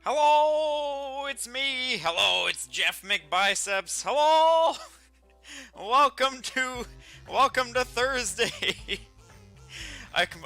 Hello, it's me. Hello, it's Jeff McBiceps. Hello. welcome to welcome to Thursday.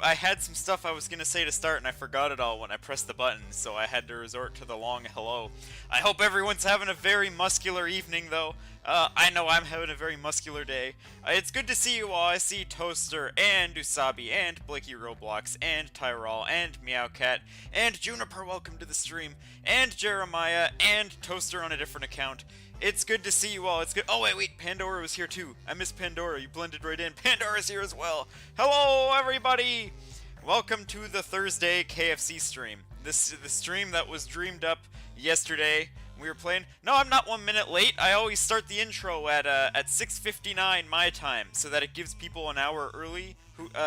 I had some stuff I was gonna say to start and I forgot it all when I pressed the button, so I had to resort to the long hello. I hope everyone's having a very muscular evening, though. I know I'm having a very muscular day. It's good to see you all. I see Toaster and Usabi and Blakey Roblox and Tyrol and Meowcat and Juniper, welcome to the stream, and Jeremiah and Toaster on a different account. It's good to see you all. It's good. Oh, wait. Pandora was here too. I missed Pandora. You blended right in. Pandora's here as well. Hello, everybody. Welcome to the Thursday KFC stream. This is the stream that was dreamed up yesterday. We were playing. No, I'm not 1 minute late. I always start the intro at 6:59 my time, so that it gives people an hour early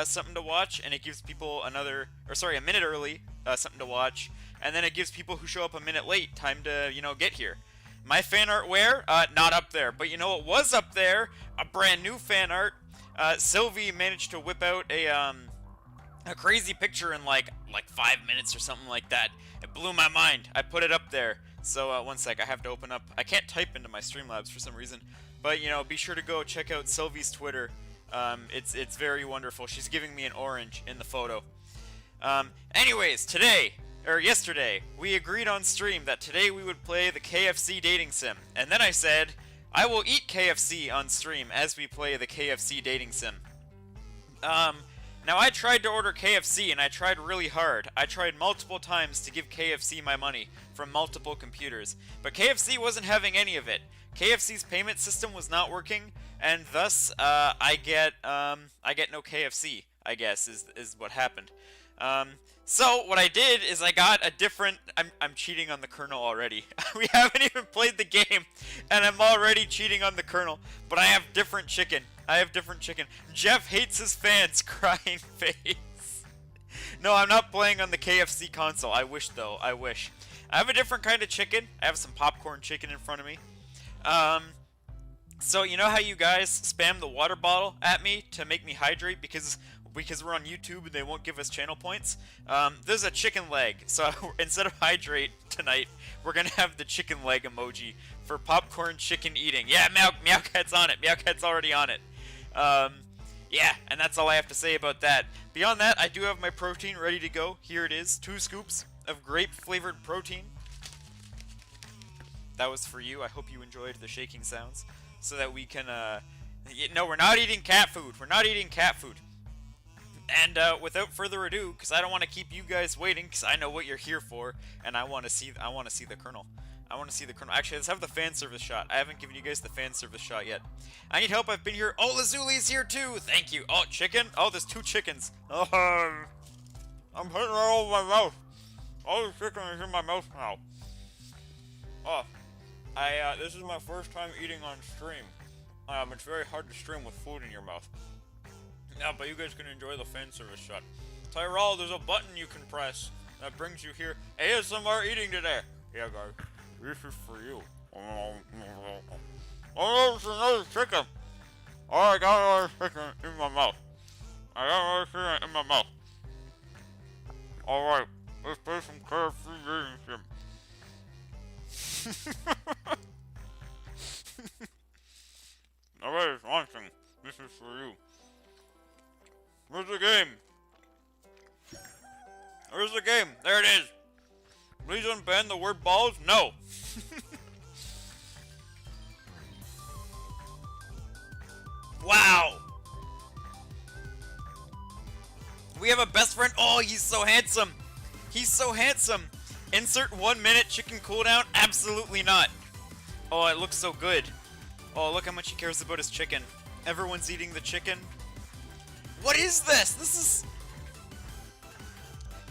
something to watch, and it gives people a minute early something to watch, and then it gives people who show up a minute late time to get here. My fan art where? Not up there. But you know what was up there? A brand new fan art. Sylvie managed to whip out a crazy picture in like 5 minutes or something like that. It blew my mind. I put it up there. So one sec, I have to open up. I can't type into my Streamlabs for some reason. But be sure to go check out Sylvie's Twitter. It's very wonderful. She's giving me an orange in the photo. Anyways, yesterday, we agreed on stream that today we would play the KFC dating sim. And then I said, I will eat KFC on stream as we play the KFC dating sim. Now I tried to order KFC and I tried really hard. I tried multiple times to give KFC my money from multiple computers. But KFC wasn't having any of it. KFC's payment system was not working, and thus, I get no KFC, I guess, is what happened. So what I did is I got a different. I'm cheating on the kernel already. We haven't even played the game, and I'm already cheating on the kernel. But I have different chicken. Jeff hates his fans. Crying face. No, I'm not playing on the KFC console. I wish though. I wish. I have a different kind of chicken. I have some popcorn chicken in front of me. So you know how you guys spam the water bottle at me to make me hydrate because we're on YouTube and they won't give us channel points? There's a chicken leg, so instead of hydrate tonight, we're gonna have the chicken leg emoji for popcorn chicken eating. Yeah, Meowcat's on it. Meowcat's already on it. Yeah, and that's all I have to say about that. Beyond that, I do have my protein ready to go. Here it is, 2 scoops of grape-flavored protein. That was for you. I hope you enjoyed the shaking sounds, so that we can, no, we're not eating cat food. We're not eating cat food. And without further ado, because I don't want to keep you guys waiting, because I know what you're here for, and I want to see the kernel. Actually, let's have the fan service shot. I haven't given you guys the fan service shot yet. I need help. I've been here. Oh, Lazuli's here too. Thank you. Oh, chicken. Oh, there's 2 chickens. Oh, I'm putting it all over my mouth. All the chicken is in my mouth now. Oh, this is my first time eating on stream. It's very hard to stream with food in your mouth. Yeah, but you guys can enjoy the fan service shot. Tyrol, there's a button you can press that brings you here. ASMR eating today. Yeah, guys, this is for you. Oh, it's another chicken. Oh, I got another chicken in my mouth. Alright, let's play some KFC dating sim. Alright, it's launching. This is for you. Where's the game? Where's the game? There it is. Please unban the word balls? No. Wow. We have a best friend. Oh, he's so handsome. He's so handsome. Insert 1 minute chicken cooldown? Absolutely not. Oh, it looks so good. Oh, look how much he cares about his chicken. Everyone's eating the chicken. What is this? This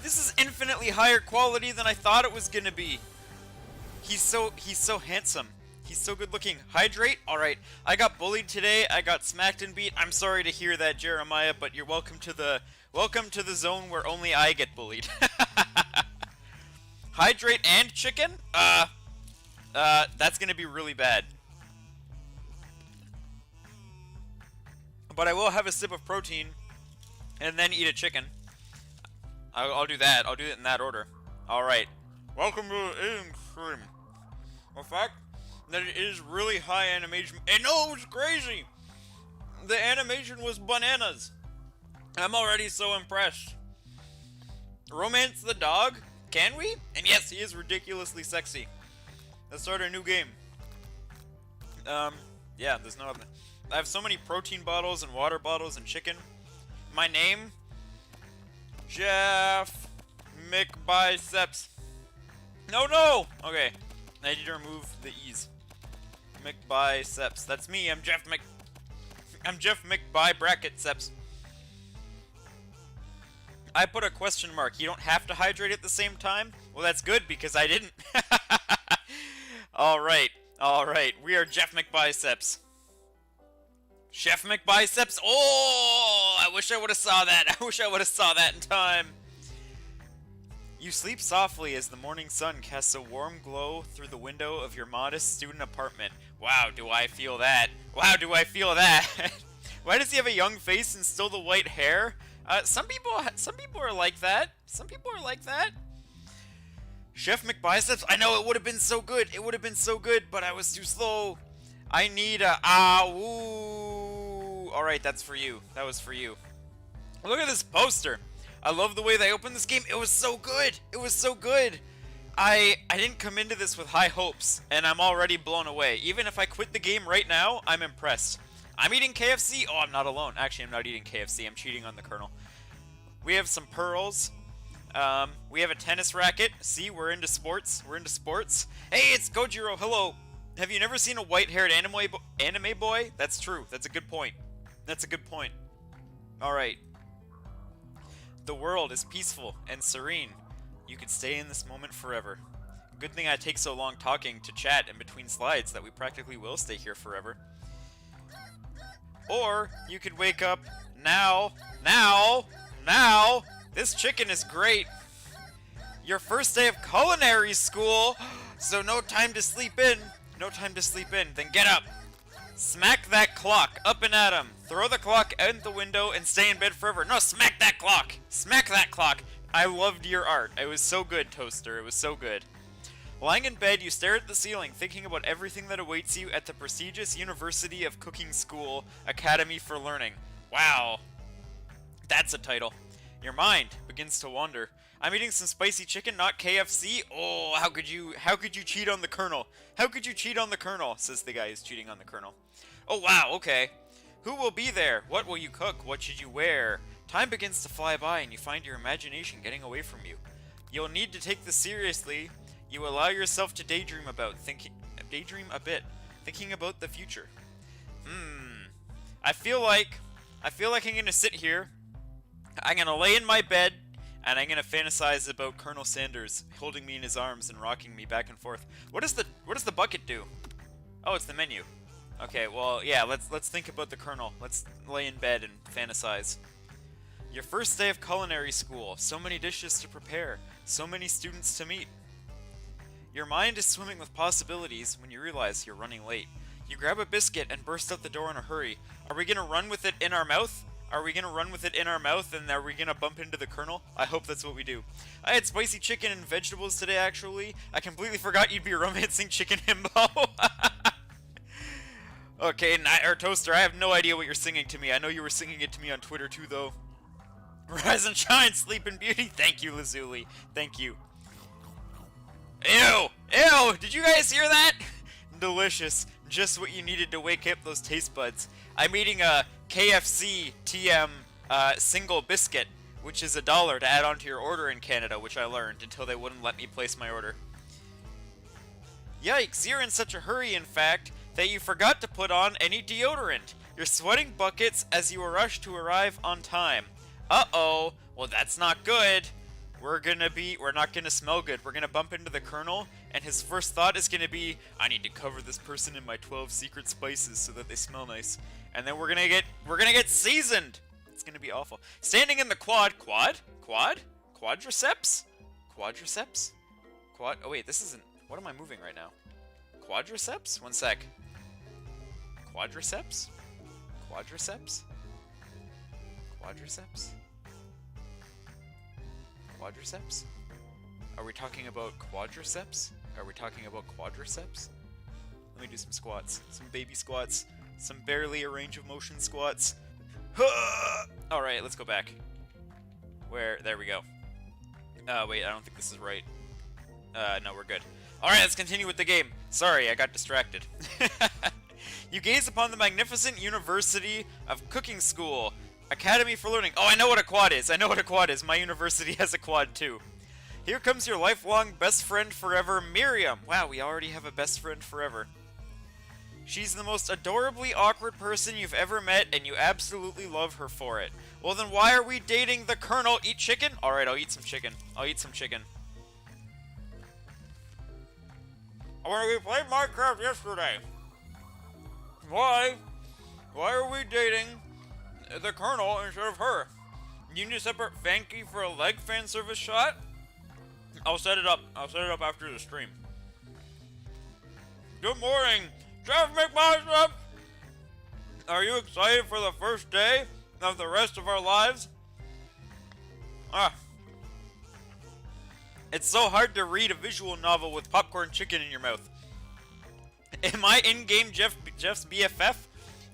is infinitely higher quality than I thought it was gonna be. He's so handsome. He's so good looking. Hydrate? Alright. I got bullied today. I got smacked and beat. I'm sorry to hear that, Jeremiah, but you're welcome to the zone where only I get bullied. Hydrate and chicken? That's gonna be really bad. But I will have a sip of protein and then eat a chicken. I'll do that. I'll do it in that order. Alright. Welcome to the eating stream. The fact that it is really high animation, and no, it was crazy! The animation was bananas. I'm already so impressed. Romance the dog? Can we? And yes, he is ridiculously sexy. Let's start a new game. Yeah, there's no other. I have so many protein bottles and water bottles and chicken. My name? Jeff McBiceps. No! Okay. I need to remove the E's. McBiceps. That's me. I'm Jeff McBi bracket Seps. I put a question mark. You don't have to hydrate at the same time? Well, that's good because I didn't. Alright. We are Jeff McBiceps. Chef McBiceps. Oh, I wish I would have saw that in time. You sleep softly as the morning sun casts a warm glow through the window of your modest student apartment. Wow, do I feel that. Why does he have a young face and still the white hair? Some people are like that. Chef McBiceps, I know it would have been so good. But I was too slow. I need a All right, that's for you. That was for you. Look at this poster. I love the way they opened this game. It was so good. I didn't come into this with high hopes, and I'm already blown away. Even if I quit the game right now, I'm impressed. I'm eating KFC. Oh, I'm not alone. Actually, I'm not eating KFC. I'm cheating on the Colonel. We have some pearls. We have a tennis racket. See, we're into sports. Hey, it's Gojiro. Hello. Have you never seen a white-haired anime boy? That's true. That's a good point. All right. The world is peaceful and serene. You could stay in this moment forever. Good thing I take so long talking to chat in between slides that we practically will stay here forever. Or you could wake up now. This chicken is great. Your first day of culinary school, so no time to sleep in. Then get up. Smack that clock up and at him. Throw the clock out the window and stay in bed forever. No, smack that clock. I loved your art. It was so good, Toaster. It was so good. Lying in bed, you stare at the ceiling, thinking about everything that awaits you at the prestigious University of Cooking School Academy for Learning. Wow. That's a title. Your mind begins to wander. I'm eating some spicy chicken, not KFC. Oh, how could you cheat on the Colonel? Says the guy who's cheating on the Colonel. Oh, wow, okay. Who will be there? What will you cook? What should you wear? Time begins to fly by and you find your imagination getting away from you. You'll need to take this seriously. You allow yourself to daydream a bit, thinking about the future. I feel like I'm gonna sit here. I'm gonna lay in my bed, and I'm gonna fantasize about Colonel Sanders holding me in his arms and rocking me back and forth. What does the bucket do? Oh, it's the menu. Okay, well, yeah, let's think about the Colonel. Let's lay in bed and fantasize. Your first day of culinary school. So many dishes to prepare. So many students to meet. Your mind is swimming with possibilities when you realize you're running late. You grab a biscuit and burst out the door in a hurry. Are we gonna run with it in our mouth? And are we gonna bump into the Colonel? I hope that's what we do. I had spicy chicken and vegetables today, actually. I completely forgot you'd be romancing Chicken Himbo. Okay, Toaster, I have no idea what you're singing to me. I know you were singing it to me on Twitter too, though. Rise and shine, sleep in beauty. Thank you, Lazuli. Thank you. Ew! Did you guys hear that? Delicious. Just what you needed to wake up those taste buds. I'm eating a KFC TM single biscuit, which is $1 to add onto your order in Canada, which I learned until they wouldn't let me place my order. Yikes, you're in such a hurry, in fact, that you forgot to put on any deodorant. You're sweating buckets as you rush to arrive on time. Uh-oh, well that's not good. We're not gonna smell good. We're gonna bump into the Colonel, and his first thought is gonna be, I need to cover this person in my 12 secret spices so that they smell nice. And then we're gonna get seasoned. It's gonna be awful. Standing in the quadriceps? Oh wait, this isn't, what am I moving right now? Quadriceps? One sec. Quadriceps? Are we talking about quadriceps? Are we talking about quadriceps? Let me do some squats. Some baby squats. Some barely a range of motion squats. Alright, let's go back. There we go. Wait, I don't think this is right. No, we're good. Alright, let's continue with the game. Sorry, I got distracted. You gaze upon the magnificent University of Cooking School. Academy for Learning. Oh, I know what a quad is. I know what a quad is. My university has a quad, too. Here comes your lifelong best friend forever, Miriam. Wow, we already have a best friend forever. She's the most adorably awkward person you've ever met, and you absolutely love her for it. Well, then why are we dating the Colonel? Eat chicken? Alright, I'll eat some chicken. I'll eat some chicken. When we played Minecraft yesterday. Why? Why are we dating the Colonel instead of her? You need a separate fan key for a leg fan service shot? I'll set it up. I'll set it up after the stream. Good morning, Jeff McBicep! Are you excited for the first day of the rest of our lives? It's so hard to read a visual novel with popcorn chicken in your mouth. Am I in-game Jeff's BFF?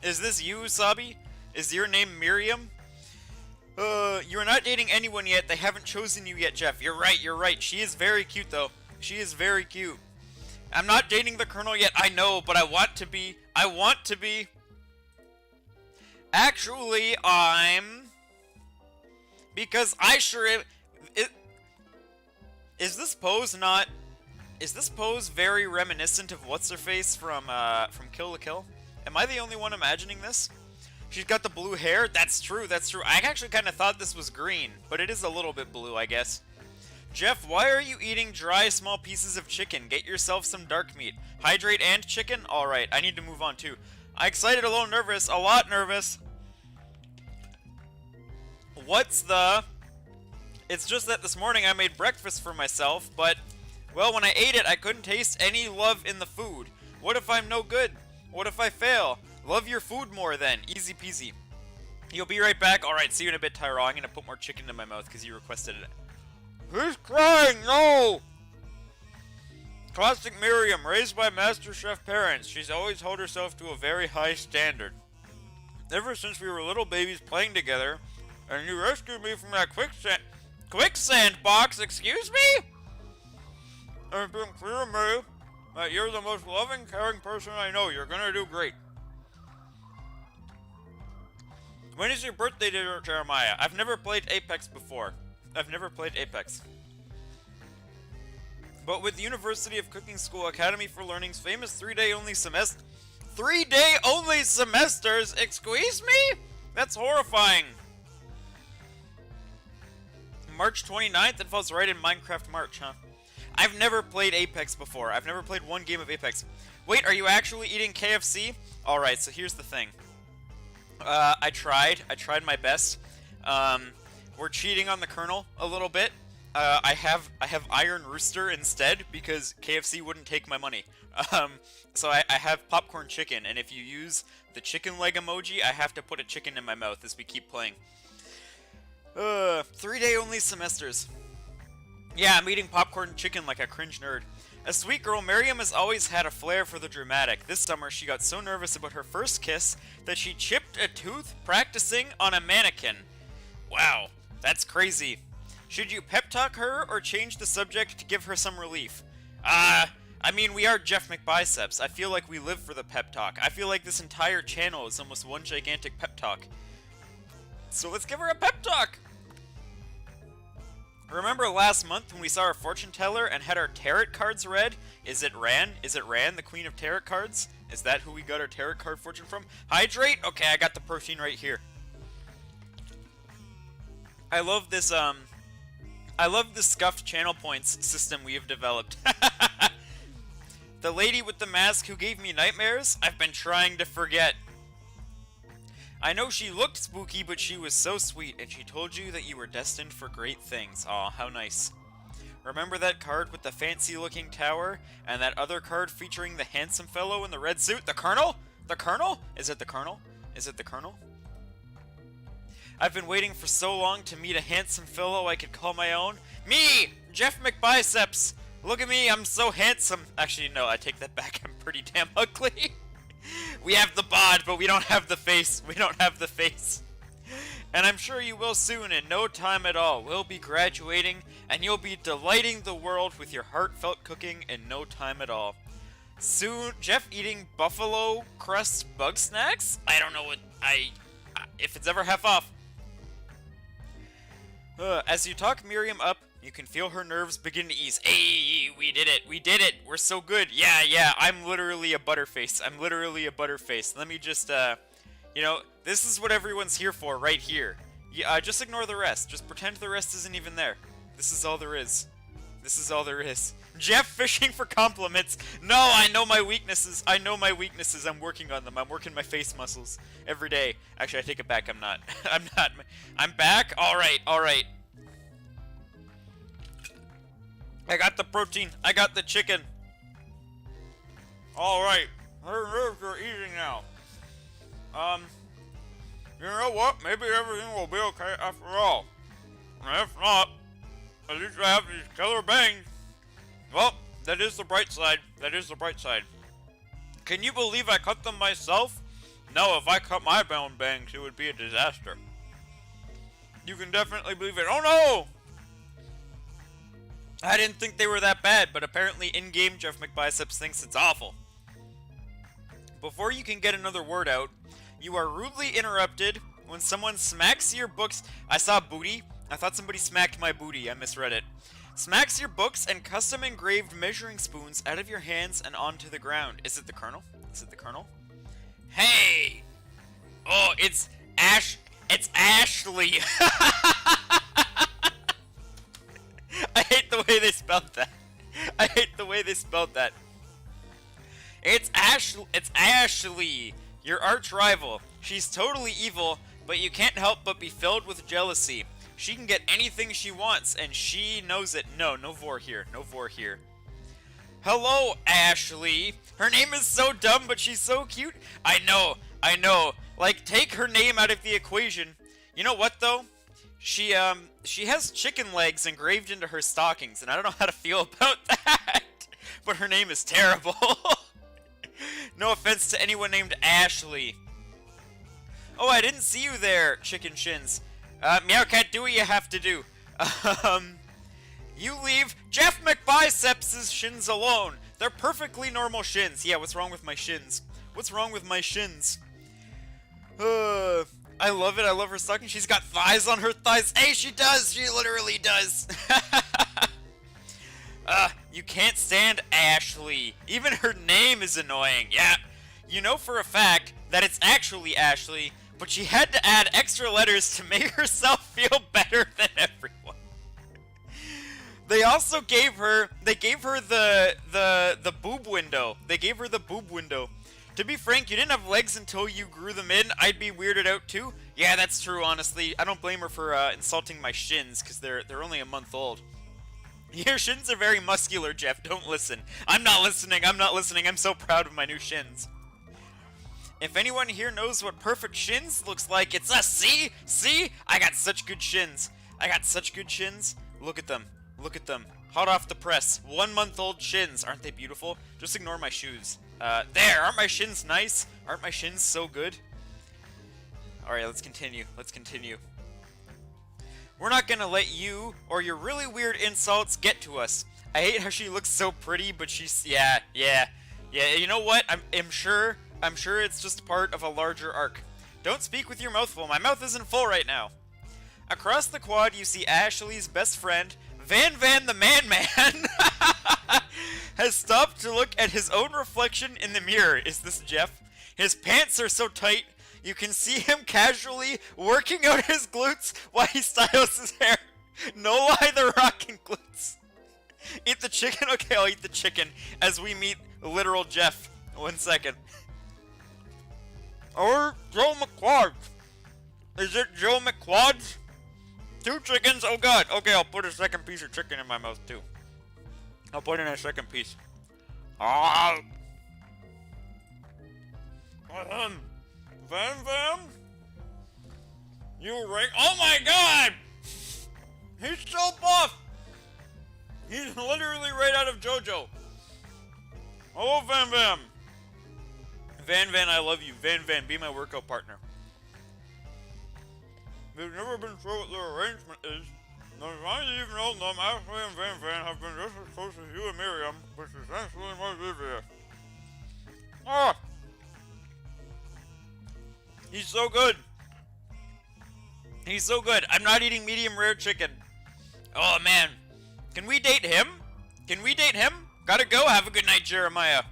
Is this you, Sabi? Is your name Miriam? You're not dating anyone yet. They haven't chosen you yet, Jeff. You're right, you're right. She is very cute, though. She is very cute. I'm not dating the Colonel yet, I know, but I want to be. I want to be. Actually, because I sure am. Is this pose not... Is this pose very reminiscent of What's-Her-Face from Kill la Kill? Am I the only one imagining this? She's got the blue hair? That's true, that's true. I actually kind of thought this was green, but it is a little bit blue, I guess. Jeff, why are you eating dry, small pieces of chicken? Get yourself some dark meat. Hydrate and chicken? Alright, I need to move on too. I'm excited, a little nervous, a lot nervous. What's the... It's just that this morning I made breakfast for myself, but... Well, when I ate it, I couldn't taste any love in the food. What if I'm no good? What if I fail? Love your food more then. Easy peasy. You'll be right back. Alright, see you in a bit, Tyra. I'm gonna put more chicken in my mouth because you requested it. Who's crying? No! Classic Miriam, raised by Master Chef parents. She's always held herself to a very high standard. Ever since we were little babies playing together, and you rescued me from that quicksand box, excuse me? It's been clear to me that you're the most loving, caring person I know. You're gonna do great. When is your birthday, Jeremiah? I've never played Apex before. I've never played Apex. But with University of Cooking School Academy for Learning's famous 3-day-only semester... 3-day-only semesters? Excuse me? That's horrifying. March 29th? It falls right in Minecraft March, huh? I've never played Apex before. I've never played one game of Apex. Wait, are you actually eating KFC? Alright, so here's the thing. I tried my best. We're cheating on the Colonel a little bit. I have Iron Rooster instead because KFC wouldn't take my money. So I have popcorn chicken, and if you use the chicken leg emoji, I have to put a chicken in my mouth as we keep playing. 3-day-only semesters. Yeah, I'm eating popcorn chicken like a cringe nerd. A sweet girl, Miriam has always had a flair for the dramatic. This summer, she got so nervous about her first kiss that she chipped a tooth practicing on a mannequin. Wow, that's crazy. Should you pep talk her or change the subject to give her some relief? I mean, we are Jeff McBiceps. I feel like we live for the pep talk. I feel like this entire channel is almost one gigantic pep talk. So let's give her a pep talk! Remember last month when we saw our fortune teller and had our tarot cards read? Is it Ran? Is it Ran, the queen of tarot cards? Is that who we got our tarot card fortune from? Hydrate? Okay, I got the protein right here. I love this scuffed channel points system we have developed. The lady with the mask who gave me nightmares? I've been trying to forget. I know she looked spooky, but she was so sweet, and she told you that you were destined for great things. Aw, how nice. Remember that card with the fancy-looking tower, and that other card featuring the handsome fellow in the red suit? The Colonel? The Colonel? Is it the Colonel? Is it the Colonel? I've been waiting for so long to meet a handsome fellow I could call my own. Me! Jeff McBiceps! Look at me, I'm so handsome. Actually, no, I take that back. I'm pretty damn ugly. We have the bod, but we don't have the face. We don't have the face. And I'm sure you will soon, in no time at all. We'll be graduating, and you'll be delighting the world with your heartfelt cooking in no time at all. Soon, Jeff eating buffalo crust bug snacks? I don't know what if it's ever half off. As you talk Miriam up, you can feel her nerves begin to ease. Hey, we did it. We did it. We're so good. Yeah, I'm literally a butterface. I'm literally a butterface. Let me just, you know, this is what everyone's here for right here. Yeah, just ignore the rest. Just pretend the rest isn't even there. This is all there is. This is all there is. Jeff fishing for compliments. No, I know my weaknesses. I know my weaknesses. I'm working on them. I'm working my face muscles every day. Actually, I take it back. I'm not. I'm not. I'm back. All right. I got the protein. I got the chicken. All right. Her nerves are easing now. You know what? Maybe everything will be okay after all. And if not, at least I have these killer bangs. Well, that is the bright side. That is the bright side. Can you believe I cut them myself? No, if I cut my own bangs, it would be a disaster. You can definitely believe it. Oh no! I didn't think they were that bad, but apparently in-game Jeff McBiceps thinks it's awful. Before you can get another word out, you are rudely interrupted when someone smacks your books. I saw booty. I thought somebody smacked my booty. I misread it. Smacks your books and custom engraved measuring spoons out of your hands and onto the ground. Is it the Colonel? Is it the Colonel? Hey! Oh, it's Ashley. I hate the way they spelled that. I hate the way they spelled that. It's Ashley, your arch rival. She's totally evil, but you can't help but be filled with jealousy. She can get anything she wants, and she knows it. No vor here. No vor here. Hello, Ashley. Her name is so dumb, but she's so cute. I know. Like, take her name out of the equation. You know what, though? She has chicken legs engraved into her stockings, and I don't know how to feel about that. But her name is terrible. No offense to anyone named Ashley. Oh, I didn't see you there, Chicken Shins. Meowcat, do what you have to do. You leave Jeff McBiceps' shins alone. They're perfectly normal shins. Yeah, what's wrong with my shins? What's wrong with my shins? I love it. I love her stocking. She's got thighs on her thighs. Hey, she does. She literally does. You can't stand Ashley. Even her name is annoying. Yeah. You know for a fact that it's actually Ashley, but she had to add extra letters to make herself feel better than everyone. They also gave her the boob window. They gave her the boob window. To be frank, you didn't have legs until you grew them in. I'd be weirded out too. Yeah, that's true, honestly. I don't blame her for insulting my shins, because they're only a month old. Your shins are very muscular, Jeff. Don't listen. I'm not listening. I'm so proud of my new shins. If anyone here knows what perfect shins looks like, it's us. See? See? I got such good shins. Look at them. Hot off the press. 1 month old shins. Aren't they beautiful? Just ignore my shoes. There. Aren't my shins nice? Aren't my shins so good? Alright, let's continue. We're not gonna let you or your really weird insults get to us. I hate how she looks so pretty, but she's... Yeah. You know what? I'm sure it's just part of a larger arc. Don't speak with your mouth full. My mouth isn't full right now. Across the quad, you see Ashley's best friend, Van the Man has stopped to look at his own reflection in the mirror. Is this Jeff? His pants are so tight, you can see him casually working out his glutes while he styles his hair. No lie, they're rocking glutes. Eat the chicken? Okay, I'll eat the chicken as we meet literal Jeff. 1 second. Or Joe McQuad. Is it Joe McQuad? 2 chickens? Oh god. Okay, I'll put a second piece of chicken in my mouth too. I'll put in a second piece. Ah. Van? You rank. Oh my god! He's so buff! He's literally right out of JoJo. Oh, Van Van. Van Van, I love you. Van Van, be my workout partner. We've never been sure what their arrangement is. I even know them. Ashley and Van Van have been just as close as you and Miriam, which is essentially my Olivia. Ah! He's so good. He's so good. I'm not eating medium rare chicken. Oh, man. Can we date him? Can we date him? Gotta go. Have a good night, Jeremiah.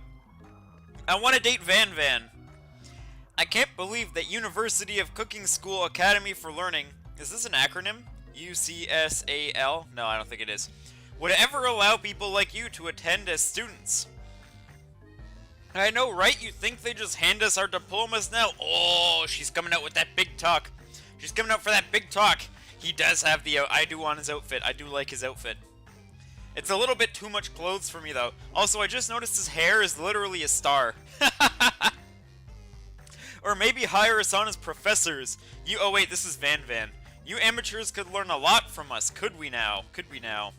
I want to date Van Van. I can't believe that University of Cooking School Academy for Learning, is this an acronym? UCSAL? No, I don't think it is. Would ever allow people like you to attend as students. I know, right? You think they just hand us our diplomas now? Oh, she's coming out with that big talk. She's coming out for that big talk. He does have the I do on his outfit. I do like his outfit. It's a little bit too much clothes for me, though. Also, I just noticed his hair is literally a star. Or maybe hire us on as professors. Oh wait, this is Van Van. You amateurs could learn a lot from us, could we now? Could we now?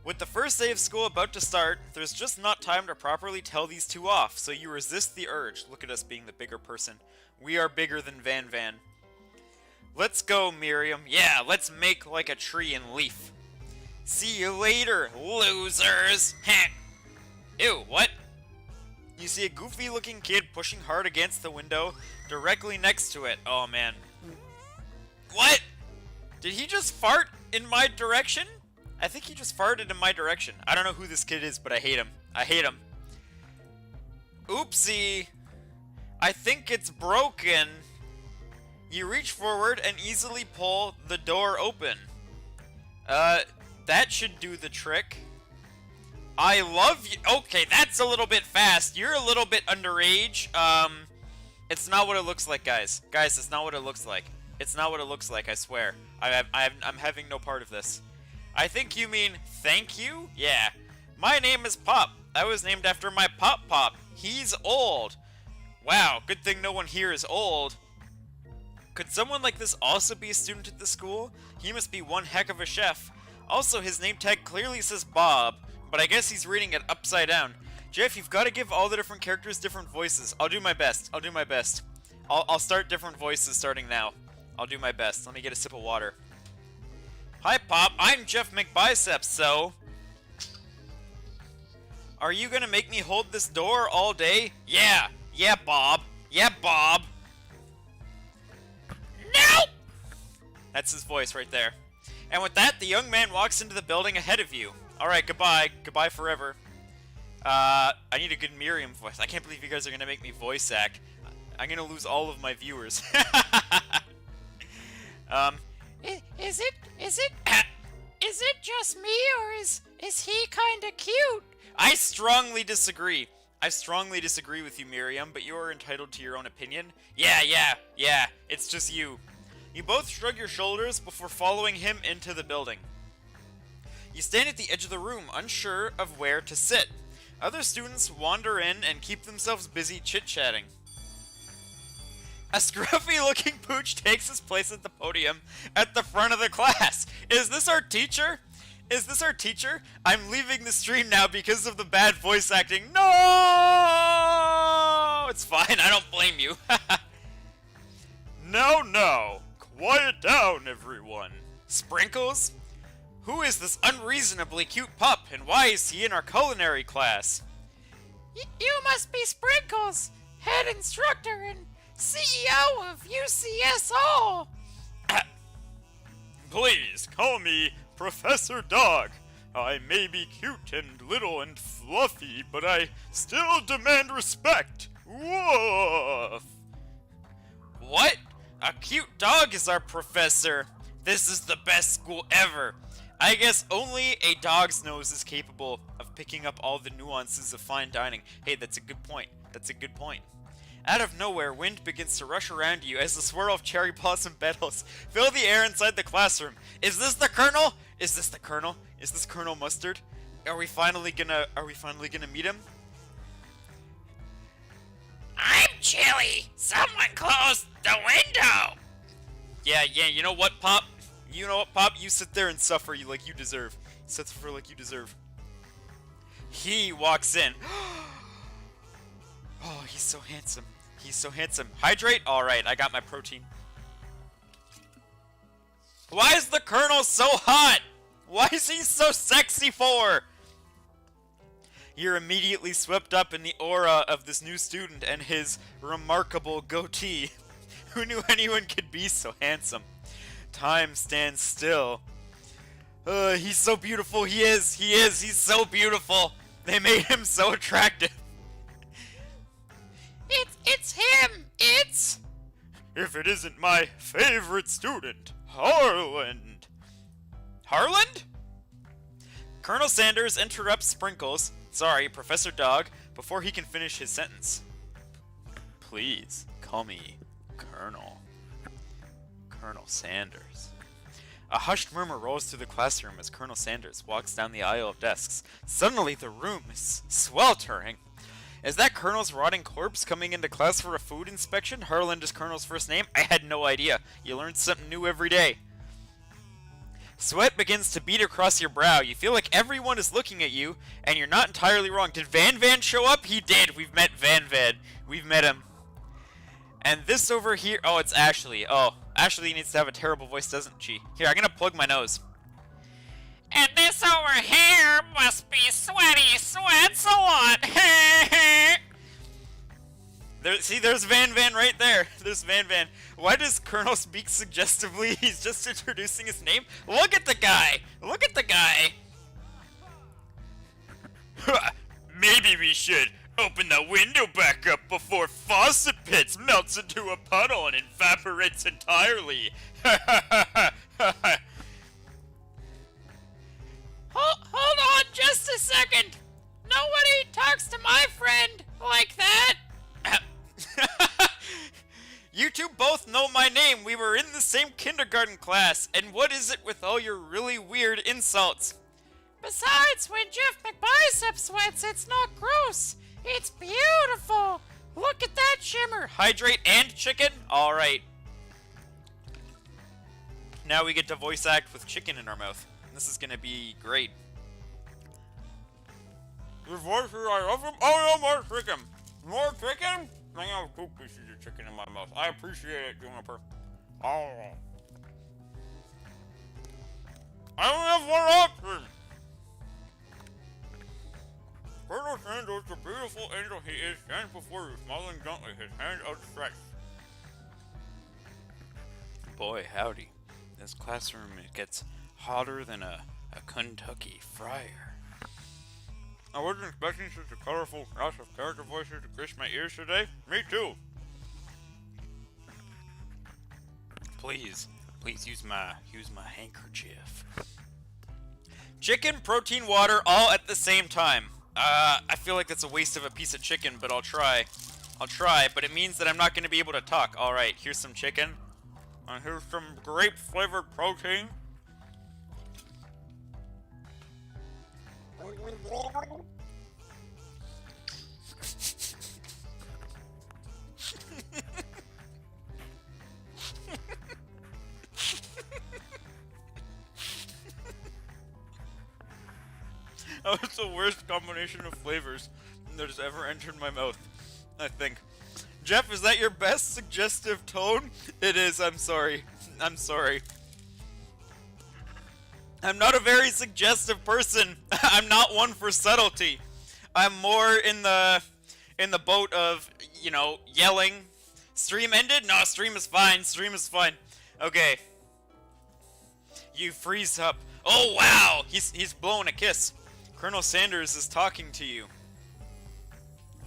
With the first day of school about to start, there's just not time to properly tell these two off, so you resist the urge. Look at us being the bigger person. We are bigger than Van Van. Let's go, Miriam. Yeah, let's make like a tree and leaf. See you later, losers. Heh. Ew, what? You see a goofy-looking kid pushing hard against the window directly next to it. Oh, man. What? Did he just fart in my direction? I think he just farted in my direction. I don't know who this kid is, but I hate him. I hate him. Oopsie. I think it's broken. You reach forward and easily pull the door open. That should do the trick. I love you. Okay, that's a little bit fast. You're a little bit underage. It's not what it looks like, guys. Guys, it's not what it looks like. It's not what it looks like, I swear. I'm having no part of this. I think you mean thank you? Yeah. My name is Pop. I was named after my Pop. He's old. Wow, good thing no one here is old. Could someone like this also be a student at the school? He must be one heck of a chef. Also, his name tag clearly says Bob, but I guess he's reading it upside down. Jeff, you've got to give all the different characters different voices. I'll do my best. I'll do my best. I'll start different voices starting now. I'll do my best. Let me get a sip of water. Hi, Pop. I'm Jeff McBiceps, so... Are you gonna make me hold this door all day? Yeah. Yeah, Bob. Yeah, Bob. No! That's his voice right there. And with that, the young man walks into the building ahead of you. Alright, goodbye. Goodbye forever. I need a good Miriam voice. I can't believe you guys are gonna make me voice act. I'm gonna lose all of my viewers. Is it just me, or is he kinda cute? I strongly disagree. I strongly disagree with you, Miriam, but you are entitled to your own opinion. Yeah, it's just you. You both shrug your shoulders before following him into the building. You stand at the edge of the room, unsure of where to sit. Other students wander in and keep themselves busy chit-chatting. A scruffy-looking pooch takes his place at the podium at the front of the class. Is this our teacher? Is this our teacher? I'm leaving the stream now because of the bad voice acting. No! It's fine, I don't blame you. No. Quiet down, everyone. Sprinkles? Who is this unreasonably cute pup, and why is he in our culinary class? You must be Sprinkles, head instructor and CEO of UCSO. Please call me Professor Dog. I may be cute and little and fluffy, but I still demand respect. Woof! What? A cute dog is our professor. This is the best school ever. I guess only a dog's nose is capable of picking up all the nuances of fine dining. Hey, that's a good point. That's a good point. Out of nowhere, wind begins to rush around you as the swirl of cherry blossom petals fill the air inside the classroom. Is this the Colonel? Is this the Colonel? Is this Colonel Mustard? Are we finally gonna meet him? I'm chilly. Someone close the window. Yeah, you know what, Pop? You know what, Pop? You sit there and suffer like you deserve. Sets for like you deserve. He walks in. Oh, he's so handsome. He's so handsome. Hydrate? Alright, I got my protein. Why is the Colonel so hot? Why is he so sexy for? You're immediately swept up in the aura of this new student and his remarkable goatee. Who knew anyone could be so handsome? Time stands still. He's so beautiful. He is. He's so beautiful. They made him so attractive. It's him. It's... If it isn't my favorite student, Harland. Harland? Colonel Sanders interrupts Sprinkles, sorry, Professor Dog, before he can finish his sentence. Please, call me Colonel. Colonel Sanders. A hushed murmur rolls through the classroom as Colonel Sanders walks down the aisle of desks. Suddenly, the room is sweltering. Is that Colonel's rotting corpse coming into class for a food inspection? Harland is Colonel's first name? I had no idea. You learn something new every day. Sweat begins to bead across your brow. You feel like everyone is looking at you, and you're not entirely wrong. Did Van Van show up? He did. We've met Van Van. We've met him. And this over here... Oh, it's Ashley. Oh, Ashley needs to have a terrible voice, doesn't she? Here, I'm gonna plug my nose. And this over here must be Sweaty Sweats a lot. See, there's Van Van right there. There's Van Van. Why does Colonel speak suggestively? He's just introducing his name. Look at the guy. Look at the guy. Maybe we should open the window back up before Faucet Pits melts into a puddle and evaporates entirely. Hold on just a second. Nobody talks to my friend like that. You two both know my name. We were in the same kindergarten class. And what is it with all your really weird insults? Besides, when Jeff McBicep sweats, it's not gross. It's beautiful. Look at that shimmer. Hydrate and chicken? Alright. Now we get to voice act with chicken in our mouth. This is gonna be great. Your voices, I love them. Oh no, more chicken. More chicken? I have 2 pieces of chicken in my mouth. I appreciate it, Juniper. Oh. I only have one option. Colonel Sanders, the beautiful angel he is, stands before you, smiling gently, his hand outstretched. Boy, howdy. This classroom, it gets hotter than a Kentucky fryer. I wasn't expecting such a colorful cast of character voices to grace my ears today. Me too. Please use my handkerchief. Chicken, protein, water, all at the same time. I feel like that's a waste of a piece of chicken, but I'll try. But it means that I'm not going to be able to talk. All right, here's some chicken. And here's some grape-flavored protein. That was the worst combination of flavors that has ever entered my mouth, I think. Jeff, is that your best suggestive tone? It is, I'm sorry. I'm sorry. I'm not a very suggestive person. I'm not one for subtlety. I'm more in the boat of, you know, yelling. Stream ended? No, stream is fine. Stream is fine. Okay. You freeze up. Oh wow! He's blowing a kiss. Colonel Sanders is talking to you.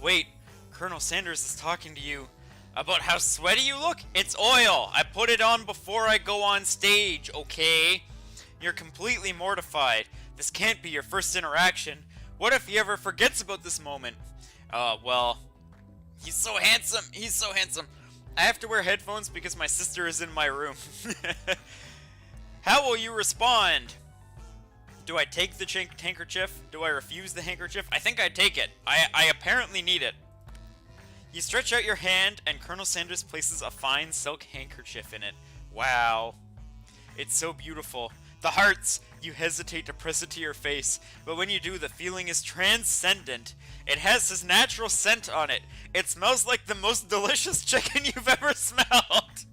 Wait, Colonel Sanders is talking to you about how sweaty you look? It's oil. I put it on before I go on stage, okay? You're completely mortified. This can't be your first interaction. What if he ever forgets about this moment? Well, he's so handsome. He's so handsome. I have to wear headphones because my sister is in my room. How will you respond? Do I take the handkerchief? Do I refuse the handkerchief? I think I take it. I apparently need it. You stretch out your hand, and Colonel Sanders places a fine silk handkerchief in it. Wow. It's so beautiful. The hearts, You hesitate to press it to your face, but when you do, the feeling is transcendent. It has his natural scent on it. It smells like the most delicious chicken you've ever smelled.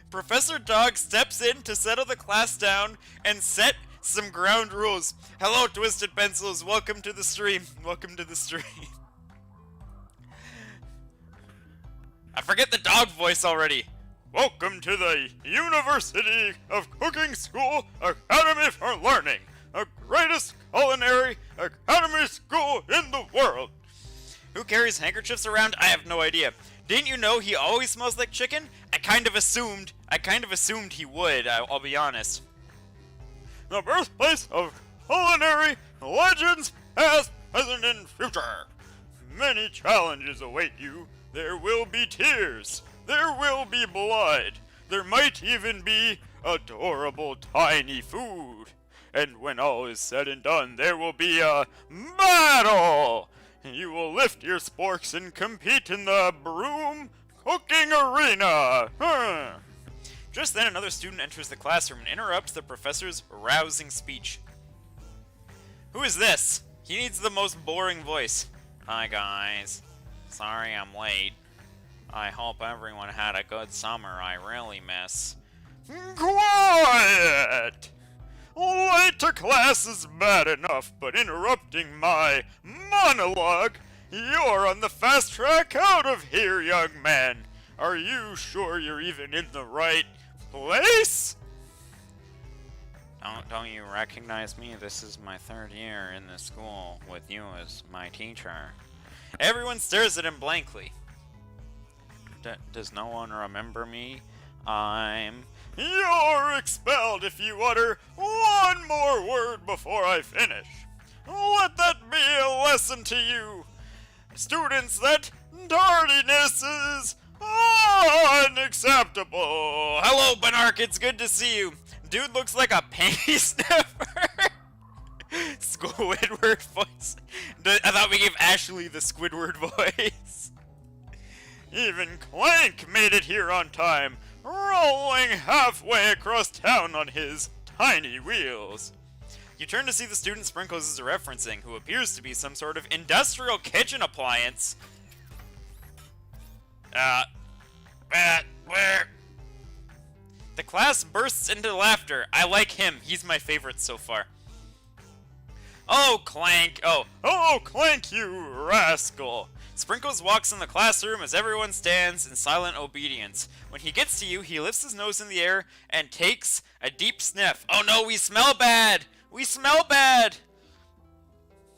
Professor Dog steps in to settle the class down and set some ground rules. Hello, Twisted Pencils. Welcome to the stream. Welcome to the stream. I forget the dog voice already. Welcome to the University of Cooking School Academy for Learning, the greatest culinary academy school in the world. Who carries handkerchiefs around? I have no idea. Didn't you know he always smells like chicken? I kind of assumed he would, I'll be honest. The birthplace of culinary legends, past, present, and future. Many challenges await you. There will be tears. There will be blood. There might even be adorable tiny food. And when all is said and done, there will be a battle! You will lift your sporks and compete in the broom cooking arena! Just then another student enters the classroom and interrupts the professor's rousing speech. Who is this? He needs the most boring voice. Hi guys. Sorry I'm late. I hope everyone had a good summer. I really miss. Quiet! Late to class is bad enough, but interrupting my monologue, you're on the fast track out of here, young man. Are you sure you're even in the right place? Don't you recognize me? This is my third year in this school with you as my teacher. Everyone stares at him blankly. Does no one remember me? You're expelled if you utter one more word before I finish. Let that be a lesson to you. Students, that tardiness is unacceptable. Hello, Benark, it's good to see you. Dude looks like a panty sniffer. Squidward voice. I thought we gave Ashley the Squidward voice. Even Clank made it here on time, rolling halfway across town on his tiny wheels. You turn to see the student Sprinkles is referencing, who appears to be some sort of industrial kitchen appliance. Where? The class bursts into laughter. I like him. He's my favorite so far. Oh, Clank. Oh, Clank, you rascal. Sprinkles walks in the classroom as everyone stands in silent obedience. When he gets to you, he lifts his nose in the air and takes a deep sniff. Oh no, we smell bad! We smell bad!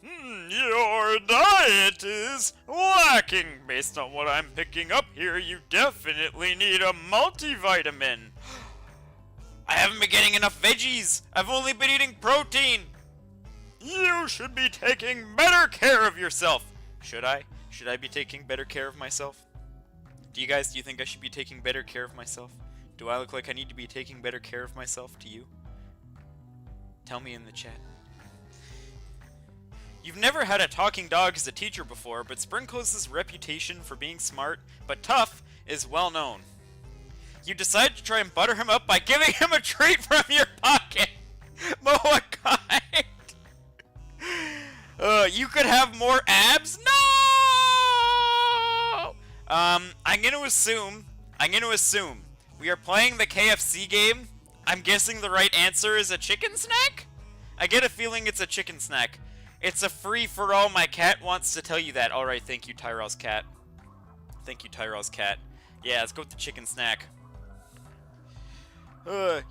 Your diet is lacking. Based on what I'm picking up here, you definitely need a multivitamin. I haven't been getting enough veggies. I've only been eating protein. You should be taking better care of yourself. Should I? Should I be taking better care of myself? Do you think I should be taking better care of myself? Do I look like I need to be taking better care of myself to you? Tell me in the chat. You've never had a talking dog as a teacher before, but Sprinkles' reputation for being smart but tough is well known. You decide to try and butter him up by giving him a treat from your pocket. Moakai. You could have more abs? No! I'm gonna assume we are playing the KFC game. I'm guessing the right answer is a chicken snack? I get a feeling it's a chicken snack. It's a free-for-all. My cat wants to tell you that. Alright, thank you, Tyrell's cat. Thank you, Tyrell's cat. Yeah, let's go with the chicken snack.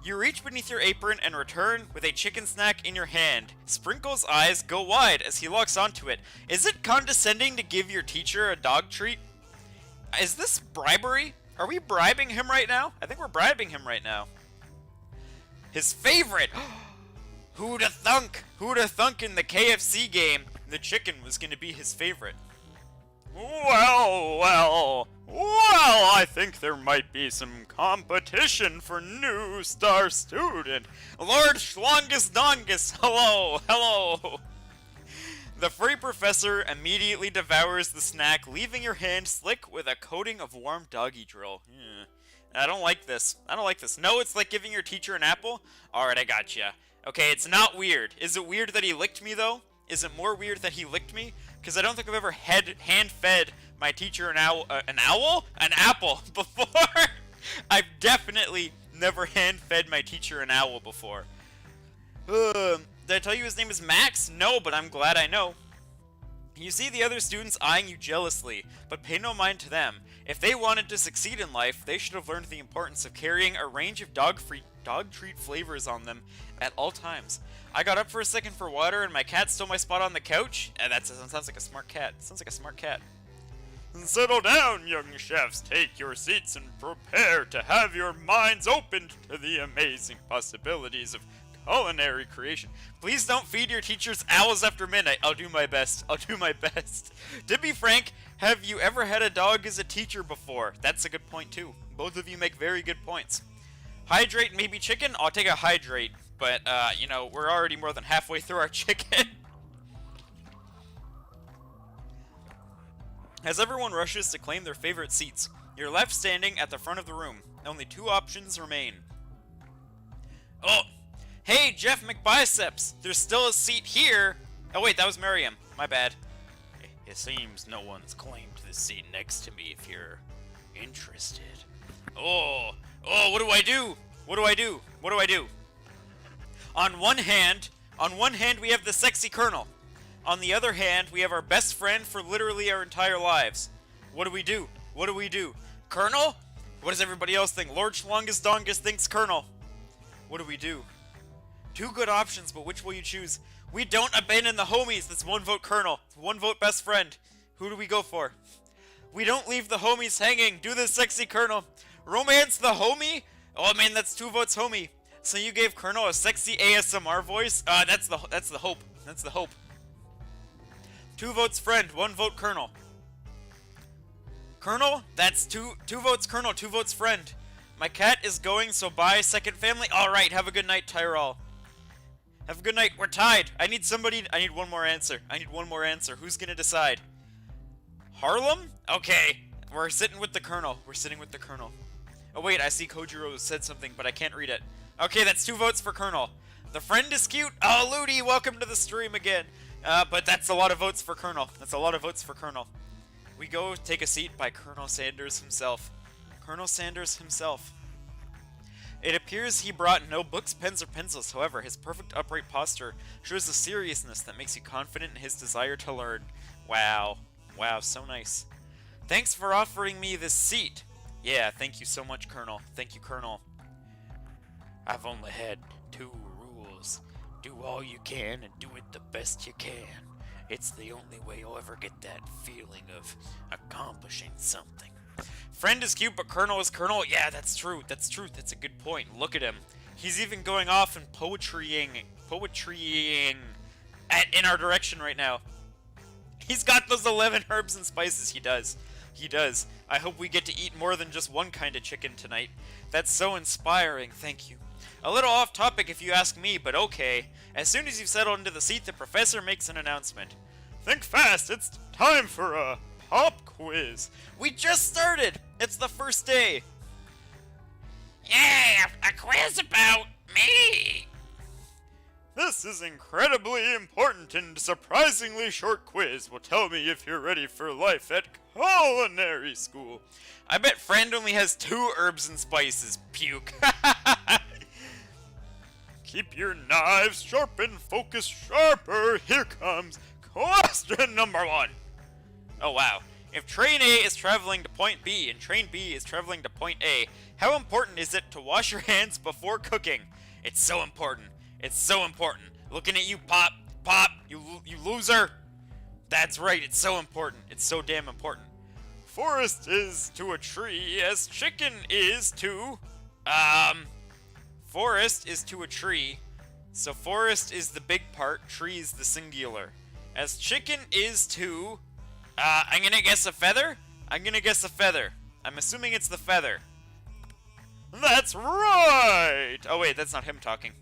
You reach beneath your apron and return with a chicken snack in your hand. Sprinkle's eyes go wide as he locks onto it. Is it condescending to give your teacher a dog treat? Is this bribery? Are we bribing him right now? I think we're bribing him right now. His favorite! Who'da thunk? Who'da thunk in the KFC game the chicken was gonna be his favorite? Well, I think there might be some competition for new star student. Lord Schlongus Dongus, hello. The free professor immediately devours the snack, leaving your hand slick with a coating of warm doggy drool. I don't like this. I don't like this. No, it's like giving your teacher an apple? Alright, I gotcha. Okay, it's not weird. Is it weird that he licked me, though? Is it more weird that he licked me? Because I don't think I've ever hand-fed my teacher an owl? An owl? An apple before. I've definitely never hand-fed my teacher an owl before. Did I tell you his name is Max? No, but I'm glad I know. You see the other students eyeing you jealously, but pay no mind to them. If they wanted to succeed in life, they should have learned the importance of carrying a range of dog treat flavors on them at all times. I got up for a second for water, and my cat stole my spot on the couch. And that sounds like a smart cat. Sounds like a smart cat. Settle down, young chefs. Take your seats and prepare to have your minds opened to the amazing possibilities of culinary creation. Please don't feed your teachers owls after midnight. I'll do my best. I'll do my best. To be frank, have you ever had a dog as a teacher before? That's a good point, too. Both of you make very good points. Hydrate maybe chicken? I'll take a hydrate. But, you know, we're already more than halfway through our chicken. As everyone rushes to claim their favorite seats, you're left standing at the front of the room. Only 2 options remain. Oh! Hey, Jeff McBiceps! There's still a seat here! Oh wait, that was Miriam. My bad. It seems no one's claimed the seat next to me if you're interested. Oh, what do I do? What do I do? What do I do? On one hand, we have the sexy colonel. On the other hand, we have our best friend for literally our entire lives. What do we do? What do we do? Colonel? What does everybody else think? Lord Schlongus Dongus thinks Colonel. What do we do? 2 good options, but which will you choose? We don't abandon the homies. That's 1 vote Colonel. 1 vote best friend. Who do we go for? We don't leave the homies hanging. Do the sexy Colonel. Romance the homie? Oh man, that's 2 votes homie. So you gave Colonel a sexy ASMR voice? That's the hope. That's the hope. 2 votes friend, 1 vote Colonel. Colonel? That's 2 votes Colonel, 2 votes friend. My cat is going, so bye, second family. Alright, have a good night, Tyrell. Have a good night. We're tied. I need 1 more answer. I need 1 more answer. Who's gonna decide? Harlem? Okay. We're sitting with the Colonel. We're sitting with the Colonel. Oh wait, I see Kojiro said something, but I can't read it. Okay, that's 2 votes for Colonel. The friend is cute. Oh, Ludi, welcome to the stream again. But that's a lot of votes for Colonel. That's a lot of votes for Colonel. We go take a seat by Colonel Sanders himself. Colonel Sanders himself. It appears he brought no books, pens, or pencils. However, his perfect upright posture shows a seriousness that makes you confident in his desire to learn. Wow. Wow, so nice. Thanks for offering me this seat. Yeah, thank you so much, Colonel. Thank you, Colonel. I've only had 2 rules. Do all you can and do it the best you can. It's the only way you'll ever get that feeling of accomplishing something. Friend is cute, but Colonel is Colonel. Yeah, that's true. That's true. That's a good point. Look at him. He's even going off and poetrying in our direction right now. He's got those 11 herbs and spices. He does. He does. I hope we get to eat more than just one kind of chicken tonight. That's so inspiring. Thank you. A little off topic if you ask me, but okay. As soon as you've settled into the seat, the professor makes an announcement. Think fast. It's time for a pop quiz. We just started. It's the first day. Yeah, a quiz about me. This is incredibly important and surprisingly short quiz will tell me if you're ready for life at culinary school. I bet friend only has 2 herbs and spices. Puke. Keep your knives sharp and focus sharper. Here comes question number 1. Oh wow. If train A is traveling to point B and train B is traveling to point A, how important is it to wash your hands before cooking? It's so important. It's so important. Looking at you, Pop. Pop, you loser. That's right, it's so important. It's so damn important. Forest is to a tree as chicken is to, forest is to a tree. So forest is the big part, tree is the singular. As chicken is to, I'm gonna guess a feather? I'm gonna guess a feather. I'm assuming it's the feather. That's right! Oh wait, that's not him talking.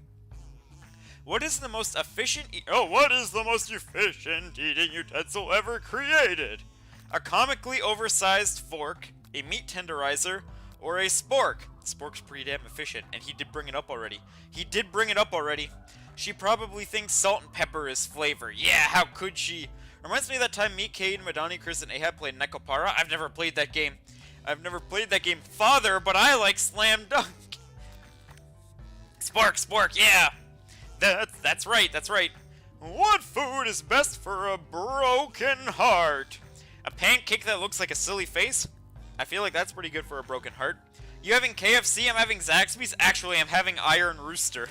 What is the most efficient what is the most efficient eating utensil ever created? A comically oversized fork, a meat tenderizer, or a spork. Spork's pretty damn efficient, and he did bring it up already. She probably thinks salt and pepper is flavor. Yeah, how could she? Reminds me of that time me, Cade, Madani, Chris, and Ahab played Nekopara. I've never played that game. Father, but I like Slam Dunk. Spork, yeah. That's right. What food is best for a broken heart? A pancake that looks like a silly face? I feel like that's pretty good for a broken heart. You having KFC? I'm having Zaxby's. Actually, I'm having Iron Rooster.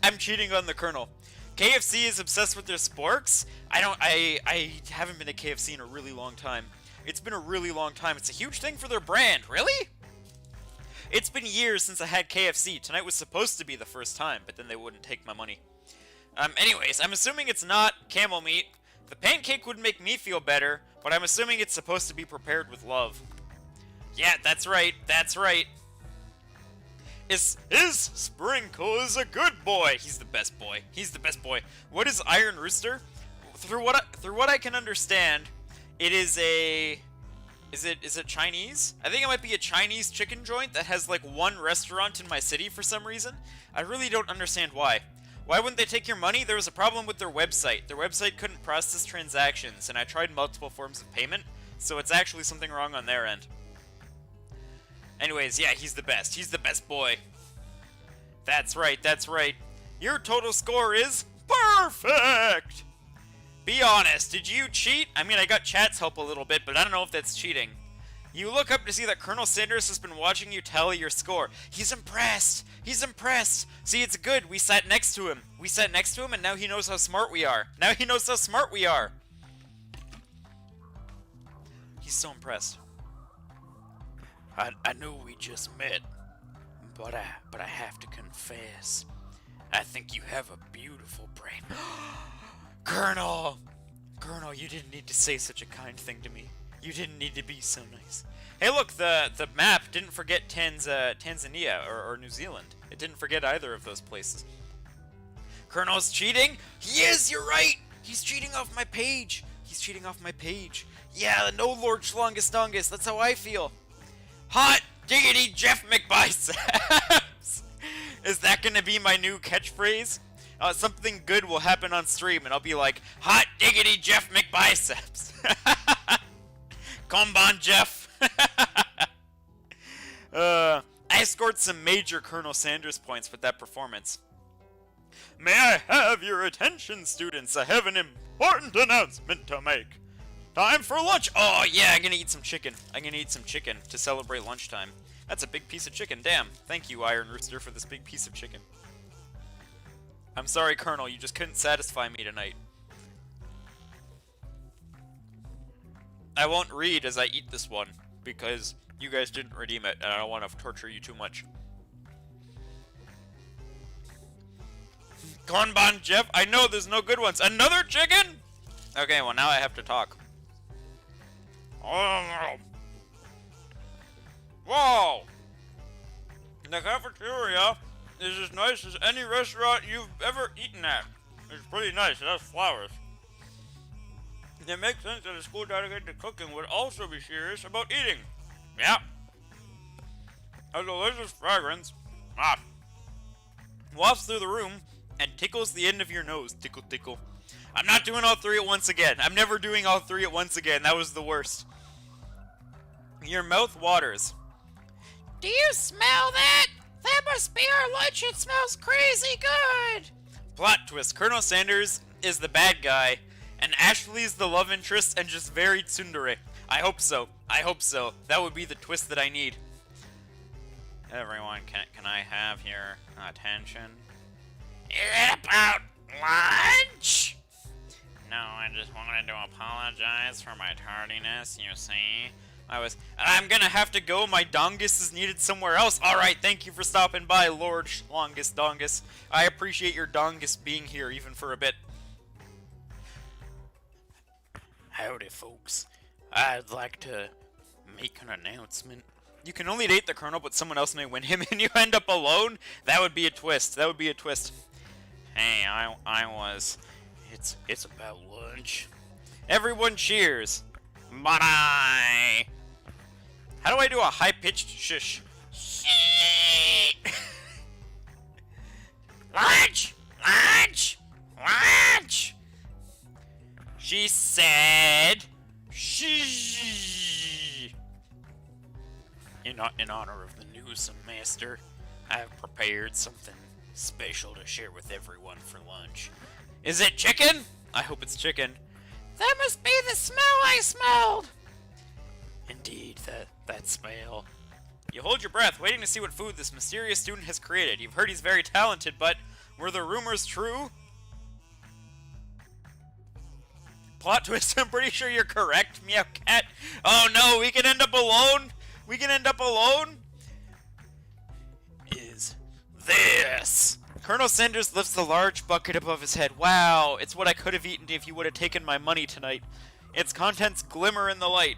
I'm cheating on the Colonel. KFC is obsessed with their sporks. I haven't been to KFC in a really long time. It's been a really long time. It's a huge thing for their brand. Really? It's been years since I had KFC. Tonight was supposed to be the first time, but then they wouldn't take my money. Anyways, I'm assuming it's not camel meat. The pancake would make me feel better, but I'm assuming it's supposed to be prepared with love. Yeah, that's right. Is Sprinkles a good boy? He's the best boy. What is Iron Rooster? Through what I can understand, it is a... Is it Chinese? I think it might be a Chinese chicken joint that has like one restaurant in my city for some reason. I really don't understand why. Why wouldn't they take your money? There was a problem with their website. Their website couldn't process transactions, and I tried multiple forms of payment, so it's actually something wrong on their end. Anyways, yeah, he's the best. He's the best boy. That's right. Your total score is perfect! Be honest, did you cheat? I mean, I got chat's help a little bit, but I don't know if that's cheating. You look up to see that Colonel Sanders has been watching you tally your score. He's impressed. See, it's good. We sat next to him, and now he knows how smart we are. He's so impressed. I know we just met, but I have to confess, I think you have a beautiful brain. Colonel, you didn't need to say such a kind thing to me. You didn't need to be so nice. Hey, look, the map didn't forget Tanzania or New Zealand. It didn't forget either of those places. Colonel's cheating? He is, you're right! He's cheating off my page. Yeah, no Lord Schlongus, that's how I feel. Hot diggity Jeff McBiceps! Is that gonna be my new catchphrase? Something good will happen on stream, and I'll be like, hot diggity Jeff McBiceps! Come on, Jeff! I scored some major Colonel Sanders points with that performance. May I have your attention, students? I have an important announcement to make. Time for lunch! Oh, yeah, I'm gonna eat some chicken. To celebrate lunchtime. That's a big piece of chicken, damn. Thank you, Iron Rooster, for this big piece of chicken. I'm sorry, Colonel, you just couldn't satisfy me tonight. I won't read as I eat this one, because you guys didn't redeem it, and I don't want to torture you too much. Konban Jeff, I know there's no good ones. Another chicken? Okay, well now I have to talk. Whoa! The cafeteria is as nice as any restaurant you've ever eaten at. It's pretty nice, it has flowers. It makes sense that a school dedicated to cooking would also be serious about eating. Yeah. A delicious fragrance. Wafts through the room and tickles the end of your nose. Tickle, tickle. I'm not doing all three at once again. I'm never doing all three at once again. That was the worst. Your mouth waters. Do you smell that? That must be our lunch. It smells crazy good. Plot twist. Colonel Sanders is the bad guy, and Ashley's the love interest and just very tsundere. I hope so. That would be the twist that I need. Everyone, can I have your attention? Is it about lunch? No, I just wanted to apologize for my tardiness, you see. I'm gonna have to go. My dongus is needed somewhere else. Alright, thank you for stopping by, Lord Schlongus Dongus. I appreciate your dongus being here, even for a bit. Howdy, folks. I'd like to make an announcement. You can only date the Colonel, but someone else may win him, and you end up alone? That would be a twist. Hey, It's about lunch. Everyone cheers. But How do I do a high-pitched shush? Shh. Lunch! Lunch! Lunch! She said, shh. In honor of the new semester, I have prepared something special to share with everyone for lunch. Is it chicken? I hope it's chicken. That must be the smell I smelled. Indeed, that smell. You hold your breath, waiting to see what food this mysterious student has created. You've heard he's very talented, but were the rumors true? Plot twist, I'm pretty sure you're correct, Meow Cat. Oh no, we can end up alone? We can end up alone? Is this? Colonel Sanders lifts the large bucket above his head. Wow, it's what I could have eaten if you would have taken my money tonight. Its contents glimmer in the light.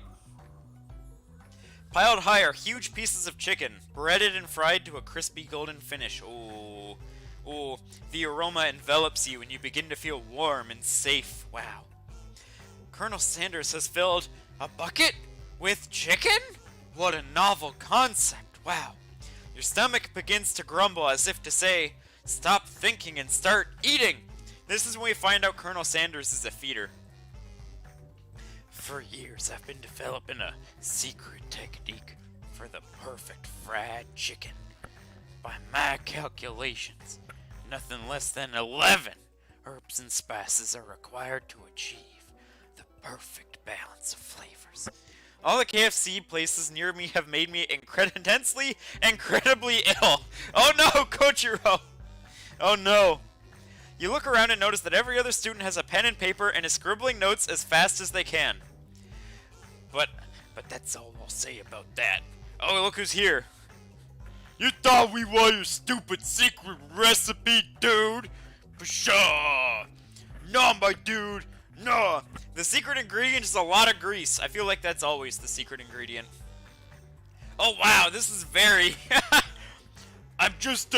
Piled high are huge pieces of chicken, breaded and fried to a crispy golden finish. Ooh, ooh, the aroma envelops you and you begin to feel warm and safe. Wow. Colonel Sanders has filled a bucket with chicken? What a novel concept. Wow. Your stomach begins to grumble as if to say, stop thinking and start eating. This is when we find out Colonel Sanders is a feeder. For years, I've been developing a secret technique for the perfect fried chicken. By my calculations, nothing less than 11 herbs and spices are required to achieve the perfect balance of flavors. All the KFC places near me have made me incredibly ill. Oh no, Kochiro! Oh no. You look around and notice that every other student has a pen and paper and is scribbling notes as fast as they can. But that's all I'll say about that. Oh, look who's here. You thought we were your stupid secret recipe, dude? Pshaw! Nah, my dude, nah. The secret ingredient is a lot of grease. I feel like that's always the secret ingredient. Oh wow, this is very... I'm just,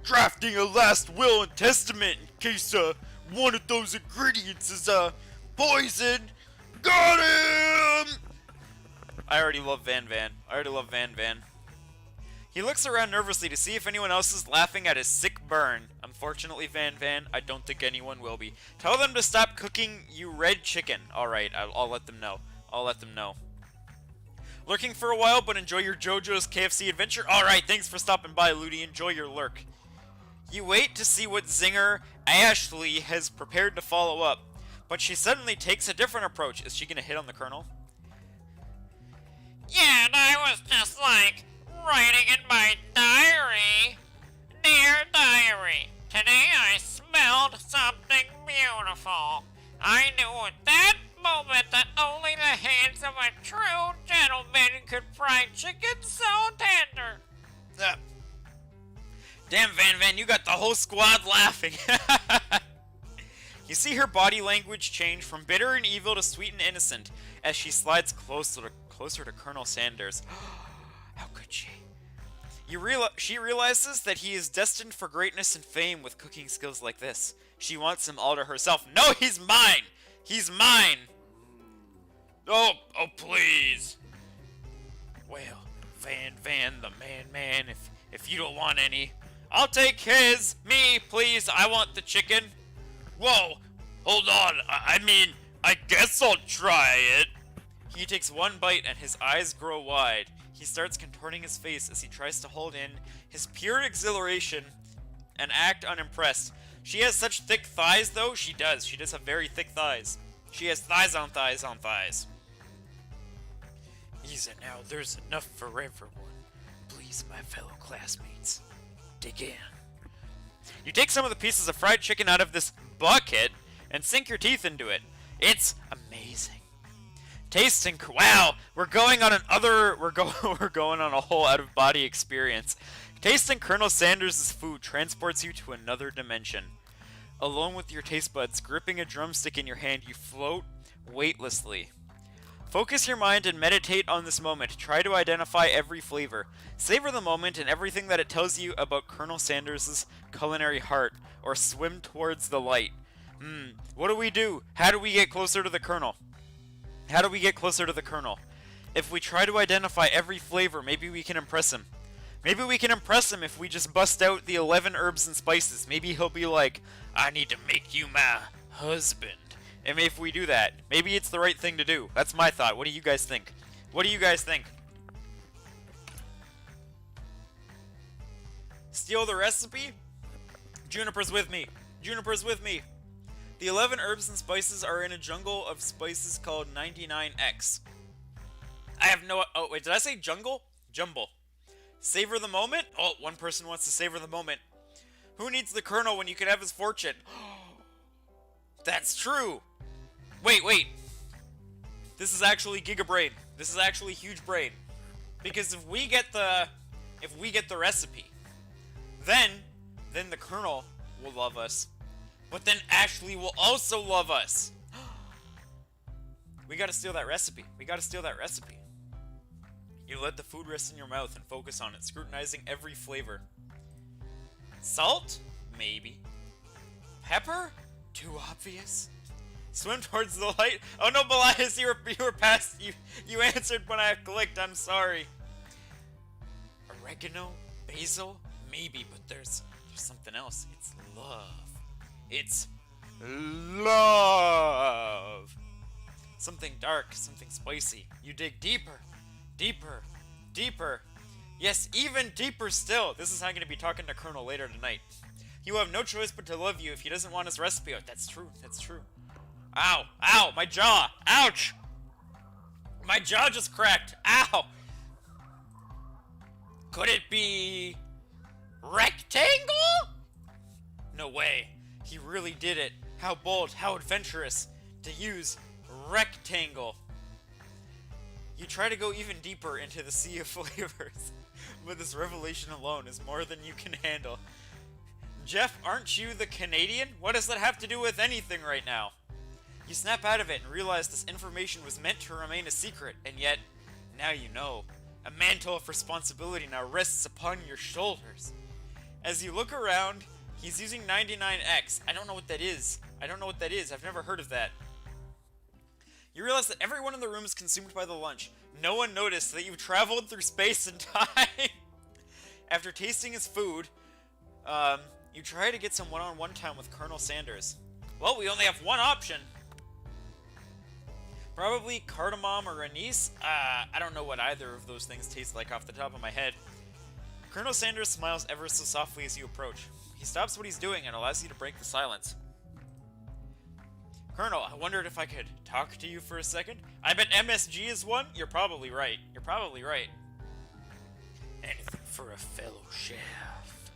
drafting a last will and testament in case, one of those ingredients is, poison. Got him! I already love Van Van. He looks around nervously to see if anyone else is laughing at his sick burn. Unfortunately, Van Van, I don't think anyone will be. Tell them to stop cooking you red chicken. Alright, I'll let them know. Lurking for a while, but enjoy your JoJo's KFC adventure? Alright, thanks for stopping by, Ludi. Enjoy your lurk. You wait to see what zinger Ashley has prepared to follow up, but she suddenly takes a different approach. Is she gonna hit on the Colonel? Yeah, and I was just like, writing in my diary. Dear diary, today I smelled something beautiful. I knew at that moment that only the hands of a true gentleman could fry chicken so tender. Damn, Van Van, you got the whole squad laughing. You see her body language change from bitter and evil to sweet and innocent as she slides closer to Colonel Sanders. How could she? She realizes that he is destined for greatness and fame with cooking skills like this. She wants him all to herself. No, he's mine! He's mine! Oh, please. Well, Van Van, the man, if you don't want any, I'll take his. Me, please, I want the chicken. Whoa, hold on, I mean, I guess I'll try it. He takes one bite and his eyes grow wide. He starts contorting his face as he tries to hold in his pure exhilaration and act unimpressed. She has such thick thighs, though. She does have very thick thighs. She has thighs on thighs on thighs. Easy now, there's enough for everyone. Please, my fellow classmates, dig in. You take some of the pieces of fried chicken out of this bucket and sink your teeth into it. It's amazing. Tasting, wow, we're going on a whole out-of-body experience. Tasting Colonel Sanders' food transports you to another dimension. Alone with your taste buds, gripping a drumstick in your hand, you float weightlessly. Focus your mind and meditate on this moment. Try to identify every flavor. Savor the moment and everything that it tells you about Colonel Sanders' culinary heart, or swim towards the light. What do we do? How do we get closer to the Colonel? if we try to identify every flavor, maybe we can impress him. Maybe we can impress him if we just bust out the 11 herbs and spices. Maybe he'll be like, I need to make you my husband. And if we do that, maybe it's the right thing to do. That's my thought. What do you guys think? What do you guys think? Steal the recipe? Juniper's with me. Juniper's with me. The 11 herbs and spices are in a jungle of spices called 99X. I have no... Oh, wait, did I say jungle? Jumble. Savor the moment? Oh, one person wants to savor the moment. Who needs the Colonel when you can have his fortune? That's true. Wait. This is actually Giga Brain. This is actually huge brain. Because if we get the recipe, then the Colonel will love us. But then Ashley will also love us. We gotta steal that recipe. You let the food rest in your mouth and focus on it, scrutinizing every flavor. Salt? Maybe. Pepper? Too obvious. Swim towards the light. Oh no, Belias, you were past. You answered when I clicked. I'm sorry. Oregano? Basil? Maybe, but there's something else. It's love. It's love. Something dark, something spicy. You dig deeper. Deeper. Yes, even deeper still. This is how I'm going to be talking to Colonel later tonight. He will have no choice but to love you if he doesn't want his recipe out. That's true. Ow, my jaw. Ouch. My jaw just cracked. Ow. Could it be rectangle? No way. He really did it. How bold, how adventurous to use rectangle. You try to go even deeper into the sea of flavors, but this revelation alone is more than you can handle. Jeff, aren't you the Canadian? What does that have to do with anything right now? You snap out of it and realize this information was meant to remain a secret, and yet, now you know. A mantle of responsibility now rests upon your shoulders. As you look around, he's using 99X. I don't know what that is. I've never heard of that. You realize that everyone in the room is consumed by the lunch. No one noticed that you've traveled through space and time. After tasting his food, you try to get some one-on-one time with Colonel Sanders. Well, we only have one option. Probably cardamom or anise. I don't know what either of those things taste like off the top of my head. Colonel Sanders smiles ever so softly as you approach. He stops what he's doing and allows you to break the silence. Colonel, I wondered if I could talk to you for a second. I bet MSG is one? You're probably right. Anything for a fellow chef.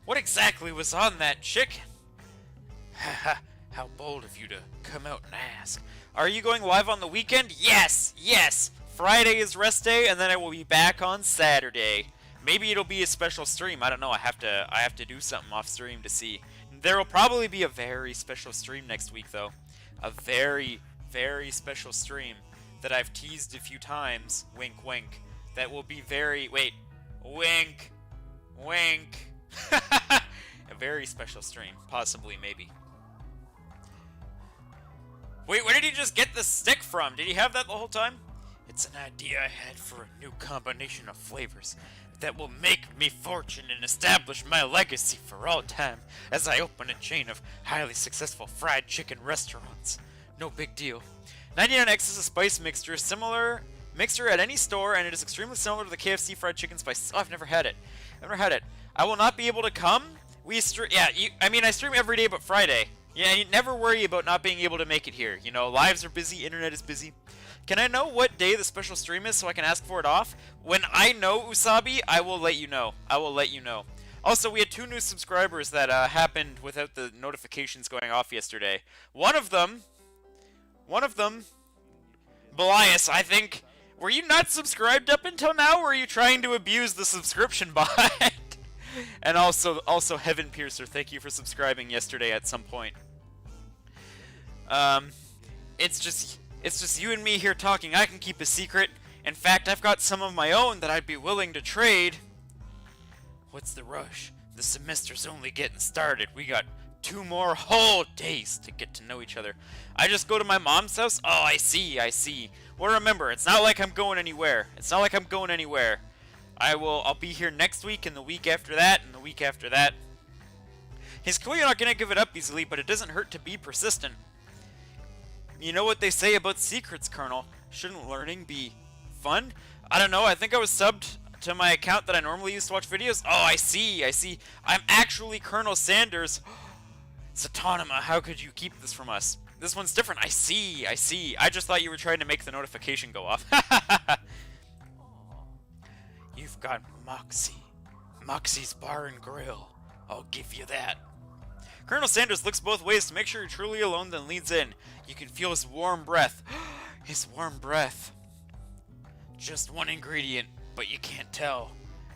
What exactly was on that chicken? Haha, how bold of you to come out and ask. Are you going live on the weekend? Yes! Friday is rest day, and then I will be back on Saturday. Maybe it'll be a special stream. I don't know. I have to do something off stream to see. There will probably be a very special stream next week, though. A very, very special stream that I've teased a few times. Wink, wink. That will be very... Wait. Wink. Wink. A very special stream. Possibly, maybe. Wait, where did he just get the stick from? Did he have that the whole time? It's an idea I had for a new combination of flavors that will make me fortune and establish my legacy for all time as I open a chain of highly successful fried chicken restaurants. No big deal. 99X is a spice mixture, similar mixture at any store, and it is extremely similar to the KFC fried chicken spice. Oh, I've never had it. I will not be able to come. I stream every day but Friday. Yeah, you never worry about not being able to make it here. You know, lives are busy, internet is busy. Can I know what day the special stream is so I can ask for it off? When I know, Usabi, I will let you know. Also, we had 2 new subscribers that happened without the notifications going off yesterday. One of them, Belias, I think. Were you not subscribed up until now, or are you trying to abuse the subscription bot? And also Heaven Piercer, thank you for subscribing yesterday at some point. It's just you and me here talking. I can keep a secret. In fact, I've got some of my own that I'd be willing to trade. What's the rush? The semester's only getting started. We got 2 more whole days to get to know each other. I just go to my mom's house? Oh, I see. Well, remember, it's not like I'm going anywhere. It's not like I'm going anywhere. I'll be here next week and the week after that and the week after that. He's clearly not going to give it up easily, but it doesn't hurt to be persistent. You know what they say about secrets, Colonel? Shouldn't learning be fun? I don't know, I think I was subbed to my account that I normally use to watch videos. Oh, I see. I'm actually Colonel Sanders. Satonima, how could you keep this from us? This one's different. I see. I just thought you were trying to make the notification go off. You've got Moxie. Moxie's Bar and Grill. I'll give you that. Colonel Sanders looks both ways to make sure you're truly alone, then leans in. You can feel his warm breath. His warm breath. Just one ingredient, but you can't tell.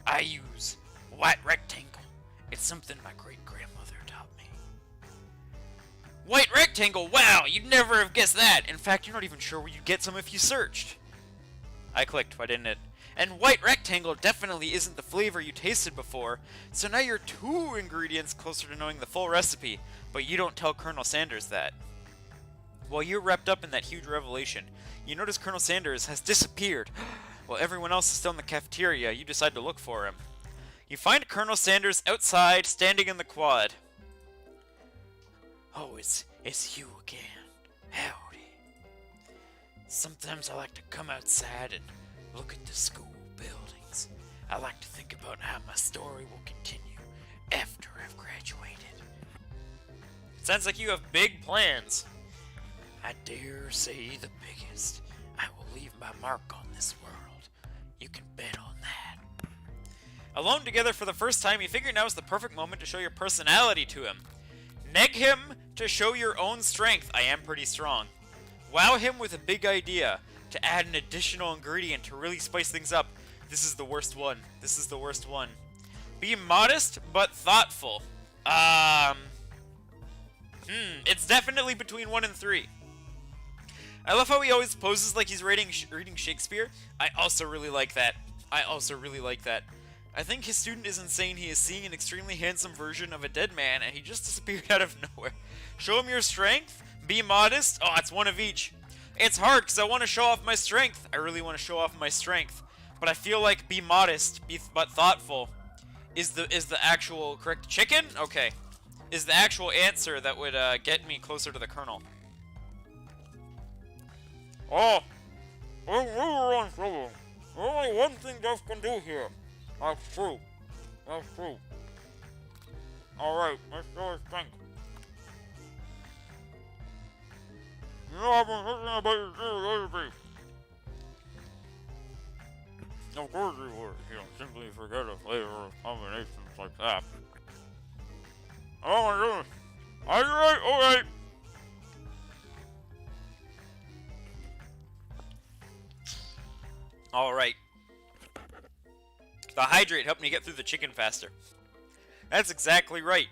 I use white rectangle. It's something my great-grandmother taught me. White rectangle? Wow, you'd never have guessed that. In fact, you're not even sure where you'd get some if you searched. I clicked, why didn't it? And white rectangle definitely isn't the flavor you tasted before, so now you're 2 ingredients closer to knowing the full recipe, but you don't tell Colonel Sanders that. While you're wrapped up in that huge revelation, you notice Colonel Sanders has disappeared. While everyone else is still in the cafeteria, you decide to look for him. You find Colonel Sanders outside, standing in the quad. Oh, it's you again. Howdy. Sometimes I like to come outside and look at the school buildings. I like to think about how my story will continue after I've graduated. Sounds like you have big plans. I dare say the biggest. I will leave my mark on this world. You can bet on that. Alone together for the first time, you figure now is the perfect moment to show your personality to him. Neg him to show your own strength. I am pretty strong. Wow him with a big idea to add an additional ingredient to really spice things up. This is the worst one. Be modest but thoughtful. It's definitely between 1 and 3. I love how he always poses like he's reading Shakespeare. I also really like that. I think his student is insane. He is seeing an extremely handsome version of a dead man, and he just disappeared out of nowhere. Show him your strength. Be modest. Oh, it's one of each. It's hard because I want to show off my strength. I really want to show off my strength. But I feel like be modest, but thoughtful is the actual correct chicken? Okay. Is the actual answer that would get me closer to the Colonel. Oh, we're on trouble. There's only one thing Jeff can do here. That's true. Alright, let's show his strength. You know, I've been thinking about your recipe. Of course you would. You don't simply forget a flavor of combinations like that. Oh my goodness. Are you right? Alright. Alright. The hydrate helped me get through the chicken faster. That's exactly right.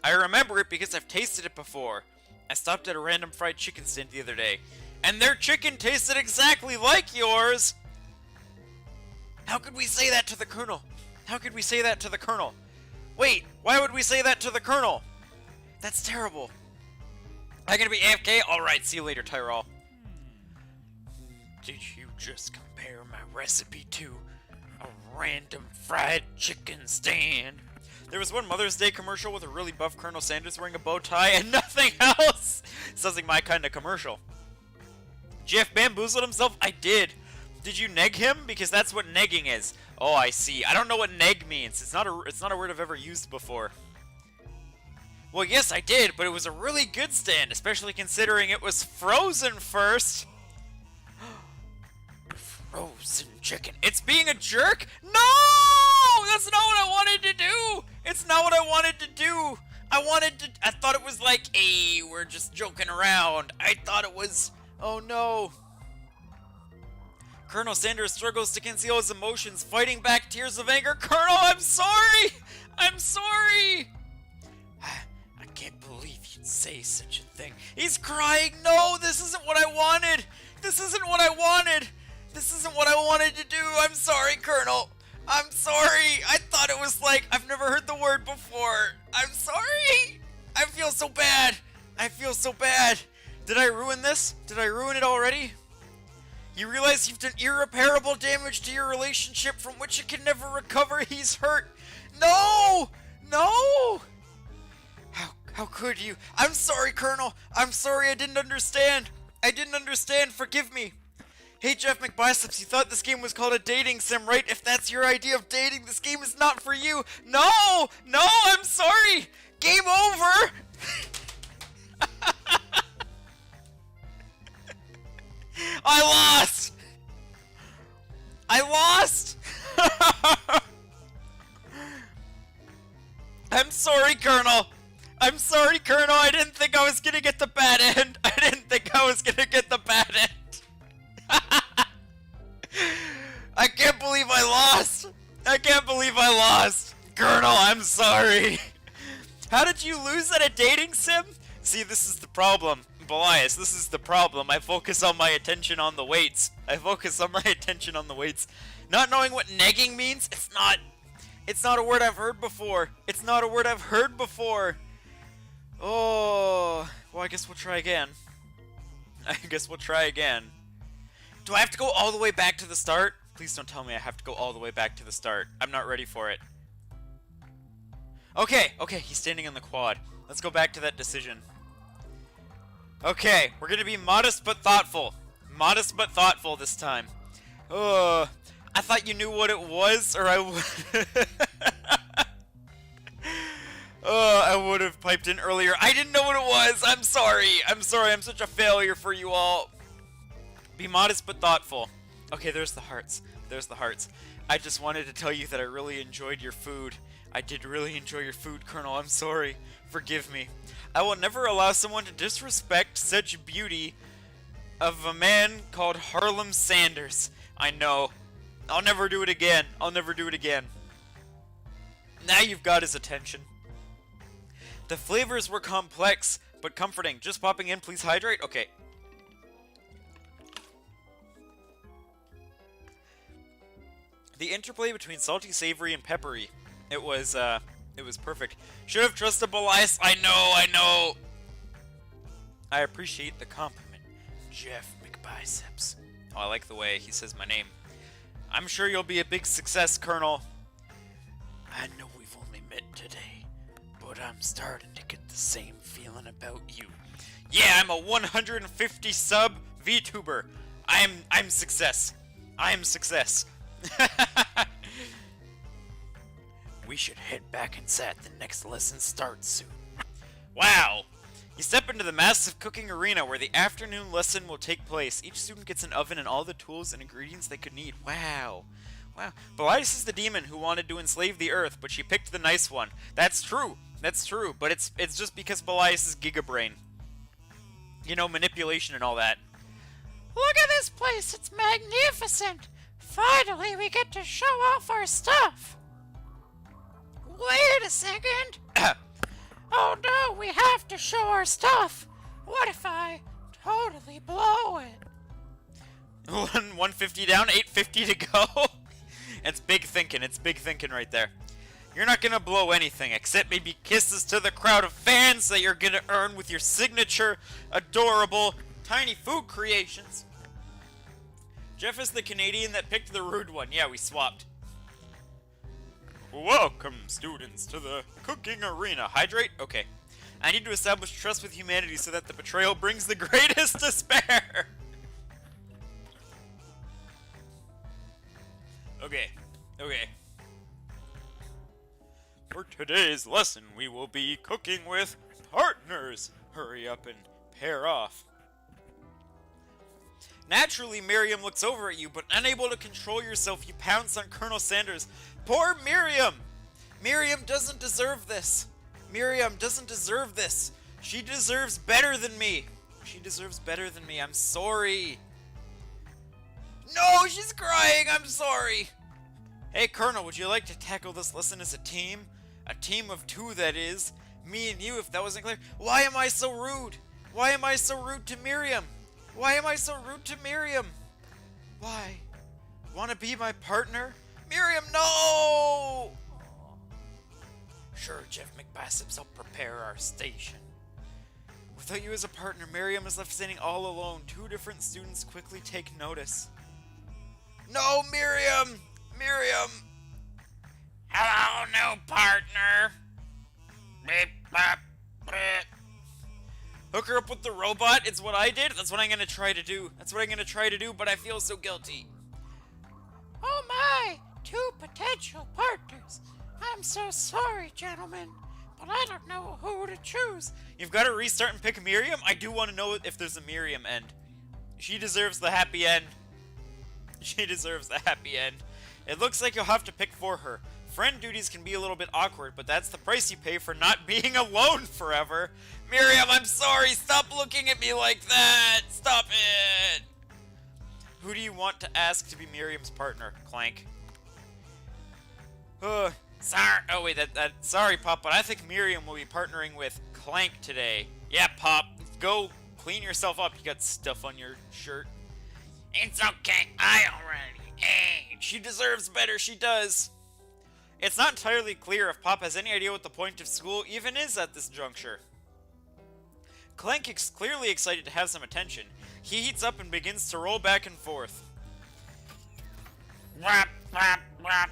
I remember it because I've tasted it before. I stopped at a random fried chicken stand the other day, and their chicken tasted exactly like yours! How could we say that to the Colonel? Wait, why would we say that to the Colonel? That's terrible. I'm gonna be AFK? Alright, see you later, Tyrell. Did you just compare my recipe to a random fried chicken stand? There was one Mother's Day commercial with a really buff Colonel Sanders wearing a bow tie and nothing else. Sounds like my kind of commercial. Jeff bamboozled himself? I did. Did you neg him? Because that's what negging is. Oh, I see. I don't know what neg means. It's not a word I've ever used before. Well, yes, I did, but it was a really good stand, especially considering it was frozen first. Frozen chicken. It's being a jerk? No! That's not what I wanted to do! It's not what I wanted to do! I thought it was like, hey, we're just joking around. I thought it was, oh no. Colonel Sanders struggles to conceal his emotions, fighting back tears of anger. Colonel, I'm sorry! I'm sorry! I can't believe you'd say such a thing. He's crying! No, this isn't what I wanted! This isn't what I wanted! This isn't what I wanted to do! I'm sorry, Colonel! I'm sorry! I thought it was like, I've never heard the word before! I'm sorry! I feel so bad! I feel so bad! Did I ruin this? Did I ruin it already? You realize you've done irreparable damage to your relationship from which it can never recover. He's hurt. No! No! How could you? I'm sorry, Colonel. I'm sorry, I didn't understand. I didn't understand. Forgive me. Hey, Jeff McBiceps, you thought this game was called a dating sim, right? If that's your idea of dating, this game is not for you. No! No, I'm sorry! Game over! I lost! I lost! I'm sorry, Colonel. I'm sorry, Colonel. I didn't think I was gonna get the bad end. I didn't think I was gonna get the bad end. I can't believe I lost. I can't believe I lost. Colonel, I'm sorry. How did you lose at a dating sim? See, this is the problem. Belias, this is the problem. I focus on my attention on the weights. Not knowing what negging means, it's not a word I've heard before. Oh, well, I guess we'll try again. Do I have to go all the way back to the start? Please don't tell me I have to go all the way back to the start. I'm not ready for it. Okay, he's standing in the quad. Let's go back to that decision. Okay, we're gonna be modest but thoughtful. This time. I thought you knew what it was, or I would... I would have piped in earlier. I didn't know what it was. I'm sorry. I'm such a failure for you all. Be modest but thoughtful. Okay, there's the hearts. I just wanted to tell you that I really enjoyed your food. I did really enjoy your food, Colonel. I'm sorry. Forgive me. I will never allow someone to disrespect such beauty of a man called Harlem Sanders. I know. I'll never do it again. Now you've got his attention. The flavors were complex, but comforting. Just popping in, please hydrate? Okay. The interplay between salty, savory, and peppery. It was perfect. Should have trusted Belias. I know. I appreciate the compliment, Jeff McBiceps. Oh, I like the way he says my name. I'm sure you'll be a big success, Colonel. I know we've only met today, but I'm starting to get the same feeling about you. Yeah, I'm a 150 sub VTuber. I'm success. We should head back inside. The next lesson starts soon. Wow! You step into the massive cooking arena where the afternoon lesson will take place. Each student gets an oven and all the tools and ingredients they could need. Wow. Belias is the demon who wanted to enslave the earth, but she picked the nice one. That's true, but it's just because Belias is Gigabrain. You know, manipulation and all that. Look at this place, it's magnificent! Finally, we get to show off our stuff! Wait a second! Oh no, we have to show our stuff! What if I totally blow it? 150 down, 850 to go? It's big thinking right there. You're not gonna blow anything, except maybe kisses to the crowd of fans that you're gonna earn with your signature, adorable, tiny food creations. Jeff is the Canadian that picked the rude one. Yeah, we swapped. Welcome, students, to the cooking arena. Hydrate? Okay. I need to establish trust with humanity so that the betrayal brings the greatest despair. Okay. For today's lesson, we will be cooking with partners. Hurry up and pair off. Naturally, Miriam looks over at you, but unable to control yourself, you pounce on Colonel Sanders. Poor Miriam! Miriam doesn't deserve this. She deserves better than me. I'm sorry. No, she's crying. I'm sorry. Hey, Colonel, would you like to tackle this lesson as a team? A team of two, that is. Me and you, if that wasn't clear. Why am I so rude? To Miriam? Why? Want to be my partner? Miriam, no! Sure, Jeff McBiceps, I'll prepare our station. Without you as a partner, Miriam is left standing all alone. Two different students quickly take notice. No, Miriam! Miriam! Hello, new partner. Beep, bop, beep. Hook her up with the robot, it's what I did. That's what I'm gonna try to do. But I feel so guilty. Oh my! Two potential partners. I'm so sorry, gentlemen, but I don't know who to choose. You've got to restart and pick Miriam? I do want to know if there's a Miriam end. She deserves the happy end. It looks like you'll have to pick for her. Friend duties can be a little bit awkward, but that's the price you pay for not being alone forever. Miriam, I'm sorry. Stop looking at me like that. Stop it. Who do you want to ask to be Miriam's partner? Clank. Sorry. Oh wait, sorry, Pop, but I think Miriam will be partnering with Clank today. Yeah, Pop. Go clean yourself up. You got stuff on your shirt. It's okay, I already ate. She deserves better. She does. It's not entirely clear if Pop has any idea what the point of school even is at this juncture. Clank is clearly excited to have some attention. He heats up and begins to roll back and forth. Wrap, wrap, wrap.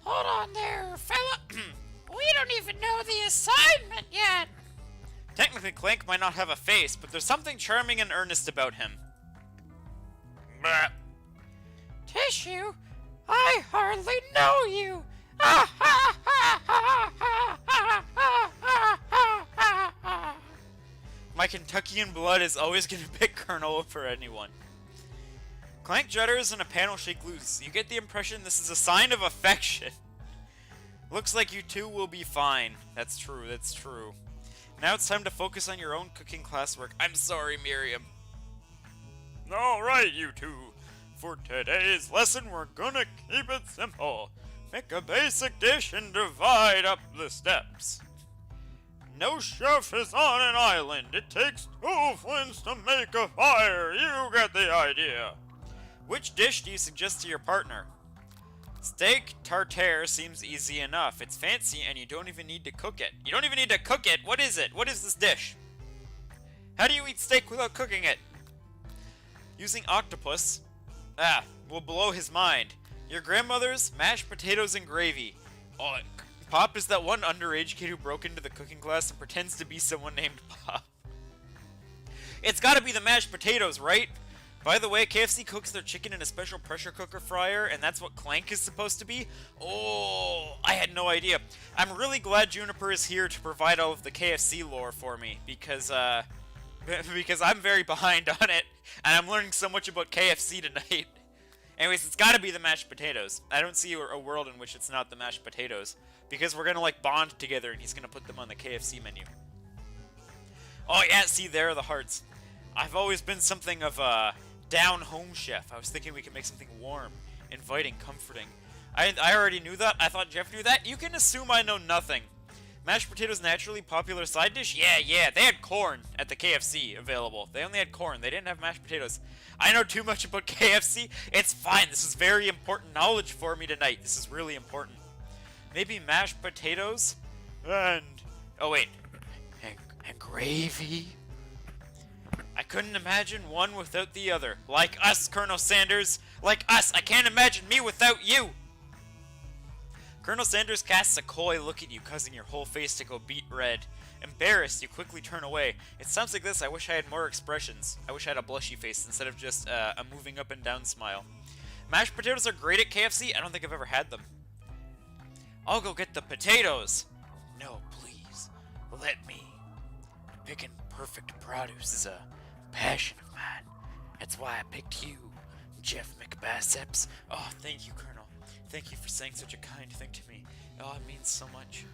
Hold on there, fella. We don't even know the assignment yet. Technically, Clank might not have a face, but there's something charming and earnest about him. Bleh. Tissue? I hardly know you. Ah, ha, ha, ha, ha, ha, ha, ha, ha, ha. My Kentuckian blood is always going to pick Colonel over anyone. Clank judders and a panel shake loose. You get the impression this is a sign of affection. Looks like you two will be fine. That's true. Now it's time to focus on your own cooking classwork. I'm sorry, Miriam. Alright, you two. For today's lesson, we're gonna keep it simple. Make a basic dish and divide up the steps. No chef is on an island. It takes two flints to make a fire. You get the idea. Which dish do you suggest to your partner? Steak tartare seems easy enough. It's fancy and you don't even need to cook it. You don't even need to cook it? What is it? What is this dish? How do you eat steak without cooking it? Using octopus will blow his mind. Your grandmother's mashed potatoes and gravy. Oh, Pop is that one underage kid who broke into the cooking class and pretends to be someone named Pop. It's gotta be the mashed potatoes, right? By the way, KFC cooks their chicken in a special pressure cooker fryer, and that's what Clank is supposed to be? Oh, I had no idea. I'm really glad Juniper is here to provide all of the KFC lore for me, because I'm very behind on it, and I'm learning so much about KFC tonight. Anyways, it's gotta be the mashed potatoes. I don't see a world in which it's not the mashed potatoes, because we're gonna, like, bond together, and he's gonna put them on the KFC menu. Oh yeah, see, there are the hearts. I've always been something of a down-home chef. I was thinking we could make something warm, inviting, comforting. I already knew that. I thought Jeff knew that. You can assume I know nothing. Mashed potatoes naturally popular side dish? Yeah. They had corn at the KFC available. They only had corn. They didn't have mashed potatoes. I know too much about KFC. It's fine. This is very important knowledge for me tonight. This is really important. Maybe mashed potatoes? And... oh, wait. And gravy? I couldn't imagine one without the other. Like us, Colonel Sanders. Like us. I can't imagine me without you. Colonel Sanders casts a coy look at you, causing your whole face to go beet red. Embarrassed, you quickly turn away. It sounds like this. I wish I had more expressions. I wish I had a blushy face instead of just a moving up and down smile. Mashed potatoes are great at KFC. I don't think I've ever had them. I'll go get the potatoes. No, please. Let me. Picking perfect produce is a passion of mine. That's why I picked you, Jeff McBiceps. Oh, thank you, Colonel. Thank you for saying such a kind thing to me. Oh, it means so much.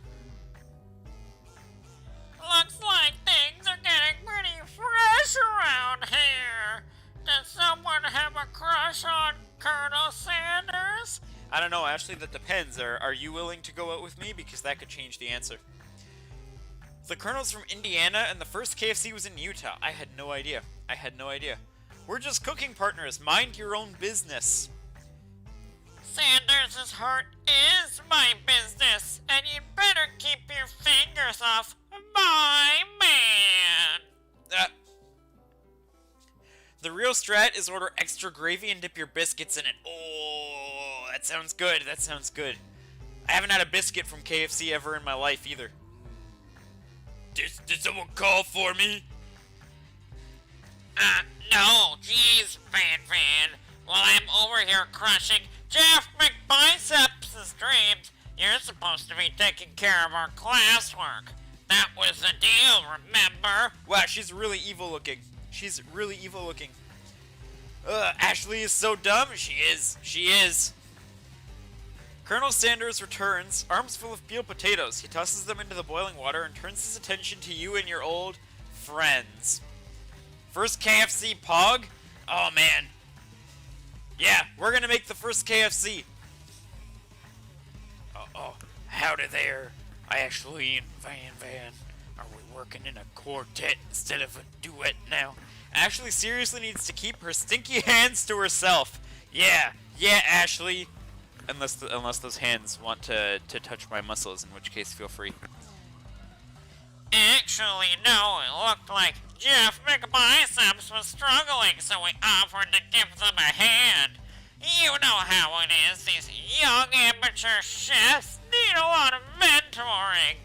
Looks like things are getting pretty fresh around here. Does someone have a crush on Colonel Sanders? I don't know, Ashley, that depends. Are you willing to go out with me? Because that could change the answer. The Colonel's from Indiana, and the first KFC was in Utah. I had no idea. We're just cooking partners. Mind your own business. Sanders' heart is my business, and you'd better keep your fingers off my man. The real strat is order extra gravy and dip your biscuits in it. Oh, that sounds good. That sounds good. I haven't had a biscuit from KFC ever in my life either. Did someone call for me? No, jeez, Fan Fan. While I'm over here crushing Jeff McBiceps' dreams, you're supposed to be taking care of our classwork. That was the deal, remember? Wow, she's really evil looking. She's really evil looking. Ashley is so dumb. She is. Colonel Sanders returns, arms full of peeled potatoes. He tosses them into the boiling water and turns his attention to you and your old friends. First KFC Pog? Oh, man. Yeah, we're gonna make the first KFC. Howdy there. Ashley and Van. Are we working in a quartet instead of a duet now? Ashley seriously needs to keep her stinky hands to herself. Yeah, Ashley. Unless those hands want to touch my muscles, in which case feel free. Actually, no, it looked like Jeff McBiceps was struggling, so we offered to give them a hand. You know how it is, these young amateur chefs need a lot of mentoring.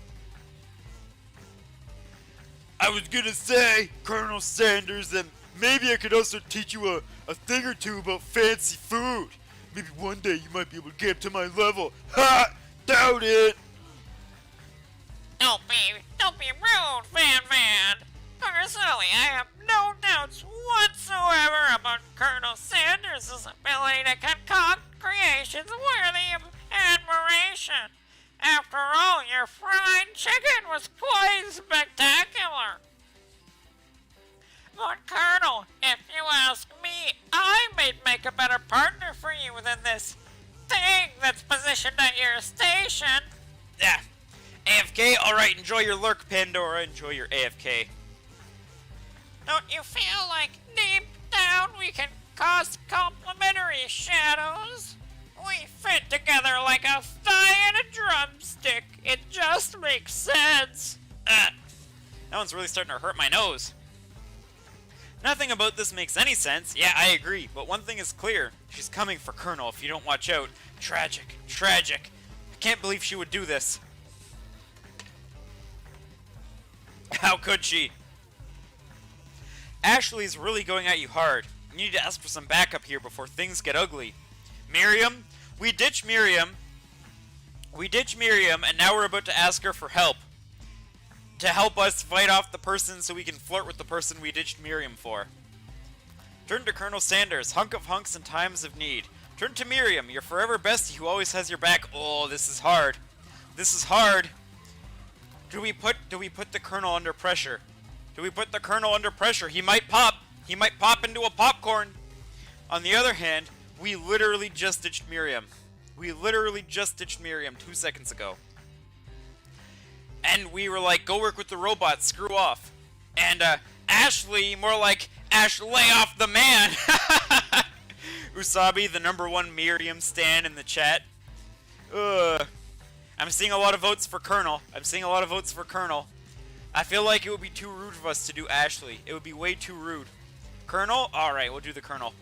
I was gonna say, Colonel Sanders, that maybe I could also teach you a thing or two about fancy food. Maybe one day you might be able to get up to my level. Ha! Doubt it! Don't be rude, Van. Personally, I have no doubts whatsoever about Colonel Sanders' ability to concoct creations worthy of admiration. After all, your fried chicken was quite spectacular. But Colonel, if you ask me, I might make a better partner for you than this thing that's positioned at your station. Yeah. AFK? Alright, enjoy your lurk, Pandora. Enjoy your AFK. Don't you feel like deep down we can cause complementary shadows? We fit together like a thigh and a drumstick. It just makes sense. That one's really starting to hurt my nose. Nothing about this makes any sense. Yeah, I agree. But one thing is clear. She's coming for Colonel if you don't watch out. Tragic. I can't believe she would do this. How could she? Ashley's really going at you hard. You need to ask for some backup here before things get ugly. Miriam? We ditch Miriam, and now we're about to ask her for help. To help us fight off the person so we can flirt with the person we ditched Miriam for. Turn to Colonel Sanders, hunk of hunks in times of need. Turn to Miriam, your forever bestie who always has your back. Oh, this is hard. Do we put the Colonel under pressure? He might pop. He might pop into a popcorn. On the other hand, we literally just ditched Miriam. 2 seconds ago. And we were like, go work with the robots, screw off. And Ashley, more like, Ash, lay off the man. Usabi, the #1 Miriam stan in the chat. I'm seeing a lot of votes for Colonel. I feel like it would be too rude of us to do Ashley. It would be way too rude. Colonel? Alright, we'll do the Colonel.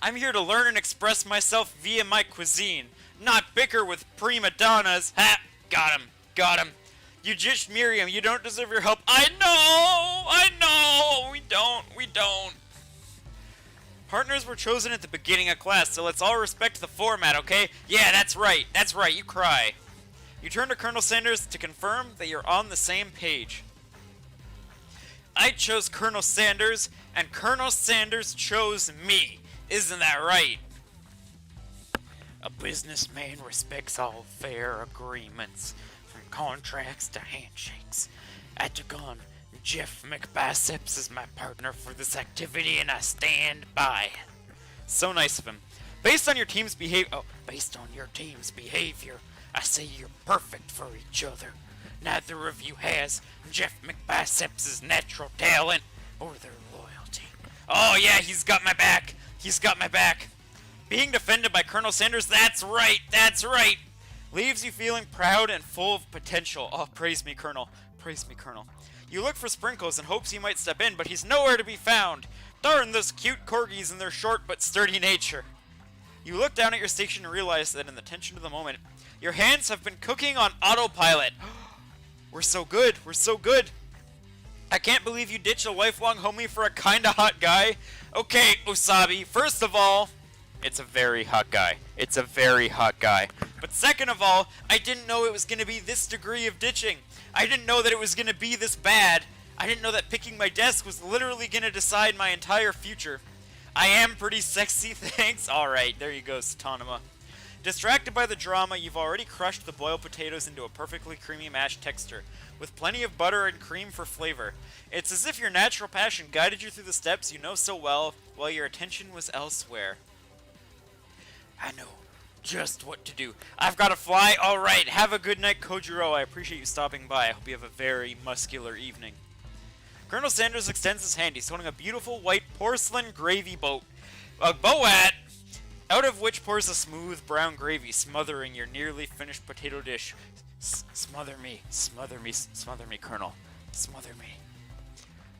I'm here to learn and express myself via my cuisine, not bicker with prima donnas. Ha! Got him. You ditched Miriam. You don't deserve your help. I know. We don't. Partners were chosen at the beginning of class, so let's all respect the format, okay? Yeah, that's right. You cry. You turn to Colonel Sanders to confirm that you're on the same page. I chose Colonel Sanders, and Colonel Sanders chose me. Isn't that right? A businessman respects all fair agreements, from contracts to handshakes. Atagon, Jeff McBiceps is my partner for this activity, and I stand by it. So nice of him. Based on your team's behavior, I say you're perfect for each other. Neither of you has Jeff McBiceps' natural talent or their loyalty. Oh yeah, he's got my back. Being defended by Colonel Sanders, that's right. leaves you feeling proud and full of potential. Oh, praise me, Colonel. Praise me, Colonel. You look for Sprinkles in hopes he might step in, but he's nowhere to be found. Darn those cute corgis and their short but sturdy nature. You look down at your station and realize that in the tension of the moment, your hands have been cooking on autopilot. We're so good. We're so good. I can't believe you ditched a lifelong homie for a kinda hot guy. Okay, Usabi, first of all, it's a very hot guy. It's a very hot guy. But second of all, I didn't know it was going to be this degree of ditching. I didn't know that it was going to be this bad. I didn't know that picking my desk was literally going to decide my entire future. I am pretty sexy, thanks. Alright, there you go, Satonema. Distracted by the drama, you've already crushed the boiled potatoes into a perfectly creamy mashed texture, with plenty of butter and cream for flavor. It's as if your natural passion guided you through the steps you know so well, while your attention was elsewhere. I know just what to do. I've got to fly. Alright, have a good night, Kojiro. I appreciate you stopping by. I hope you have a very muscular evening. Colonel Sanders extends his hand. He's holding a beautiful white porcelain gravy boat. A boat, out of which pours a smooth brown gravy, smothering your nearly finished potato dish. Smother me, Colonel. Smother me.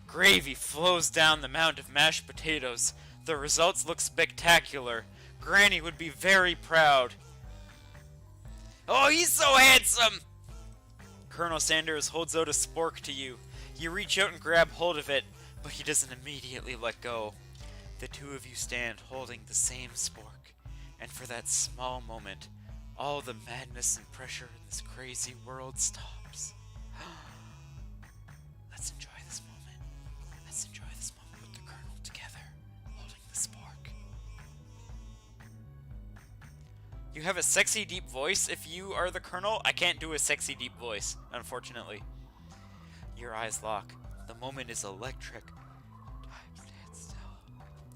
Gravy flows down the mound of mashed potatoes. The results look spectacular. Granny would be very proud. Oh, he's so handsome! Colonel Sanders holds out a spork to you. You reach out and grab hold of it, but he doesn't immediately let go. The two of you stand holding the same spork, and for that small moment, all the madness and pressure in this crazy world stops. Let's enjoy this moment. Let's enjoy this moment with the Colonel together, holding the spork. You have a sexy deep voice if you are the Colonel. I can't do a sexy deep voice, unfortunately. Your eyes lock. The moment is electric. Time stands still.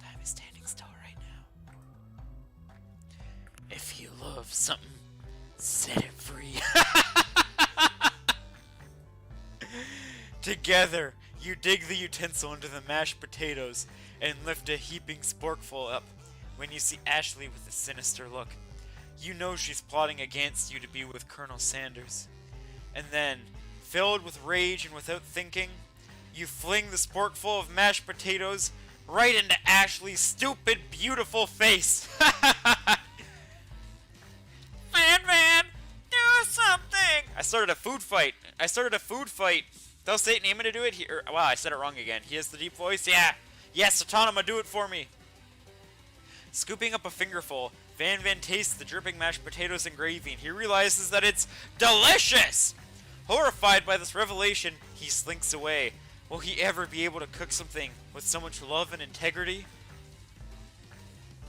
Time is standing still right now. If you love something, set it free. Together, you dig the utensil into the mashed potatoes and lift a heaping sporkful up. When you see Ashley with a sinister look, you know she's plotting against you to be with Colonel Sanders. And then, filled with rage and without thinking, you fling the sporkful of mashed potatoes right into Ashley's stupid, beautiful face. Van, do something! I started a food fight. They'll say name it to do it here. Wow, I said it wrong again. He has the deep voice? Yeah. Yes, Satonema, do it for me. Scooping up a fingerful, Van tastes the dripping mashed potatoes and gravy, and he realizes that it's delicious! Horrified by this revelation, he slinks away. Will he ever be able to cook something with so much love and integrity?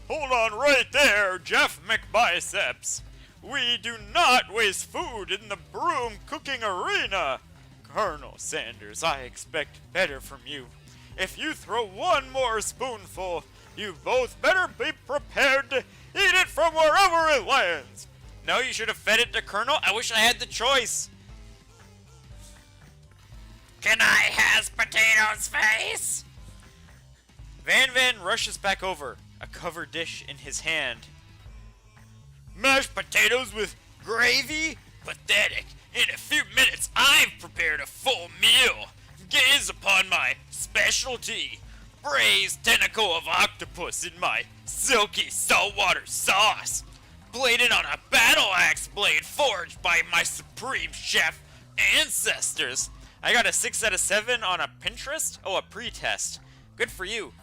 Hold on right there, Jeff McBiceps. We do not waste food in the broom cooking arena. Colonel Sanders, I expect better from you. If you throw one more spoonful, you both better be prepared to eat it from wherever it lands. No, you should have fed it to Colonel. I wish I had the choice. Can I has potatoes face? Van rushes back over, a covered dish in his hand. Mashed potatoes with gravy? Pathetic. In a few minutes, I've prepared a full meal. Gaze upon my specialty. Braised tentacle of octopus in my silky saltwater sauce. Bladed on a battle axe blade forged by my supreme chef ancestors. I got a 6 out of 7 on a Pinterest? Oh, a pre-test. Good for you.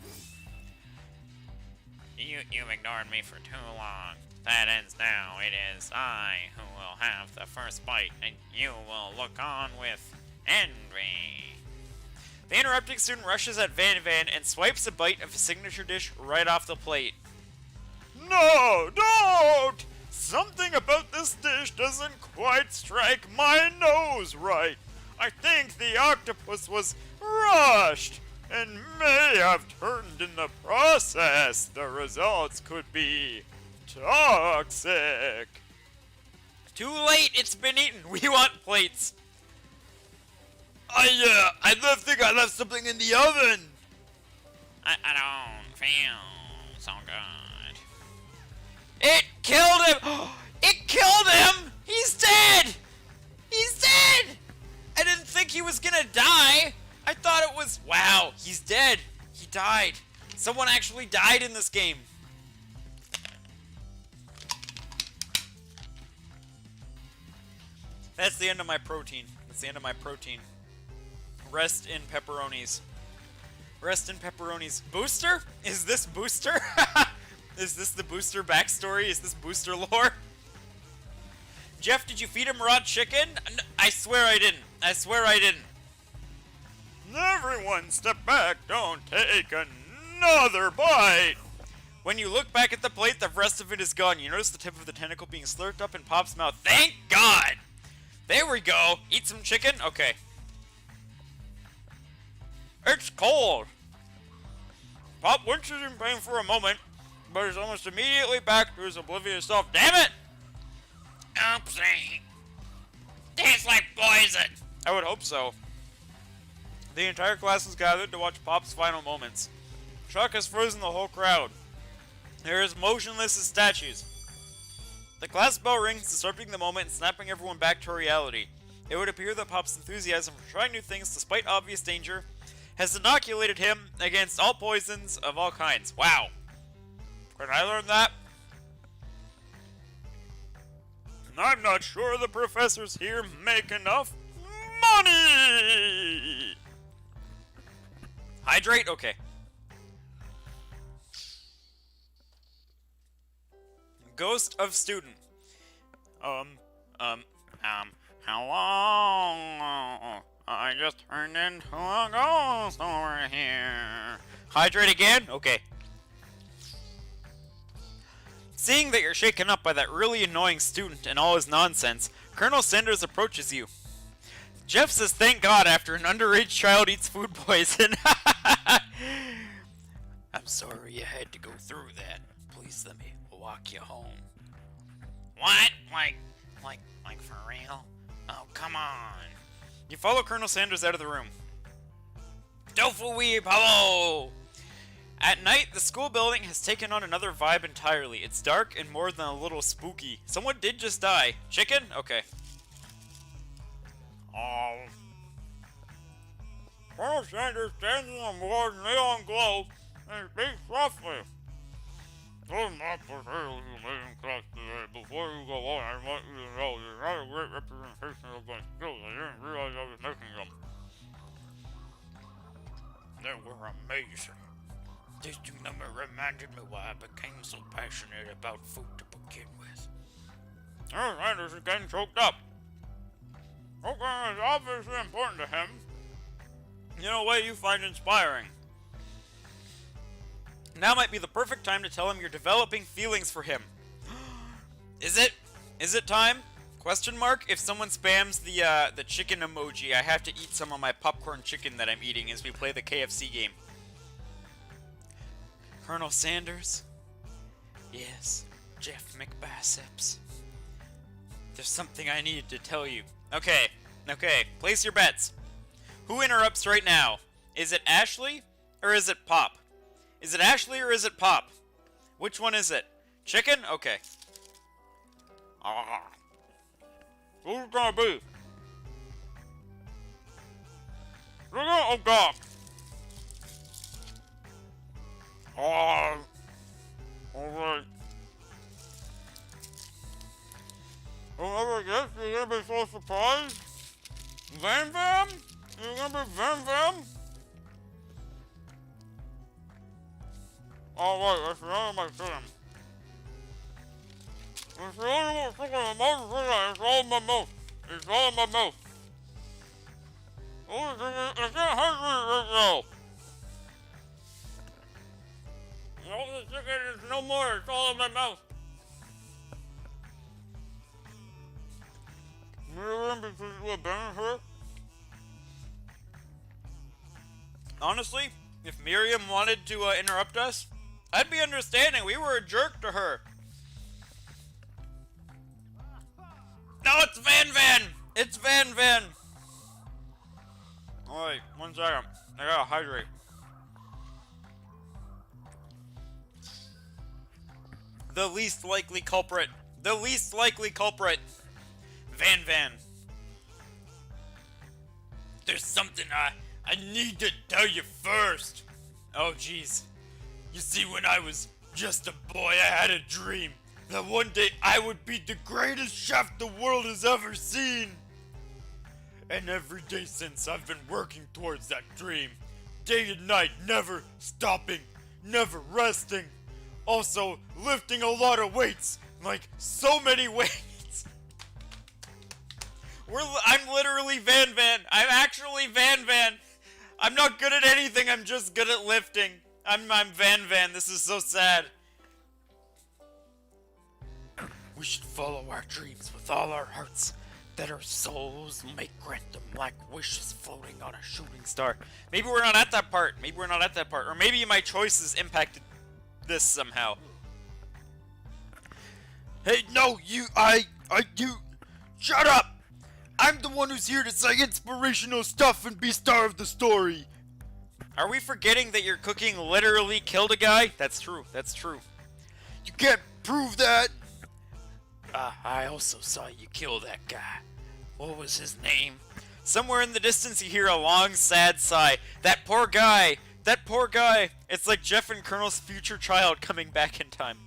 You've ignored me for too long. That ends now. It is I who will have the first bite, and you will look on with envy. The interrupting student rushes at Van and swipes a bite of his signature dish right off the plate. No, don't! Something about this dish doesn't quite strike my nose right. I think the octopus was rushed and may have turned in the process. The results could be toxic. Too late, it's been eaten. We want plates. I think I left something in the oven. I don't feel so good. It killed him. It killed him. He's dead! He's dead! I didn't think he was gonna die. I thought it was... Wow, he's dead. He died. Someone actually died in this game. That's the end of my protein. That's the end of my protein. Rest in pepperonis. Rest in pepperonis. Booster? Is this Booster? Is this the Booster backstory? Is this Booster lore? Jeff, did you feed him raw chicken? I swear I didn't. I swear I didn't. Everyone step back. Don't take another bite. When you look back at the plate, the rest of it is gone. You notice the tip of the tentacle being slurped up in Pop's mouth. Thank God! There we go. Eat some chicken? Okay. It's cold. Pop winces in pain for a moment, but is almost immediately back to his oblivious self. Damn it! Oopsie. Tastes like poison. I would hope so. The entire class is gathered to watch Pop's final moments. Chuck has frozen the whole crowd. They're as motionless as statues. The class bell rings, disrupting the moment and snapping everyone back to reality. It would appear that Pop's enthusiasm for trying new things despite obvious danger has inoculated him against all poisons of all kinds. Wow. Can I learn that? I'm not sure the professors here make enough money! Hydrate? Okay. Ghost of student. Hello? I just turned into a ghost over here. Hydrate again? Okay. Seeing that you're shaken up by that really annoying student and all his nonsense, Colonel Sanders approaches you. Jeff says thank God after an underage child eats food poison. I'm sorry you had to go through that. Please let me walk you home. What? Like for real? Oh, come on. You follow Colonel Sanders out of the room. Tofu weeb, hello! At night, the school building has taken on another vibe entirely. It's dark and more than a little spooky. Someone did just die. Chicken? Okay. Colonel Sanders stands in the ward's neon glow and speaks softly. I'm not particularly amazing class today. Before you go on, I want you to know you're not a great representation of my skills. I didn't realize I was making them. They were amazing. This number reminded me why I became so passionate about food to begin with. Colonel Sanders is getting choked up. Cooking is obviously important to him. In a way you find inspiring. Now might be the perfect time to tell him you're developing feelings for him. Is it? Is it time? Question mark? If someone spams the chicken emoji, I have to eat some of my popcorn chicken that I'm eating as we play the KFC game. Colonel Sanders? Yes, Jeff McBiceps. There's something I needed to tell you. Okay, place your bets. Who interrupts right now? Is it Ashley or is it Pop? Is it Ashley or is it Pop? Which one is it? Chicken? Okay. Who's it gonna be? Oh God. Alright. Whoever gets, you're gonna be so surprised? Vam Vam? You're gonna be Vam Vam? Oh wait, that's the only my chicken. It's the only one chicken in my mouth. It's all in my mouth. It's all in my mouth. Oh, I can't hungry right now. All the chicken is no more. It's all in my mouth. Miriam, because you abandoned her? Honestly, if Miriam wanted to interrupt us, I'd be understanding. We were a jerk to her. No, it's Van Van! It's Van Van! Alright, 1 second. I gotta hydrate. The least likely culprit. The least likely culprit. Van Van. There's something I need to tell you first. Oh, jeez. You see, when I was just a boy, I had a dream that one day I would be the greatest chef the world has ever seen. And every day since, I've been working towards that dream. Day and night, never stopping, never resting. Also, lifting a lot of weights, like so many weights. I'm literally Van Van. I'm actually Van Van. I'm not good at anything, I'm just good at lifting. I'm Van Van, this is so sad. We should follow our dreams with all our hearts, that our souls may grant them like wishes floating on a shooting star. Maybe we're not at that part. Or maybe my choices impacted this somehow. Hey, no, you, shut up! I'm the one who's here to say inspirational stuff and be star of the story. Are we forgetting that your cooking literally killed a guy? That's true. You can't prove that. I also saw you kill that guy. What was his name? Somewhere in the distance you hear a long, sad sigh. That poor guy. It's like Jeff and Colonel's future child coming back in time.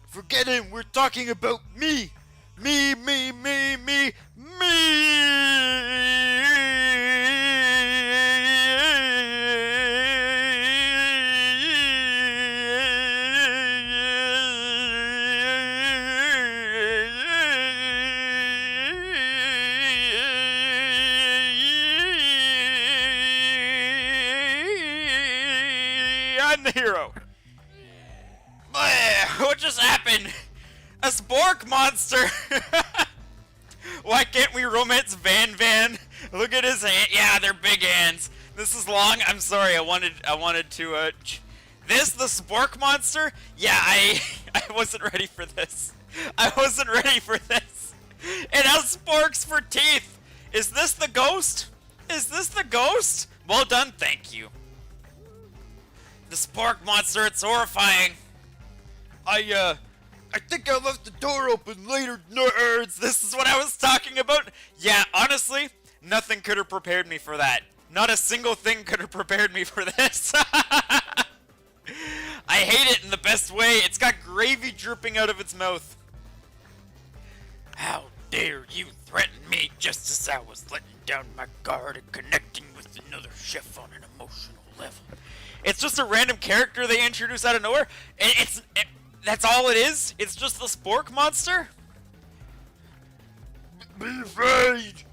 Forget him. We're talking about me. Me. I'm the hero. What just happened? A spork monster! Why can't we romance Van Van? Look at his hand. Yeah, they're big hands. This is long. I'm sorry. I wanted to. This the spork monster? Yeah, I wasn't ready for this. It has sporks for teeth. Is this the ghost? Well done. Thank you. The spork monster. It's horrifying. I think I left the door open later, nerds. This is what I was talking about. Yeah, honestly, nothing could have prepared me for that. Not a single thing could have prepared me for this. I hate it in the best way. It's got gravy dripping out of its mouth. How dare you threaten me just as I was letting down my guard and connecting with another chef on an emotional level. It's just a random character they introduce out of nowhere. That's all it is? It's just the spork monster? Be afraid!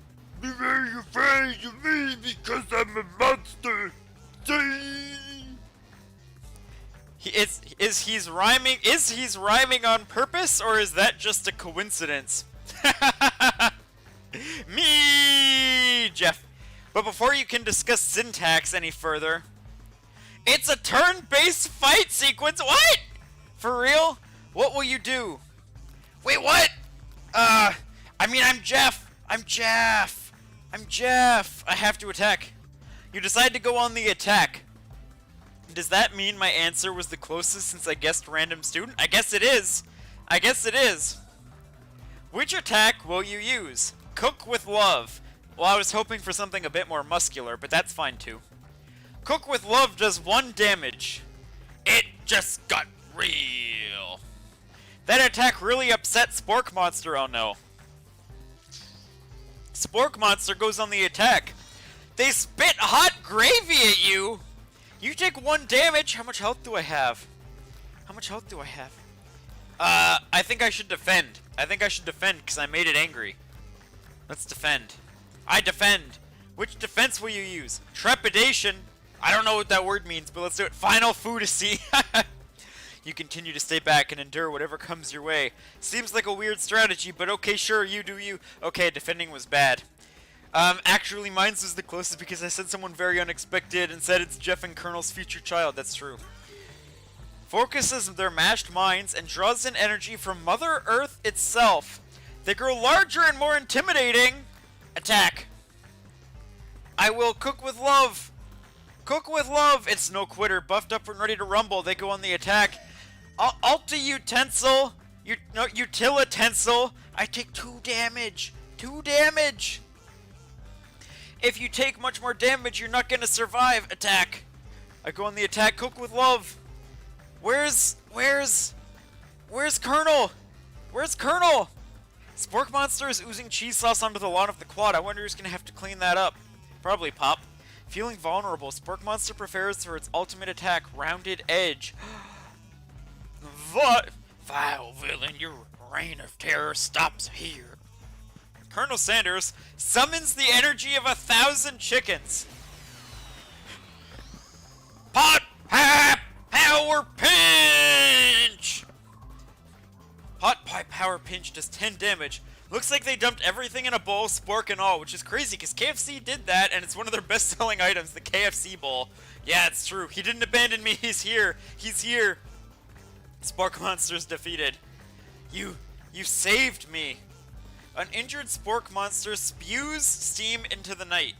Be very afraid of me because I'm a monster! Is he rhyming on purpose, or is that just a coincidence? Me, Jeff. But before you can discuss syntax any further, it's a turn-based fight sequence. What? For real? What will you do? Wait, what? I'm Jeff. I'm Jeff. I have to attack. You decide to go on the attack. Does that mean my answer was the closest since I guessed random student? I guess it is. Which attack will you use? Cook with love. Well, I was hoping for something a bit more muscular, but that's fine too. Cook with love does 1 damage. It just got real. That attack really upset Spork Monster, oh no. Spork Monster goes on the attack. They spit hot gravy at you! You take 1 damage. How much health do I have? I think I should defend. Because I made it angry. Let's defend. I defend. Which defense will you use? Trepidation. I don't know what that word means, but let's do it. Final Foodasy. You continue to stay back and endure whatever comes your way. Seems like a weird strategy, but okay, sure, you do you. Okay, defending was bad. Actually, mine's was the closest because I said someone very unexpected and said it's Jeff and Colonel's future child. That's true. Focuses their mashed minds and draws in energy from Mother Earth itself. They grow larger and more intimidating. Attack. I will cook with love. Cook with love. It's no quitter. Buffed up and ready to rumble. They go on the attack. Ulti utensil. Utilitensil. I take 2 damage. 2 damage! If you take much more damage, you're not gonna survive. Attack! I go on the attack. Cook with love! Where's Colonel? Where's Colonel? Spork Monster is oozing cheese sauce onto the lawn of the quad. I wonder who's gonna have to clean that up. Probably Pop. Feeling vulnerable, Spork Monster prepares for its ultimate attack, Rounded Edge. What? Vile villain, your reign of terror stops here. Colonel Sanders summons the energy of 1,000 chickens. Pot Pie Power Pinch! Hot Pie Power Pinch does 10 damage. Looks like they dumped everything in a bowl, spork and all, which is crazy because KFC did that and it's one of their best-selling items, the KFC bowl. Yeah, it's true. He didn't abandon me. He's here. He's here. Spork Monster's defeated. You saved me. An injured Spork Monster spews steam into the night.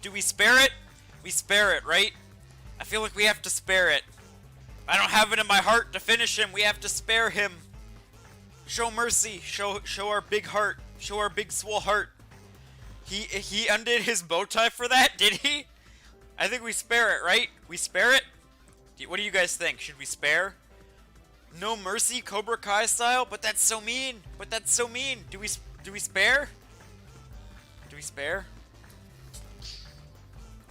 Do we spare it? We spare it, right? I feel like we have to spare it. I don't have it in my heart to finish him. We have to spare him. Show mercy. Show our big heart. Show our big swole heart. He undid his bow tie for that, did he? I think we spare it, right? We spare it? What do you guys think? Should we spare? No mercy, Cobra Kai style? But that's so mean. But that's so mean. Do we spare? Do we spare?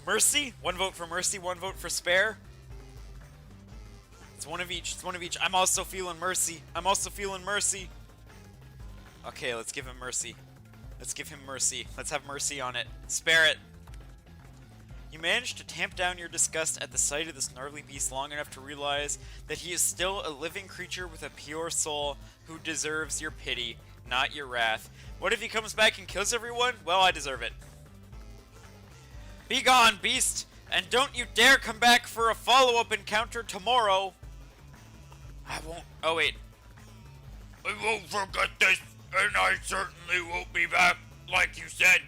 Mercy? 1 vote for mercy, 1 vote for spare. It's one of each. It's one of each. I'm also feeling mercy. I'm also feeling mercy. Okay, let's give him mercy. Let's give him mercy. Let's have mercy on it. Spare it. You manage to tamp down your disgust at the sight of this gnarly beast long enough to realize that he is still a living creature with a pure soul who deserves your pity, not your wrath. What if he comes back and kills everyone? Well, I deserve it. Be gone, beast! And don't you dare come back for a follow-up encounter tomorrow! I won't. Oh, wait. I won't forget this, and I certainly won't be back, like you said.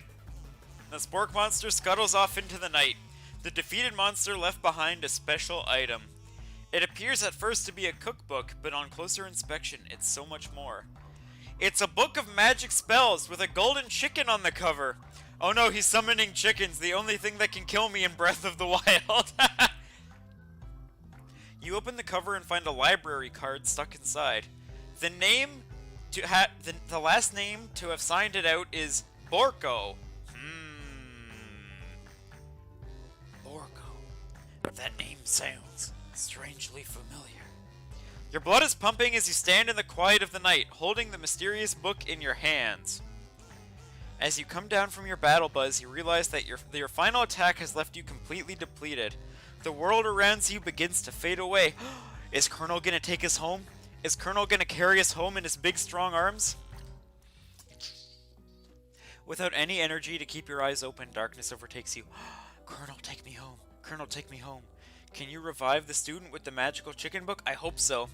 The Spork Monster scuttles off into the night. The defeated monster left behind a special item. It appears at first to be a cookbook, but on closer inspection, it's so much more. It's a book of magic spells with a golden chicken on the cover. Oh no, he's summoning chickens, the only thing that can kill me in Breath of the Wild. You open the cover and find a library card stuck inside. The last name to have signed it out is Borko. Borko. That name sounds strangely familiar. Your blood is pumping as you stand in the quiet of the night, holding the mysterious book in your hands. As you come down from your battle buzz, you realize that your final attack has left you completely depleted. The world around you begins to fade away. Is Colonel gonna take us home? Is Colonel gonna carry us home in his big strong arms? Without any energy to keep your eyes open, darkness overtakes you. Colonel, take me home. Colonel, take me home. Can you revive the student with the magical chicken book? I hope so.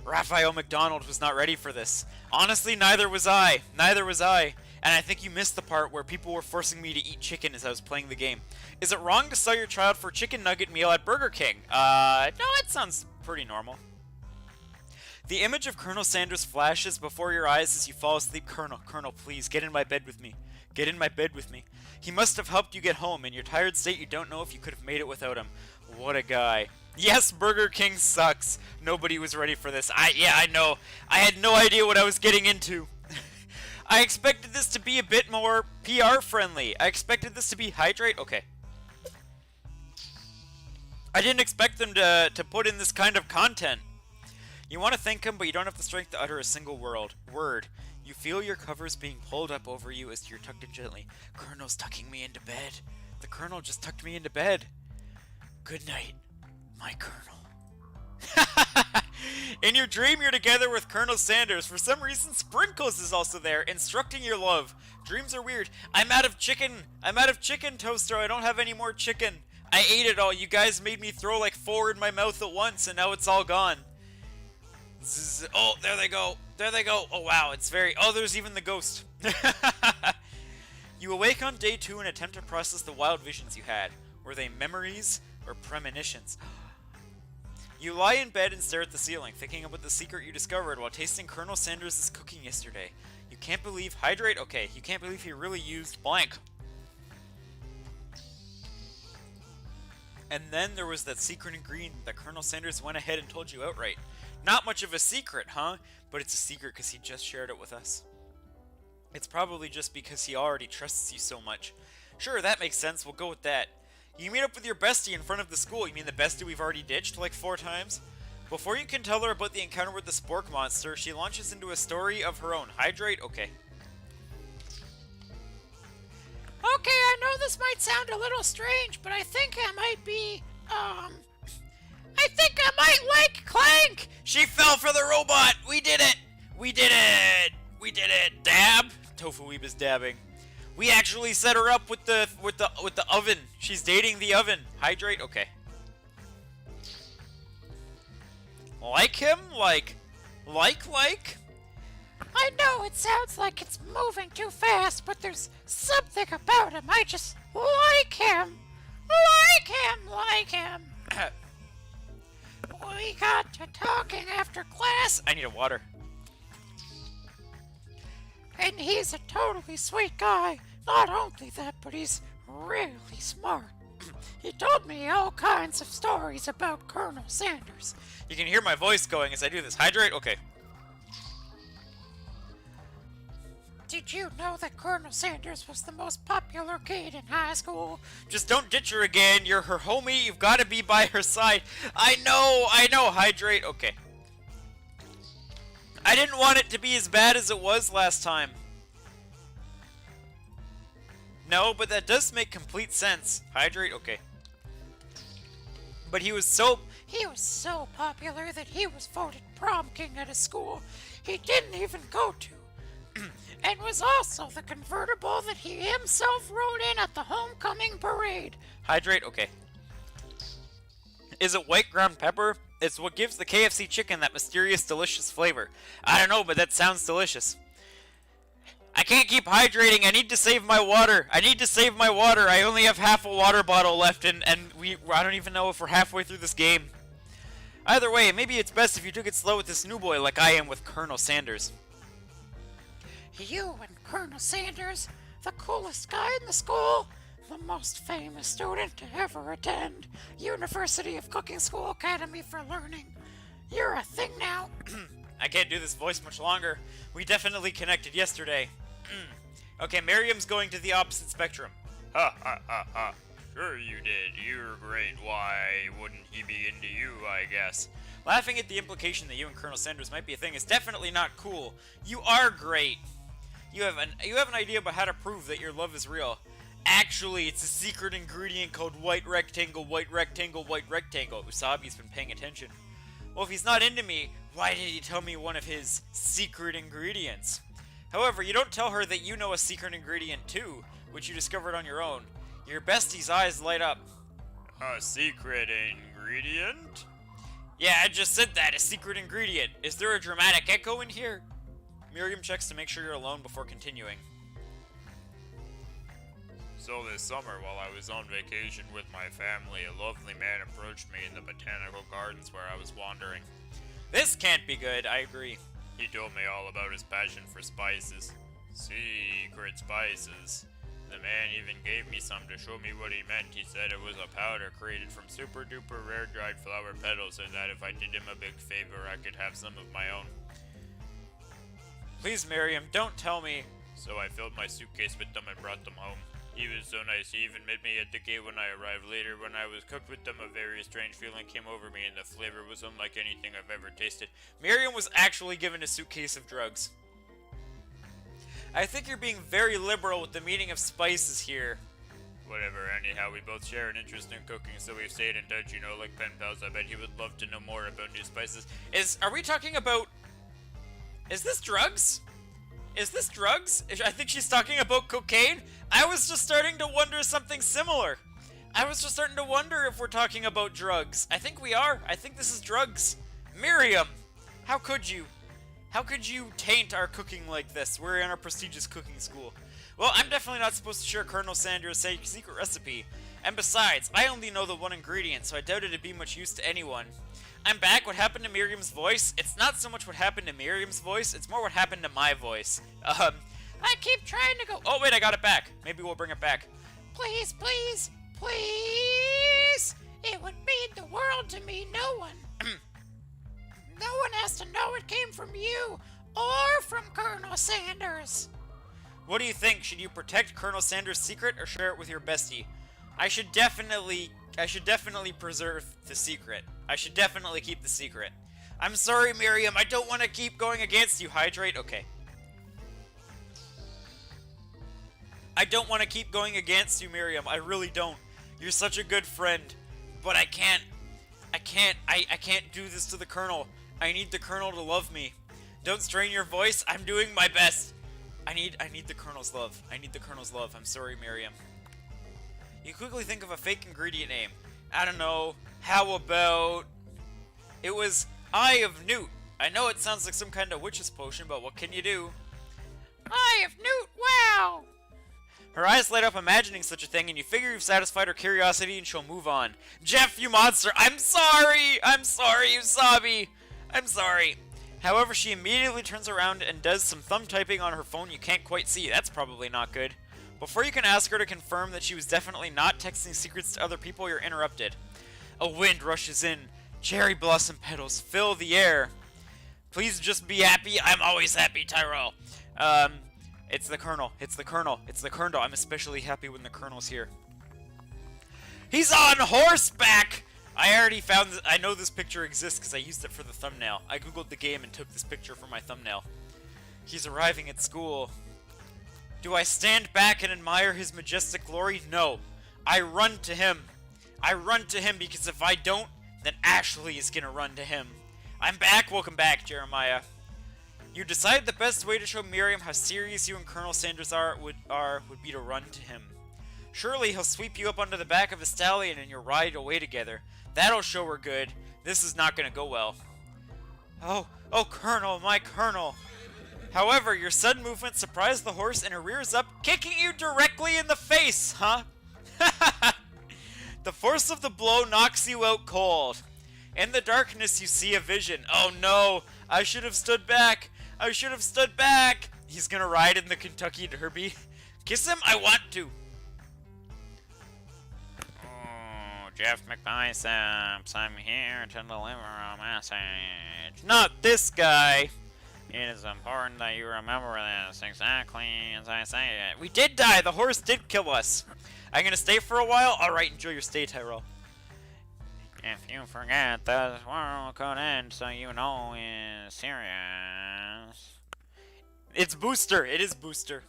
Raphael McDonald was not ready for this. Honestly, neither was I. Neither was I. And I think you missed the part where people were forcing me to eat chicken as I was playing the game. Is it wrong to sell your child for a chicken nugget meal at Burger King? No, it sounds pretty normal. The image of Colonel Sanders flashes before your eyes as you fall asleep. Colonel, please, get in my bed with me. Get in my bed with me. He must have helped you get home. In your tired state, you don't know if you could have made it without him. What a guy. Yes, Burger King sucks. Nobody was ready for this. I know. I had no idea what I was getting into. I expected this to be a bit more PR friendly. I expected this to be hydrate. Okay. I didn't expect them to put in this kind of content. You want to thank him, but you don't have the strength to utter a single word. You feel your covers being pulled up over you as you're tucked in gently. Colonel's tucking me into bed. The Colonel just tucked me into bed. Good night, my Colonel. In your dream, you're together with Colonel Sanders. For some reason, Sprinkles is also there, instructing your love. Dreams are weird. I'm out of chicken. I'm out of chicken, Toaster. I don't have any more chicken. I ate it all. You guys made me throw like 4 in my mouth at once, and now it's all gone. Zzz. Oh, there they go. There they go. Oh, wow. It's very... Oh, there's even the ghost. You awake on day 2 and attempt to process the wild visions you had. Were they memories or premonitions? You lie in bed and stare at the ceiling, thinking about the secret you discovered while tasting Colonel Sanders' cooking yesterday. You can't believe hydrate? Okay, you can't believe he really used blank. And then there was that secret ingredient that Colonel Sanders went ahead and told you outright. Not much of a secret, huh? But it's a secret because he just shared it with us. It's probably just because he already trusts you so much. Sure, that makes sense. We'll go with that. You meet up with your bestie in front of the school. You mean the bestie we've already ditched like 4 times? Before you can tell her about the encounter with the spork monster, she launches into a story of her own. Hydrate? Okay. Okay, I know this might sound a little strange, but I think I might be, I think I might like Clank! She fell for the robot! We did it! We did it! We did it! Dab? Tofu Weeb is dabbing. We actually set her up with the oven. She's dating the oven. Hydrate? Okay. Like him? Like? I know it sounds like it's moving too fast, but there's something about him. I just like him. Like him. We got to talking after class, I need a water. and he's a totally sweet guy. Not only that, but he's really smart. He told me all kinds of stories about Colonel Sanders. You can hear my voice going as I do this. Hydrate? Okay. Did you know that Colonel Sanders was the most popular kid in high school? Just don't ditch her again. You're her homie. You've got to be by her side. I know. Hydrate. Okay. I didn't want it to be as bad as it was last time. No, but that does make complete sense. Hydrate. Okay. But he was so popular that he was voted prom king at a school he didn't even go to. And was also the convertible that he himself rode in at the homecoming parade. Hydrate? Okay. Is it white ground pepper? It's what gives the KFC chicken that mysterious, delicious flavor. I don't know, but that sounds delicious. I can't keep hydrating. I need to save my water. I only have half a water bottle left, and I don't even know if we're halfway through this game. Either way, maybe it's best if you took it slow with this new boy like I am with Colonel Sanders. You and Colonel Sanders, the coolest guy in the school, the most famous student to ever attend University of Cooking School Academy for Learning. You're a thing now. I can't do this voice much longer. We definitely connected yesterday. Okay, Miriam's going to the opposite spectrum. Ha ha ha ha. Sure you did. You're great. Why wouldn't he be into you, I guess? Laughing at the implication that you and Colonel Sanders might be a thing is definitely not cool. You are great. You have an idea about how to prove that your love is real. Actually, it's a secret ingredient called white rectangle, white rectangle, white rectangle. Usabi's been paying attention. Well, if he's not into me, why did he tell me one of his secret ingredients? However, you don't tell her that you know a secret ingredient too, which you discovered on your own. Your bestie's eyes light up. A secret ingredient? Yeah, I just said that, a secret ingredient. Is there a dramatic echo in here? Miriam checks to make sure you're alone before continuing. So this summer, while I was on vacation with my family, a lovely man approached me in the botanical gardens where I was wandering. This can't be good, I agree. He told me all about his passion for spices. Secret spices. The man even gave me some to show me what he meant. He said it was a powder created from super duper rare dried flower petals, and that if I did him a big favor, I could have some of my own. Please, Miriam, don't tell me. So I filled my suitcase with them and brought them home. He was so nice, he even met me at the gate when I arrived. Later, when I was cooked with them, a very strange feeling came over me, and the flavor was unlike anything I've ever tasted. Miriam was actually given a suitcase of drugs. I think you're being very liberal with the meaning of spices here. Whatever, anyhow, we both share an interest in cooking, so we've stayed in touch, like pen pals. I bet he would love to know more about new spices. Are we talking about... Is this drugs? I think she's talking about cocaine. I was just starting to wonder something similar. I was just starting to wonder if we're talking about drugs. I think we are. I think this is drugs. Miriam, how could you? How could you taint our cooking like this? We're in a prestigious cooking school. Well, I'm definitely not supposed to share Colonel Sanders' secret recipe. And besides, I only know the one ingredient, so I doubt it'd be much use to anyone. I'm back. What happened to Miriam's voice? It's not so much what happened to Miriam's voice, it's more what happened to my voice. I keep trying to go. Oh wait, I got it back. Maybe we'll bring it back. Please, please, please. It would mean the world to me. No one has to know it came from you or from Colonel Sanders. What do you think? Should you protect Colonel Sanders' secret or share it with your bestie? I should definitely preserve the secret. I should definitely keep the secret. I'm sorry, Miriam. I don't want to keep going against you. Hydrate? Okay. I don't want to keep going against you, Miriam. I really don't. You're such a good friend. But I can't do this to the Colonel. I need the Colonel to love me. Don't strain your voice. I'm doing my best. I need the Colonel's love. I need the Colonel's love. I'm sorry, Miriam. You quickly think of a fake ingredient name. I don't know. How about... It was Eye of Newt. I know it sounds like some kind of witch's potion, but what can you do? Eye of Newt, wow! Her eyes light up imagining such a thing, and you figure you've satisfied her curiosity and she'll move on. Jeff, you monster! I'm sorry! I'm sorry, Usabi! I'm sorry. However, she immediately turns around and does some thumb typing on her phone you can't quite see. That's probably not good. Before you can ask her to confirm that she was definitely not texting secrets to other people, you're interrupted. A wind rushes in. Cherry blossom petals fill the air. Please just be happy. I'm always happy, Tyrell. It's the Colonel. It's the Colonel. It's the Colonel. I'm especially happy when the Colonel's here. He's on horseback! I know this picture exists because I used it for the thumbnail. I googled the game and took this picture for my thumbnail. He's arriving at school. Do I stand back and admire his majestic glory? No. I run to him. I run to him because if I don't, then Ashley is gonna run to him. I'm back. Welcome back, Jeremiah. You decided the best way to show Miriam how serious you and Colonel Sanders would be to run to him. Surely he'll sweep you up onto the back of a stallion and you'll ride away together. That'll show her good. This is not gonna go well. Oh, Colonel, my Colonel. However, your sudden movement surprised the horse and it rears up, kicking you directly in the face, huh? The force of the blow knocks you out cold. In the darkness, you see a vision. Oh no, I should have stood back. I should have stood back. He's gonna ride in the Kentucky Derby. Kiss him? I want to. Oh, Jeff McBiceps, I'm here to deliver a message. Not this guy. It is important that you remember this exactly as I say it. We did die. The horse did kill us. I'm gonna stay for a while. All right, enjoy your stay, Tyrell. If you forget that this world could end, so you know it's serious. It's Booster. It is Booster.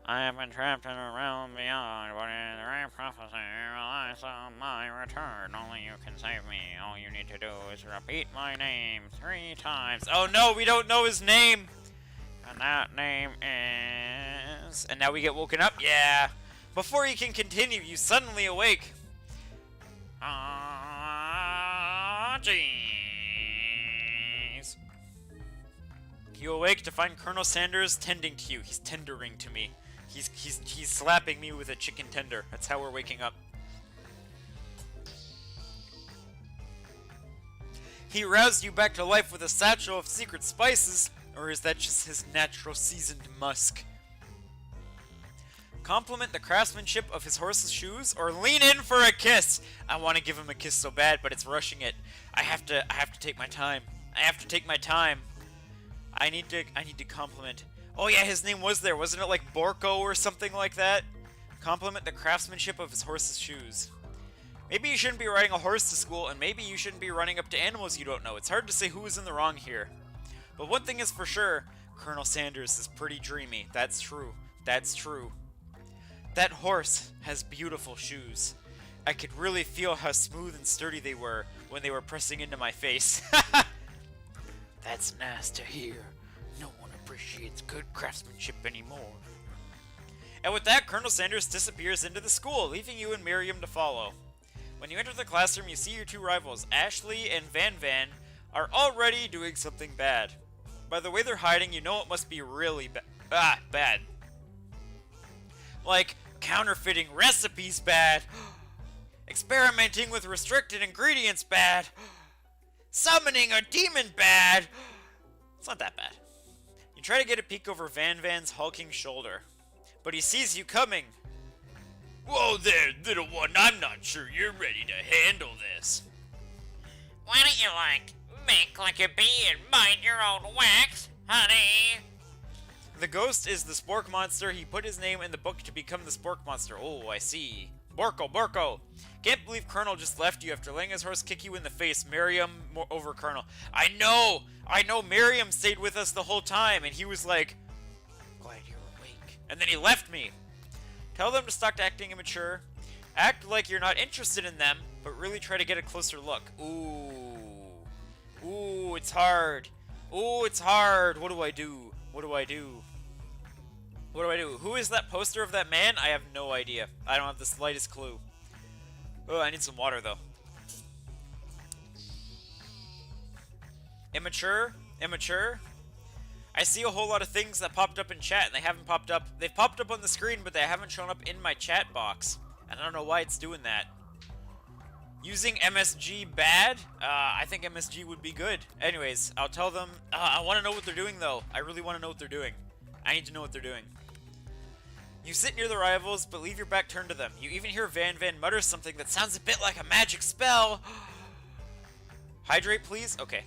I have been trapped in a realm beyond, but in the right prophecy relies on my return. Only you can save me. All you need to do is repeat my name 3 times. Oh no, we don't know his name. And that name is... And now we get woken up? Yeah. Before you can continue, you suddenly awake. Jeez. You awake to find Colonel Sanders tending to you. He's tendering to me. He's slapping me with a chicken tender. That's how we're waking up. He roused you back to life with a satchel of secret spices, or is that just his natural seasoned musk? Compliment the craftsmanship of his horse's shoes, or lean in for a kiss. I want to give him a kiss so bad, but it's rushing it. I have to take my time. I need to compliment. Oh yeah, his name was there. Wasn't it like Borko or something like that? Compliment the craftsmanship of his horse's shoes. Maybe you shouldn't be riding a horse to school, and maybe you shouldn't be running up to animals you don't know. It's hard to say who is in the wrong here. But one thing is for sure, Colonel Sanders is pretty dreamy. That's true. That's true. That horse has beautiful shoes. I could really feel how smooth and sturdy they were when they were pressing into my face. That's nice to hear. No one appreciates good craftsmanship anymore. And with that, Colonel Sanders disappears into the school, leaving you and Miriam to follow. When you enter the classroom, you see your 2 rivals, Ashley and Van Van, are already doing something bad. By the way they're hiding, you know it must be really bad. Like, Counterfeiting recipes bad. Experimenting with restricted ingredients bad. Summoning a demon bad. It's not that bad. You try to get a peek over Van Van's hulking shoulder, but he sees you coming. Whoa there, little one, I'm not sure you're ready to handle this. Why don't you, make like a bee and bite your own wax, honey? The ghost is the Spork Monster. He put his name in the book to become the Spork Monster. Oh, I see. Borko. Can't believe Colonel just left you after letting his horse kick you in the face. Miriam over Colonel. I know. Miriam stayed with us the whole time, and he was like, glad you're awake. And then he left me. Tell them to stop acting immature. Act like you're not interested in them, but really try to get a closer look. Ooh, it's hard. What do I do? Who is that poster of that man? I have no idea. I don't have the slightest clue. Oh, I need some water, though. Immature? I see a whole lot of things that popped up in chat, and they haven't popped up. They've popped up on the screen, but they haven't shown up in my chat box. And I don't know why it's doing that. Using MSG bad? I think MSG would be good. Anyways, I'll tell them. I want to know what they're doing, though. I really want to know what they're doing. I need to know what they're doing. You sit near the rivals, but leave your back turned to them. You even hear Van Van mutter something that sounds a bit like a magic spell. Hydrate, please? Okay.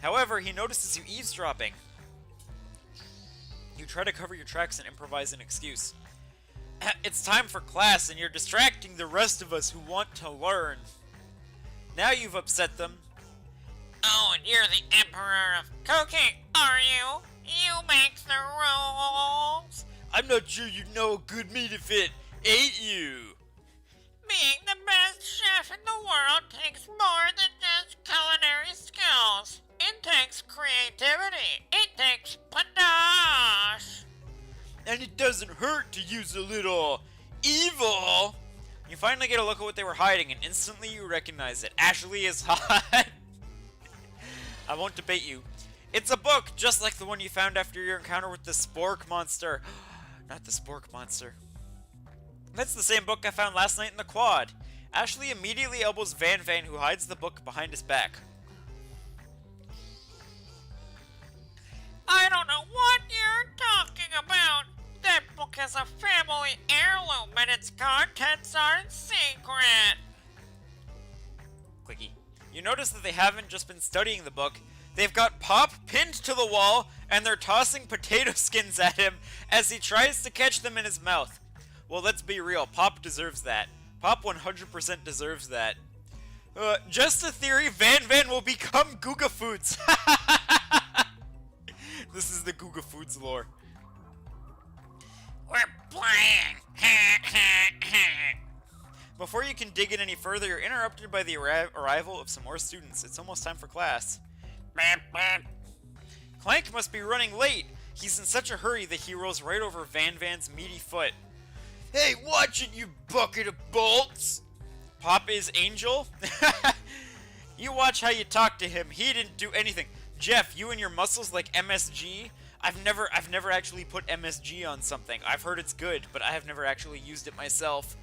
However, he notices you eavesdropping. You try to cover your tracks and improvise an excuse. It's time for class, and you're distracting the rest of us who want to learn. Now you've upset them. Oh, and you're the Emperor of Cooking, are you? You make the rules. I'm not sure you know a good meat if it ate you. Being the best chef in the world takes more than just culinary skills. It takes creativity. It takes panache. And it doesn't hurt to use a little evil. You finally get a look at what they were hiding, and instantly you recognize it. Ashley is hot. I won't debate you. It's a book, just like the one you found after your encounter with the Spork Monster. Not the Spork Monster. That's the same book I found last night in the quad. Ashley immediately elbows Van Van, who hides the book behind his back. I don't know what you're talking about. That book is a family heirloom and its contents are secret. Clicky. You notice that they haven't just been studying the book. They've got Pop pinned to the wall, and they're tossing potato skins at him as he tries to catch them in his mouth. Well, let's be real. Pop deserves that. Pop 100% deserves that. Just a theory, Van Van will become Googa Foods. This is the Googa Foods lore. We're playing. Before you can dig in any further, you're interrupted by the arrival of some more students. It's almost time for class. Clank must be running late. He's in such a hurry that he rolls right over Van Van's meaty foot. Hey, watch it, you bucket of bolts! Pop is Angel? You watch how you talk to him. He didn't do anything. Jeff, you and your muscles like MSG? I've never actually put MSG on something. I've heard it's good, but I have never actually used it myself.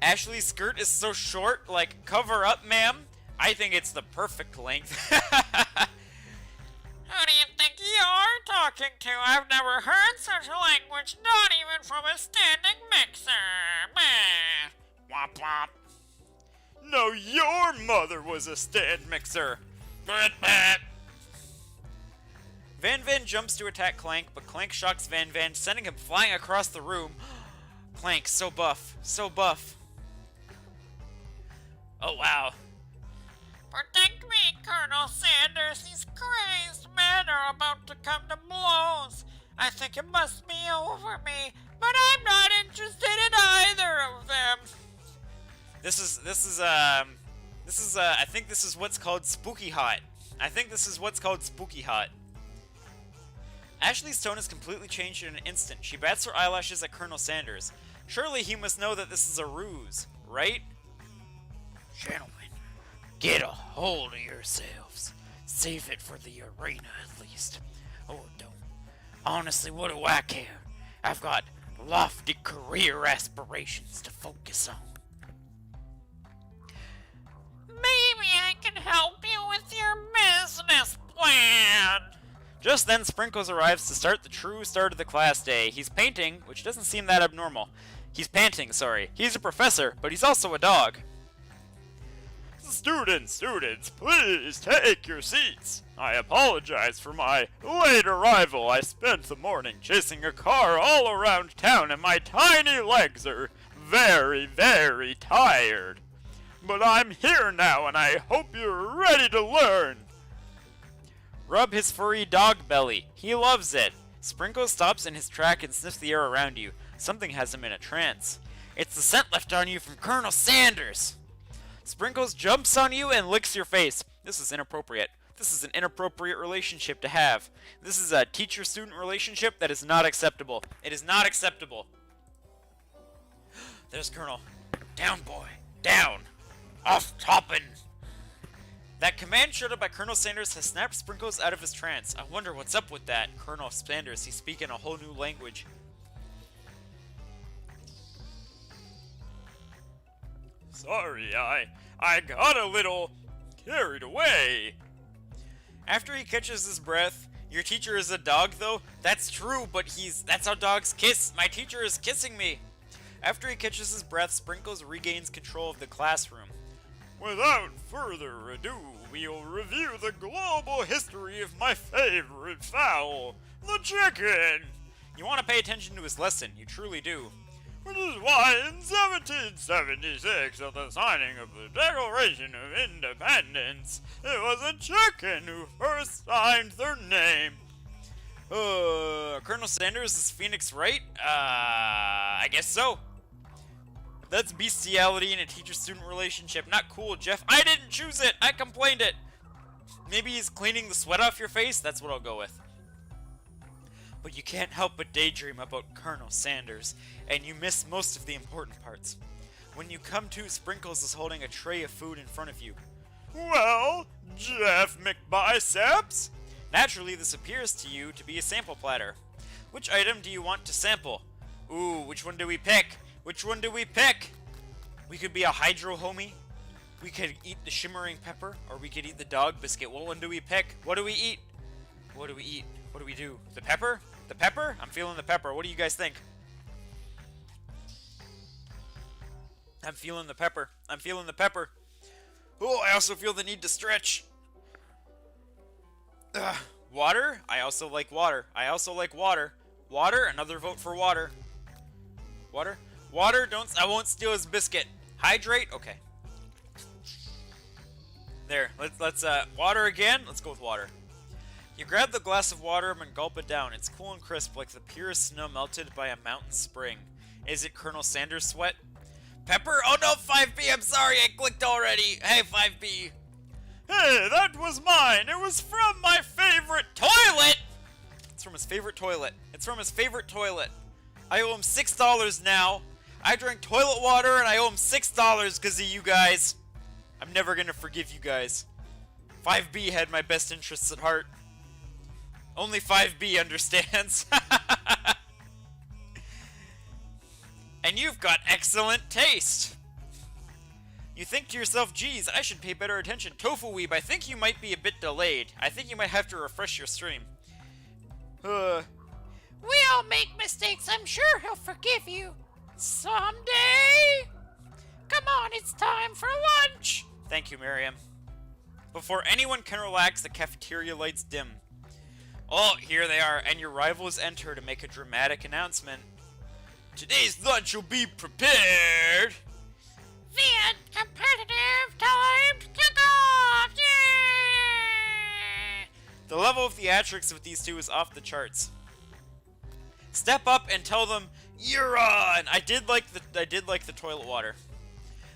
Ashley's skirt is so short, like, cover up, ma'am. I think it's the perfect length. Who do you think you're talking to? I've never heard such language, not even from a standing mixer. Meh. Womp womp. No, your mother was a stand mixer. Van Van jumps to attack Clank, but Clank shocks Van Van, sending him flying across the room. Clank, so buff, so buff. Oh, wow. Protect me, Colonel Sanders. These crazed men are about to come to blows. I think it must be over me, but I'm not interested in either of them. I think this is what's called spooky hot. Ashley's tone has completely changed in an instant. She bats her eyelashes at Colonel Sanders. Surely he must know that this is a ruse, right? Gentlemen, get a hold of yourselves. Save it for the arena, at least. Oh, Honestly, what do I care? I've got lofty career aspirations to focus on. Maybe I can help you with your business plan. Just then, Sprinkles arrives to start the true start of the class day. He's painting, which doesn't seem that abnormal. He's panting, sorry. He's a professor, but he's also a dog. Students, please take your seats. I apologize for my late arrival. I spent the morning chasing a car all around town and my tiny legs are very, very tired. But I'm here now and I hope you're ready to learn. Rub his furry dog belly. He loves it. Sprinkles stops in his track and sniffs the air around you. Something has him in a trance. It's the scent left on you from Colonel Sanders. Sprinkles jumps on you and licks your face. This is inappropriate. This is an inappropriate relationship to have. This is a teacher-student relationship that is not acceptable. It is not acceptable. There's Colonel. Down, boy. Down. Off toppin'. That command showed up by Colonel Sanders has snapped Sprinkles out of his trance. I wonder what's up with that. Colonel Sanders, he's speaking a whole new language. Sorry, I got a little carried away. After he catches his breath, your teacher is a dog though? That's true, but that's how dogs kiss. My teacher is kissing me. After he catches his breath, Sprinkles regains control of the classroom. Without further ado, we'll review the global history of my favorite fowl, the chicken. You want to pay attention to his lesson, you truly do. Which is why in 1776, at the signing of the Declaration of Independence, it was a chicken who first signed their name. Colonel Sanders, is Phoenix right? I guess so. That's bestiality in a teacher-student relationship. Not cool, Jeff. I didn't choose it! I complained it! Maybe he's cleaning the sweat off your face? That's what I'll go with. But you can't help but daydream about Colonel Sanders, and you miss most of the important parts. When you come to, Sprinkles is holding a tray of food in front of you. Well, Jeff McBiceps? Naturally, this appears to you to be a sample platter. Which item do you want to sample? Ooh, which one do we pick? Which one do we pick? We could be a hydro homie. We could eat the shimmering pepper, or we could eat the dog biscuit. What one do we pick? What do we eat? What do we eat? What do we do? The pepper? The pepper? I'm feeling the pepper. What do you guys think? I'm feeling the pepper. I'm feeling the pepper. Oh, I also feel the need to stretch. Water? I also like water. I also like water. Water? Another vote for water. Water? Water, I won't steal his biscuit. Hydrate? Okay. There, let's water again. Let's go with water. You grab the glass of water and gulp it down. It's cool and crisp like the purest snow melted by a mountain spring. Is it Colonel Sanders' sweat? Pepper? Oh no, 5B, I'm sorry, I clicked already. Hey, 5B. Hey, that was mine. It was from my favorite Toilet! It's from his favorite toilet. It's from his favorite toilet. I owe him $6 now. I drank toilet water and I owe him $6 because of you guys. I'm never gonna forgive you guys. 5B had my best interests at heart. Only 5B understands. And you've got excellent taste. You think to yourself, geez, I should pay better attention. Tofu Weeb, I think you might be a bit delayed. I think you might have to refresh your stream. We all make mistakes. I'm sure he'll forgive you. Someday. Come on, it's time for lunch. Thank you, Miriam. Before anyone can relax, the cafeteria lights dim. Oh, here they are, and your rivals enter to make a dramatic announcement. Today's lunch will be prepared. Then competitive time to kick off. Yay! The level of theatrics with these two is off the charts. Step up and tell them you're on. I did like the toilet water.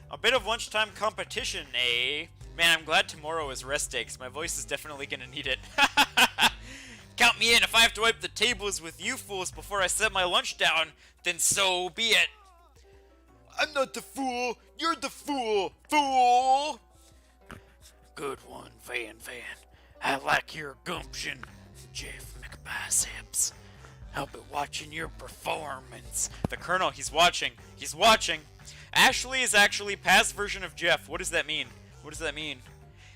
A bit of lunchtime competition, eh? Man, I'm glad tomorrow is rest day, 'cause my voice is definitely gonna need it. Count me in. If I have to wipe the tables with you fools before I set my lunch down, then so be it. I'm not the fool. You're the fool. Fool. Good one, Van. I like your gumption, Jeff McBiceps. I'll be watching your performance. The Colonel, he's watching. He's watching. Ashley is actually past version of Jeff. What does that mean? What does that mean?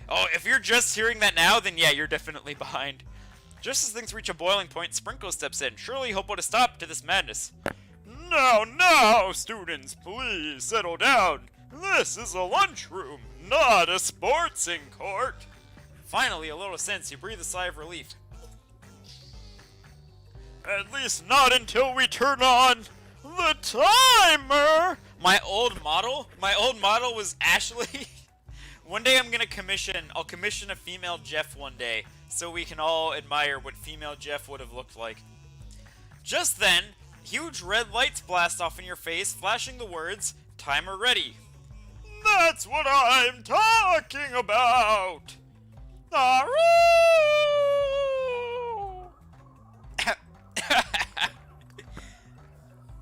Oh, if you're just hearing that now, then yeah, you're definitely behind. Just as things reach a boiling point, Sprinkle steps in. Surely he'll put a stop to this madness. Now, students, please settle down. This is a lunchroom, not a sportsing court. Finally, a little sense. You breathe a sigh of relief. At least not until we turn on the timer. My old model was Ashley. One day I'll commission a female Jeff one day, so we can all admire what female Jeff would have looked like. Just then, huge red lights blast off in your face, flashing the words, "Timer ready." That's what I'm talking about. Aroo!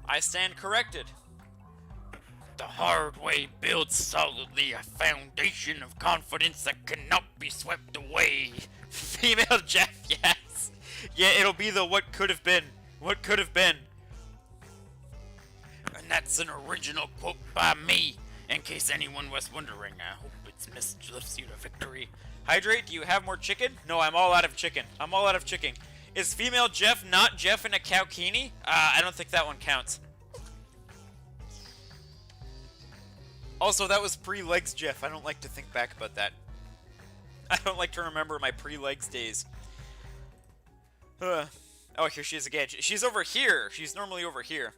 I stand corrected. The hard way builds solidly a foundation of confidence that cannot be swept away. Female Jeff, yes. Yeah, it'll be the what could have been. What could have been. And that's an original quote by me. In case anyone was wondering, I hope it's lifts you to victory. Hydrate, do you have more chicken? No, I'm all out of chicken. I'm all out of chicken. Is female Jeff not Jeff in a cowkini? I don't think that one counts. Also, that was pre-legs Jeff. I don't like to think back about that. I don't like to remember my pre-legs days. Oh, here she is again. She's over here. She's normally over here.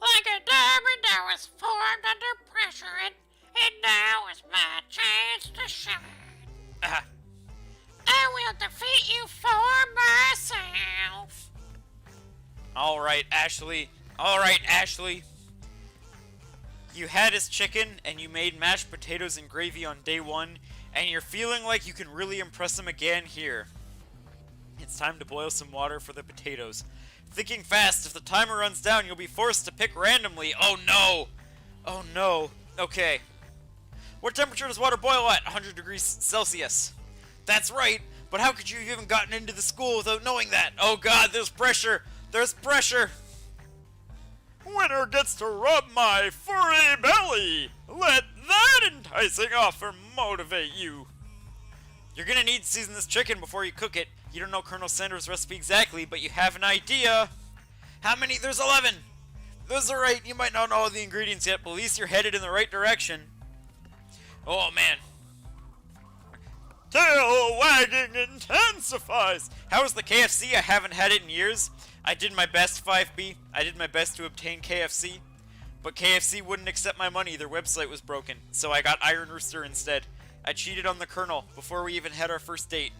Like a diamond I was formed under pressure, and now is my chance to shine. Ah, I will defeat you for myself. all right, Ashley. All right, Ashley. You had his chicken, and you made mashed potatoes and gravy on day one, and you're feeling like you can really impress him again here. It's time to boil some water for the potatoes. Thinking fast, if the timer runs down, you'll be forced to pick randomly. Oh no! Oh no. Okay. What temperature does water boil at? 100 degrees Celsius. That's right, but how could you have even gotten into the school without knowing that? Oh god, there's pressure! There's pressure! Winner gets to rub my furry belly. Let that enticing offer motivate you. You're gonna need to season this chicken before you cook it. You don't know Colonel Sanders' recipe exactly, but you have an idea. How many? There's 11. Those are right. You might not know all the ingredients yet, but at least you're headed in the right direction. Oh, man. Tail wagging intensifies. How is the KFC? I haven't had it in years. I did my best, 5B. I did my best to obtain KFC. But KFC wouldn't accept my money. Their website was broken. So I got Iron Rooster instead. I cheated on the Colonel before we even had our first date.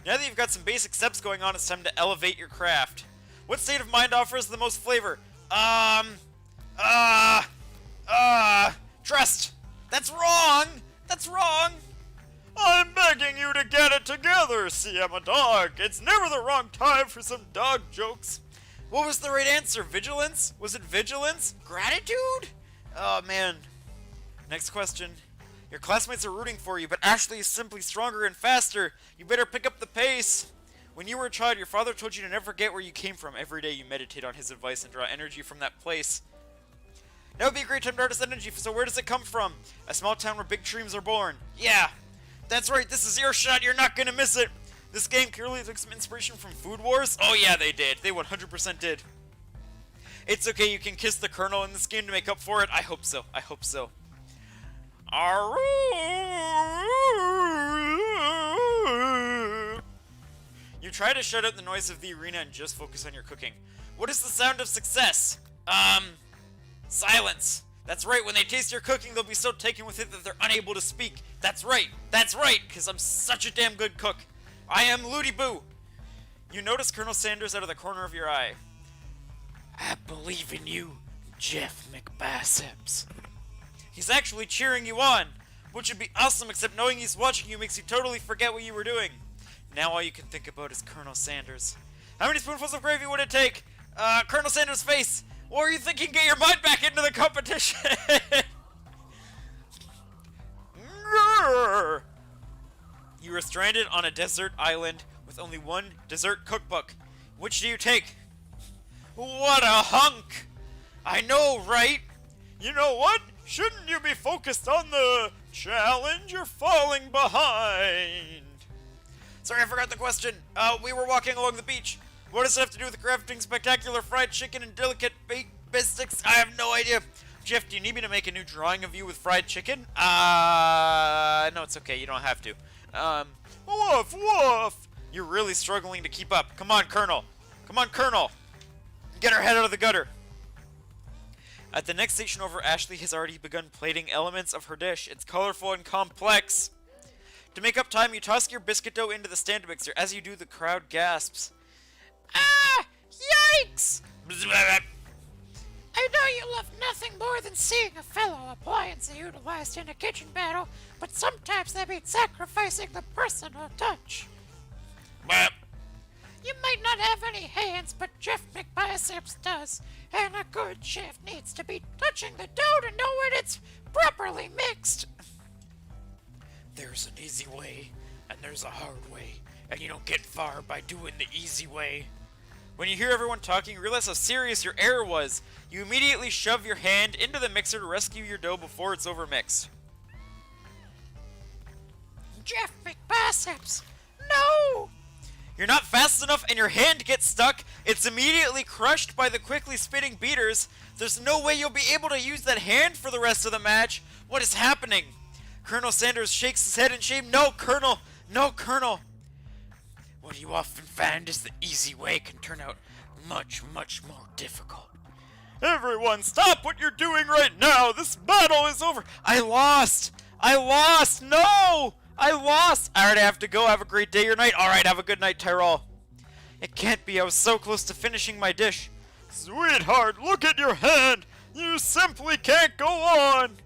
Now that you've got some basic steps going on, it's time to elevate your craft. What state of mind offers the most flavor? Trust. That's wrong. That's wrong. I'm begging you to get it together. See, I'm a dog. It's never the wrong time for some dog jokes. What was the right answer? Vigilance? Was it vigilance? Gratitude? Oh, man. Next question. Your classmates are rooting for you, but Ashley is simply stronger and faster. You better pick up the pace. When you were a child, your father told you to never forget where you came from. Every day you meditate on his advice and draw energy from that place. Now would be a great time to harness energy, so where does it come from? A small town where big dreams are born. Yeah, that's right, this is your shot, you're not gonna miss it. This game clearly took some inspiration from Food Wars. Oh yeah, they did. They 100% did. It's okay, you can kiss the Colonel in this game to make up for it. I hope so. I hope so. You try to shut out the noise of the arena and just focus on your cooking. What is the sound of success? Silence. That's right, when they taste your cooking, they'll be so taken with it that they're unable to speak. That's right, because I'm such a damn good cook. I am Looty Boo. You notice Colonel Sanders out of the corner of your eye. I believe in you, Jeff McBiceps. He's actually cheering you on, which would be awesome, except knowing he's watching you makes you totally forget what you were doing. Now all you can think about is Colonel Sanders. How many spoonfuls of gravy would it take? Colonel Sanders' face. What are you thinking? Get your mind back into the competition. You were stranded on a desert island with only one dessert cookbook. Which do you take? What a hunk! I know, right? You know what? Shouldn't you be focused on the challenge? You're falling behind. Sorry, I forgot the question. We were walking along the beach. What does it have to do with crafting spectacular fried chicken and delicate baked biscuits? I have no idea. Jeff, do you need me to make a new drawing of you with fried chicken? No, it's okay. You don't have to. Woof, woof. You're really struggling to keep up. Come on, Colonel. Come on, Colonel. Get her head out of the gutter. At the next station over, Ashley has already begun plating elements of her dish. It's colorful and complex. To make up time, you toss your biscuit dough into the stand mixer. As you do, the crowd gasps. Ah! Yikes! I know you love nothing more than seeing a fellow appliance utilized in a kitchen battle, but sometimes that means sacrificing the personal touch. You might not have any hands, but Jeff McBiceps does, and a good chef needs to be touching the dough to know when it's properly mixed. There's an easy way, and there's a hard way, and you don't get far by doing the easy way. When you hear everyone talking, you realize how serious your error was. You immediately shove your hand into the mixer to rescue your dough before it's overmixed. Jeff McBiceps, no! You're not fast enough and your hand gets stuck. It's immediately crushed by the quickly spinning beaters. There's no way you'll be able to use that hand for the rest of the match. What is happening? Colonel Sanders shakes his head in shame. No, Colonel! No, Colonel! What you often find is the easy way can turn out much, much more difficult. Everyone, stop what you're doing right now! This battle is over! I lost! I lost! No! I lost! I already have to go. Have a great day or night. Alright, have a good night, Tyrell. It can't be. I was so close to finishing my dish. Sweetheart, look at your hand! You simply can't go on!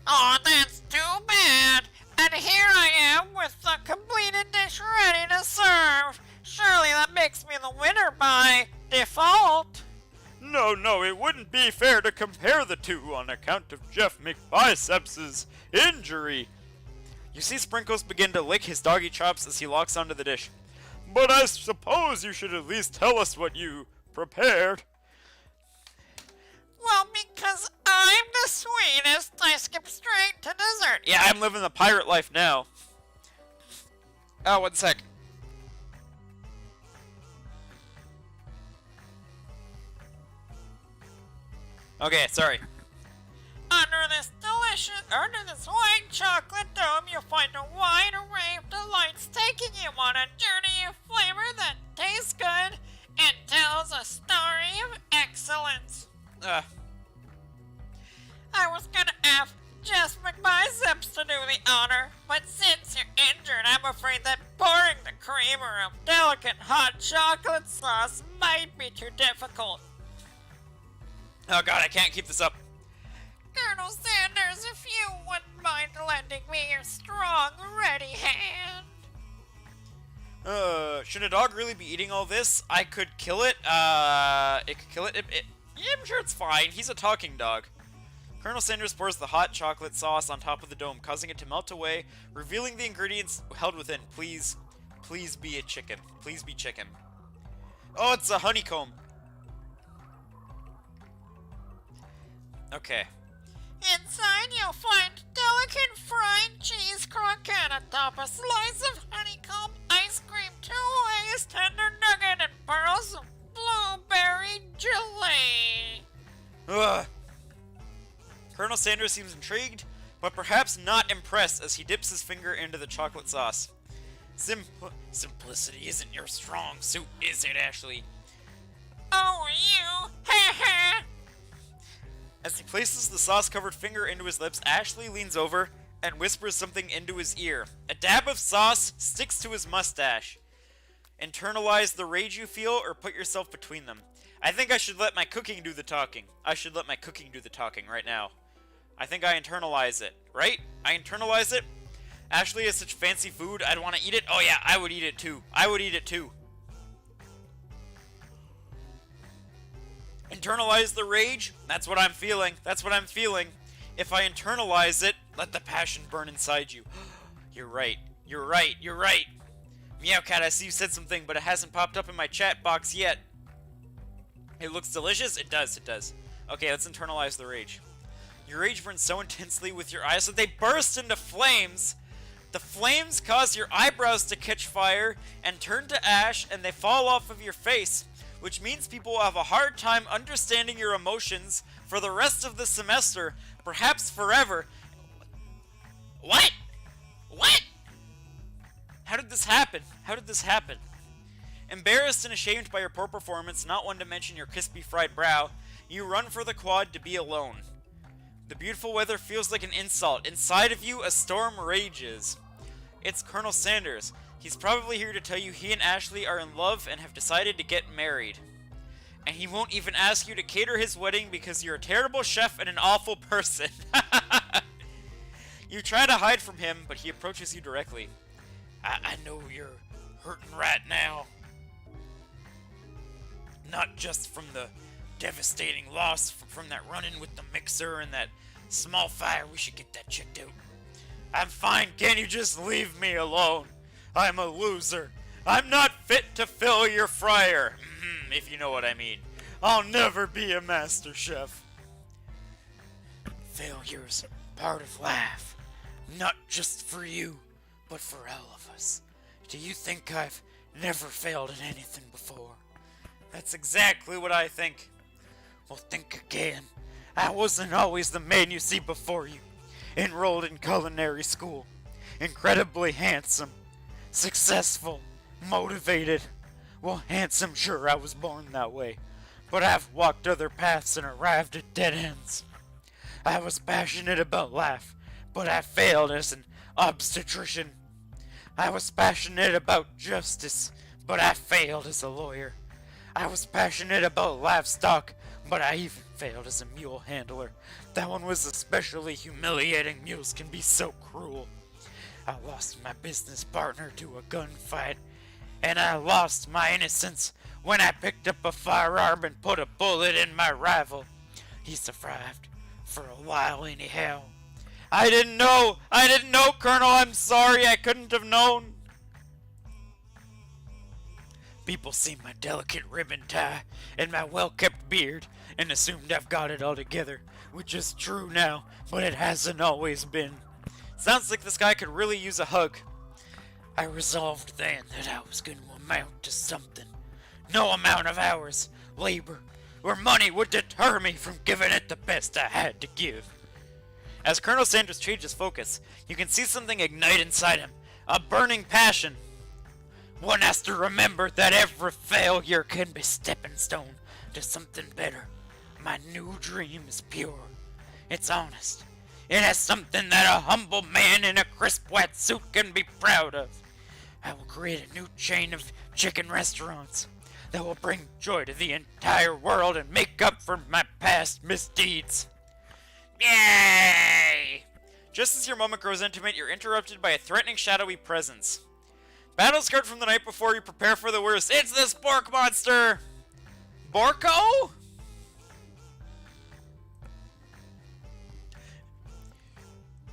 Oh, that's too bad. And here I am with the completed dish ready to serve. Surely that makes me the winner by default. No, it wouldn't be fair to compare the two on account of Jeff McBiceps's injury. You see Sprinkles begin to lick his doggy chops as he locks onto the dish. But I suppose you should at least tell us what you prepared. Well, because I'm the sweetest, I skip straight to dessert. Yeah, I'm living the pirate life now. Oh, one sec. Okay, sorry. Under this white chocolate dome, you'll find a wide array of delights taking you on a journey of flavor that tastes good and tells a story of excellence. I was gonna ask Jeff McBiceps to do the honor, but since you're injured, I'm afraid that pouring the creamer of delicate hot chocolate sauce might be too difficult. Oh god, I can't keep this up. Colonel Sanders, if you wouldn't mind lending me your strong, ready hand. Should a dog really be eating all this? I could kill it. It could kill it. Yeah, I'm sure it's fine. He's a talking dog. Colonel Sanders pours the hot chocolate sauce on top of the dome, causing it to melt away, revealing the ingredients held within. Please be a chicken. Please be chicken. Oh, it's a honeycomb. Okay. Inside, you'll find delicate fried cheese croquette atop a slice of honeycomb ice cream, 2 ways tender nugget, and pearls of blueberry jelly. Ugh. Colonel Sanders seems intrigued, but perhaps not impressed as he dips his finger into the chocolate sauce. Simplicity isn't your strong suit, is it, Ashley? Oh, you! Ha ha! As he places the sauce-covered finger into his lips, Ashley leans over and whispers something into his ear. A dab of sauce sticks to his mustache. Internalize the rage you feel or put yourself between them. I think I should let my cooking do the talking. I should let my cooking do the talking right now. I think I internalize it, right? I internalize it? Ashley has such fancy food, I'd want to eat it. Oh yeah, I would eat it too. I would eat it too. Internalize the rage? That's what I'm feeling. That's what I'm feeling. If I internalize it, let the passion burn inside you. You're right. You're right. You're right. Meowcat, I see you said something, but it hasn't popped up in my chat box yet. It looks delicious? It does, it does. Okay, let's internalize the rage. Your rage burns so intensely with your eyes that they burst into flames. The flames cause your eyebrows to catch fire and turn to ash, and they fall off of your face, which means people will have a hard time understanding your emotions for the rest of the semester, perhaps forever. What? What? How did this happen? How did this happen? Embarrassed and ashamed by your poor performance, not one to mention your crispy fried brow, you run for the quad to be alone. The beautiful weather feels like an insult. Inside of you, a storm rages. It's Colonel Sanders. He's probably here to tell you he and Ashley are in love and have decided to get married. And he won't even ask you to cater his wedding because you're a terrible chef and an awful person. You try to hide from him, but he approaches you directly. I know you're hurting right now. Not just from the devastating loss from that run-in with the mixer and that small fire. We should get that checked out. I'm fine. Can you just leave me alone? I'm a loser. I'm not fit to fill your fryer. If you know what I mean. I'll never be a master chef. Failure's part of life. Not just for you, but for all of us. Do you think I've never failed at anything before? That's exactly what I think. Well, think again. I wasn't always the man you see before you. Enrolled in culinary school. Incredibly handsome. Successful. Motivated. Well, handsome, sure, I was born that way. But I've walked other paths and arrived at dead ends. I was passionate about life, but I failed as an obstetrician. I was passionate about justice, but I failed as a lawyer. I was passionate about livestock, but I even failed as a mule handler. That one was especially humiliating. Mules can be so cruel. I lost my business partner to a gunfight, and I lost my innocence when I picked up a firearm and put a bullet in my rival. He survived for a while anyhow. I didn't know, Colonel. I'm sorry. I couldn't have known. People see my delicate ribbon tie and my well-kept beard and assumed I've got it all together, which is true now, but it hasn't always been. Sounds like this guy could really use a hug. I resolved then that I was going to amount to something. No amount of hours, labor, or money would deter me from giving it the best I had to give. As Colonel Sanders changes focus, you can see something ignite inside him, a burning passion. One has to remember that every failure can be stepping stone to something better. My new dream is pure. It's honest. It has something that a humble man in a crisp white suit can be proud of. I will create a new chain of chicken restaurants that will bring joy to the entire world and make up for my past misdeeds. Yay! Just as your moment grows intimate, you're interrupted by a threatening shadowy presence. Battle scarred from the night before, you prepare for the worst. It's this Bork monster! Borko?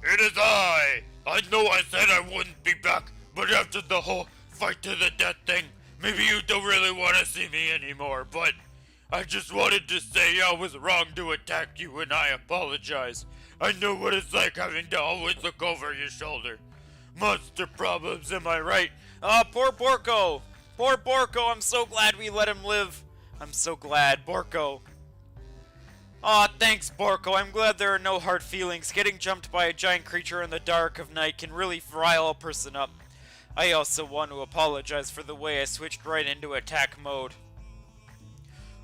It is I! I know I said I wouldn't be back, but after the whole fight to the death thing, maybe you don't really want to see me anymore, but I just wanted to say I was wrong to attack you and I apologize. I know what it's like having to always look over your shoulder. Monster problems, am I right? Poor Borko. Poor Borko, I'm so glad we let him live. I'm so glad, Borko. Aw, thanks, Borko. I'm glad there are no hard feelings. Getting jumped by a giant creature in the dark of night can really rile a person up. I also want to apologize for the way I switched right into attack mode.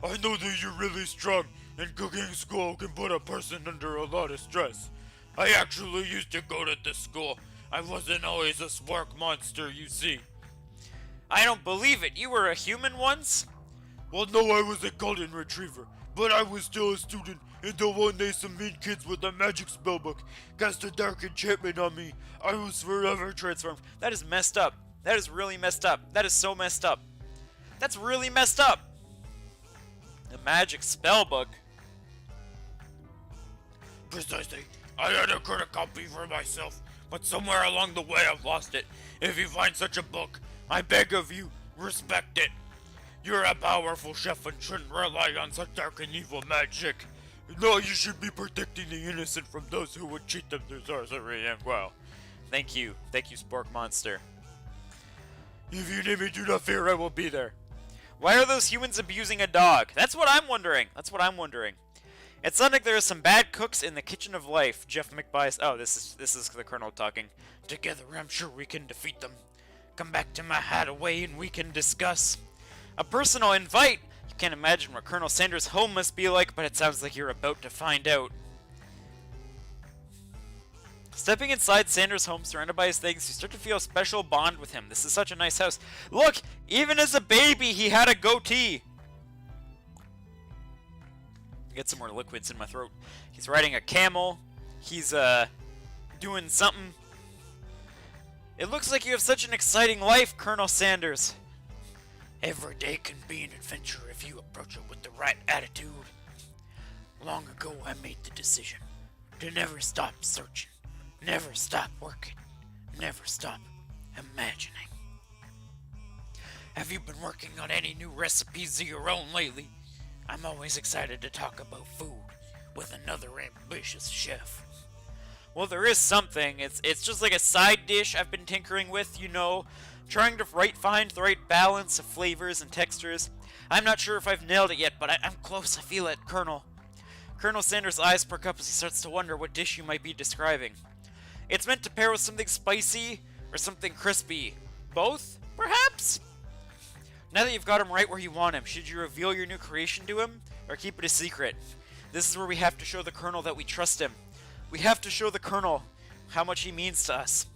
I know that you're really strong, and cooking school can put a person under a lot of stress. I actually used to go to this school. I wasn't always a spark monster, you see. I don't believe it. You were a human once? Well, no, I was a golden retriever, but I was still a student until one day some mean kids with a magic spellbook cast a dark enchantment on me. I was forever transformed. That is messed up. That is really messed up. That is so messed up. That's really messed up. The magic spellbook. Precisely. I had a copy for myself, but somewhere along the way I've lost it. If you find such a book, I beg of you, respect it. You're a powerful chef and shouldn't rely on such dark and evil magic. No, you should be protecting the innocent from those who would cheat them through sorcery and well. Thank you, Spork Monster. If you need me, do not fear, I will be there. Why are those humans abusing a dog? That's what I'm wondering. It sounds like there are some bad cooks in the kitchen of life. Jeff McBice. Oh, this is the Colonel talking. Together, I'm sure we can defeat them. Come back to my hideaway and we can discuss. A personal invite. You can't imagine what Colonel Sanders' home must be like, but it sounds like you're about to find out. Stepping inside Sanders' home, surrounded by his things, you start to feel a special bond with him. This is such a nice house. Look, even as a baby, he had a goatee. Get some more liquids in my throat. He's riding a camel. He's, doing something. It looks like you have such an exciting life, Colonel Sanders. Every day can be an adventure if you approach it with the right attitude. Long ago, I made the decision to never stop searching, never stop working, never stop imagining. Have you been working on any new recipes of your own lately? I'm always excited to talk about food with another ambitious chef. Well, there is something. It's just like a side dish I've been tinkering with, you know, trying to find the right balance of flavors and textures. I'm not sure if I've nailed it yet, but I'm close. I feel it, Colonel. Colonel Sanders' eyes perk up as he starts to wonder what dish you might be describing. It's meant to pair with something spicy or something crispy. Both, perhaps? Now that you've got him right where you want him, should you reveal your new creation to him or keep it a secret? This is where we have to show the Colonel that we trust him. We have to show the Colonel how much he means to us.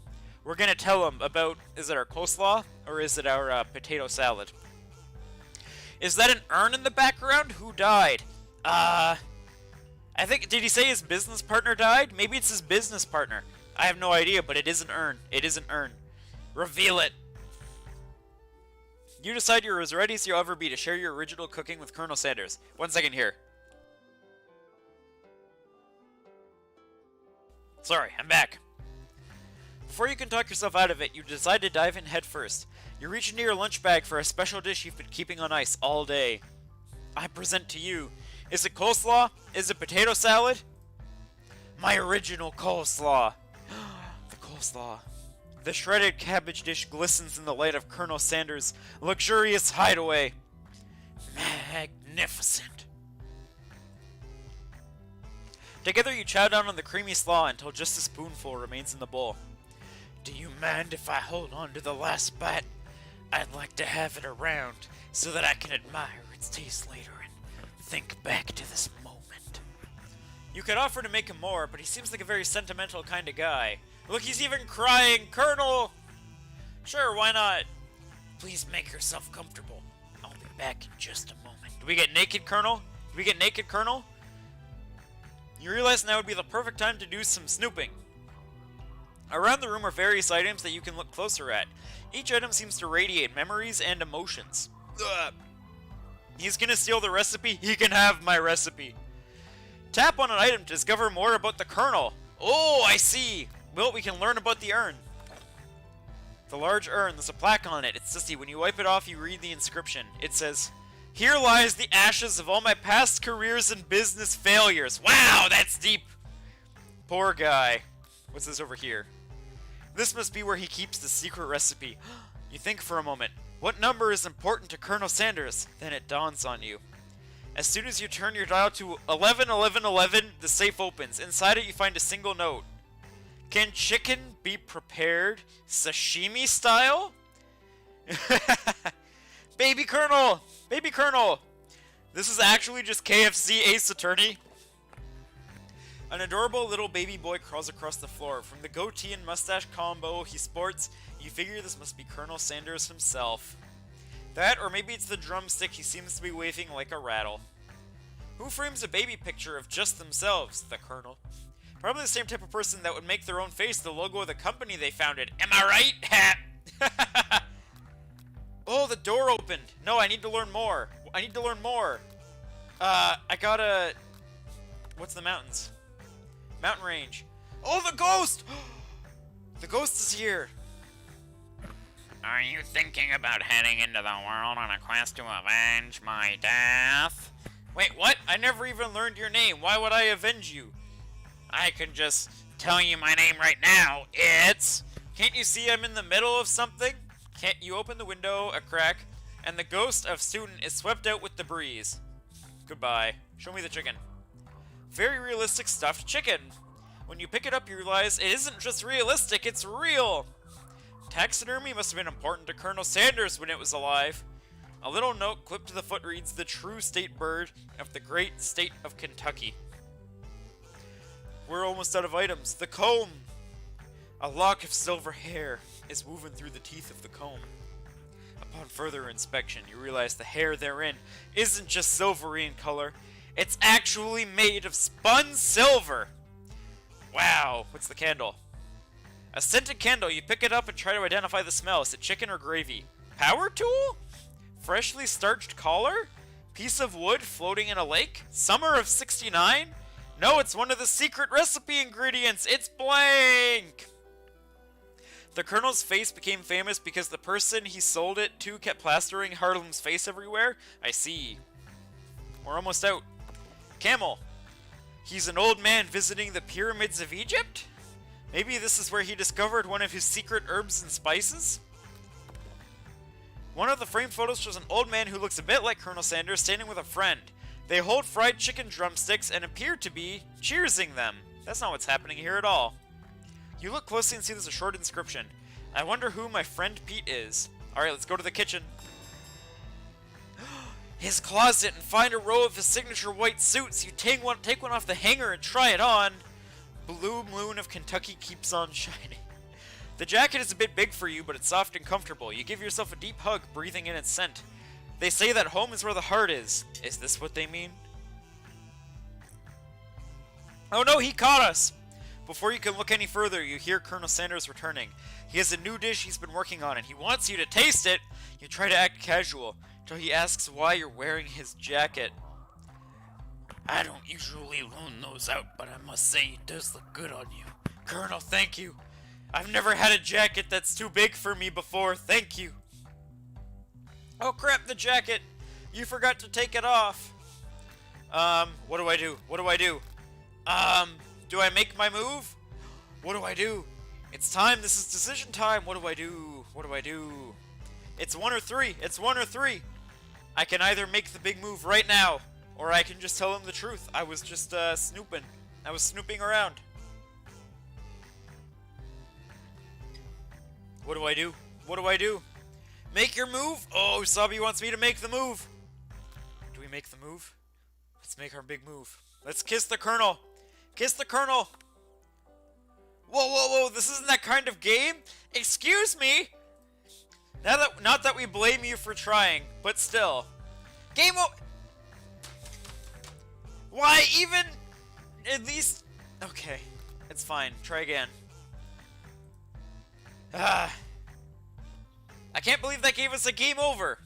We're gonna tell him about, is it our coleslaw or is it our potato salad? Is that an urn in the background? Who died? I think, did he say his business partner died? Maybe it's his business partner. I have no idea, but it is an urn. It is an urn. Reveal it. You decide you're as ready as you'll ever be to share your original cooking with Colonel Sanders. 1 second here. Sorry, I'm back. Before you can talk yourself out of it, you decide to dive in head first. You reach into your lunch bag for a special dish you've been keeping on ice all day. I present to you. Is it coleslaw? Is it potato salad? My original coleslaw. The coleslaw. The shredded cabbage dish glistens in the light of Colonel Sanders' luxurious hideaway. Magnificent. Together you chow down on the creamy slaw until just a spoonful remains in the bowl. Do you mind if I hold on to the last bite? I'd like to have it around so that I can admire its taste later and think back to this moment. You could offer to make him more, but he seems like a very sentimental kind of guy. Look, he's even crying, Colonel! Sure, why not? Please make yourself comfortable. I'll be back in just a moment. Do we get naked, Colonel? You realize now would be the perfect time to do some snooping. Around the room are various items that you can look closer at. Each item seems to radiate memories and emotions. Ugh. He's gonna steal the recipe? He can have my recipe. Tap on an item to discover more about the Colonel. Oh, I see. Well, we can learn about the urn. The large urn, there's a plaque on it. It's sissy. When you wipe it off, you read the inscription. It says, "Here lies the ashes of all my past careers and business failures." Wow, that's deep. Poor guy. What's this over here? This must be where he keeps the secret recipe. You think for a moment. What number is important to Colonel Sanders? Then it dawns on you. As soon as you turn your dial to 111111, the safe opens. Inside it, you find a single note. Can chicken be prepared sashimi style? Baby Colonel! Baby Colonel! This is actually just KFC Ace Attorney. An adorable little baby boy crawls across the floor. From the goatee and mustache combo he sports, you figure this must be Colonel Sanders himself. That, or maybe it's the drumstick he seems to be waving like a rattle. Who frames a baby picture of just themselves? The Colonel. Probably the same type of person that would make their own face the logo of the company they founded. Am I right? Ha! Oh, the door opened. No, I need to learn more. I gotta... What's the mountains? Mountain range. Oh, the ghost! The ghost is here. Are you thinking about heading into the world on a quest to avenge my death? Wait, what? I never even learned your name. Why would I avenge you? I can just tell you my name right now. It's... Can't you see I'm in the middle of something? Can't you open the window a crack, and the ghost of student is swept out with the breeze? Goodbye. Show me the chicken. Very realistic stuffed chicken. When you pick it up, you realize it isn't just realistic, it's real. Taxidermy must have been important to Colonel Sanders when it was alive. A little note clipped to the foot reads, the true state bird of the great state of Kentucky. We're almost out of items. The comb! A lock of silver hair is woven through the teeth of the comb. Upon further inspection, you realize the hair therein isn't just silvery in color, it's actually made of spun silver! Wow, what's the candle? A scented candle. You pick it up and try to identify the smell. Is it chicken or gravy? Power tool? Freshly starched collar? Piece of wood floating in a lake? Summer of 69? No, it's one of the secret recipe ingredients. It's blank! The Colonel's face became famous because the person he sold it to kept plastering Harlem's face everywhere? I see. We're almost out. Camel. He's an old man visiting the pyramids of Egypt? Maybe this is where he discovered one of his secret herbs and spices? One of the framed photos shows an old man who looks a bit like Colonel Sanders standing with a friend. They hold fried chicken drumsticks and appear to be cheersing them. That's not what's happening here at all. You look closely and see there's a short inscription. I wonder who my friend Pete is. Alright, let's go to the kitchen. His closet and find a row of his signature white suits. You take one off the hanger and try it on. Blue moon of Kentucky keeps on shining. The jacket is a bit big for you, but it's soft and comfortable. You give yourself a deep hug, breathing in its scent. They say that home is where the heart is. Is this what they mean? Oh no, he caught us! Before you can look any further, you hear Colonel Sanders returning. He has a new dish he's been working on, and he wants you to taste it. You try to act casual, till he asks why you're wearing his jacket. I don't usually loan those out, but I must say it does look good on you. Colonel, thank you. I've never had a jacket that's too big for me before. Thank you. Oh crap, the jacket. You forgot to take it off. What do I do? What do I do? Do I make my move? What do I do? It's time. This is decision time. What do I do? What do I do? It's 1 or 3. It's 1 or 3. I can either make the big move right now, or I can just tell him the truth. I was just, snooping. I was snooping around. What do I do? What do I do? Make your move? Oh, Sabi wants me to make the move. Do we make the move? Let's make our big move. Let's kiss the Colonel. Kiss the Colonel. Whoa, whoa, whoa. This isn't that kind of game. Excuse me. Not that we blame you for trying, but still. Game over. Why even? At least. Okay. It's fine. Try again. I can't believe that gave us a game over.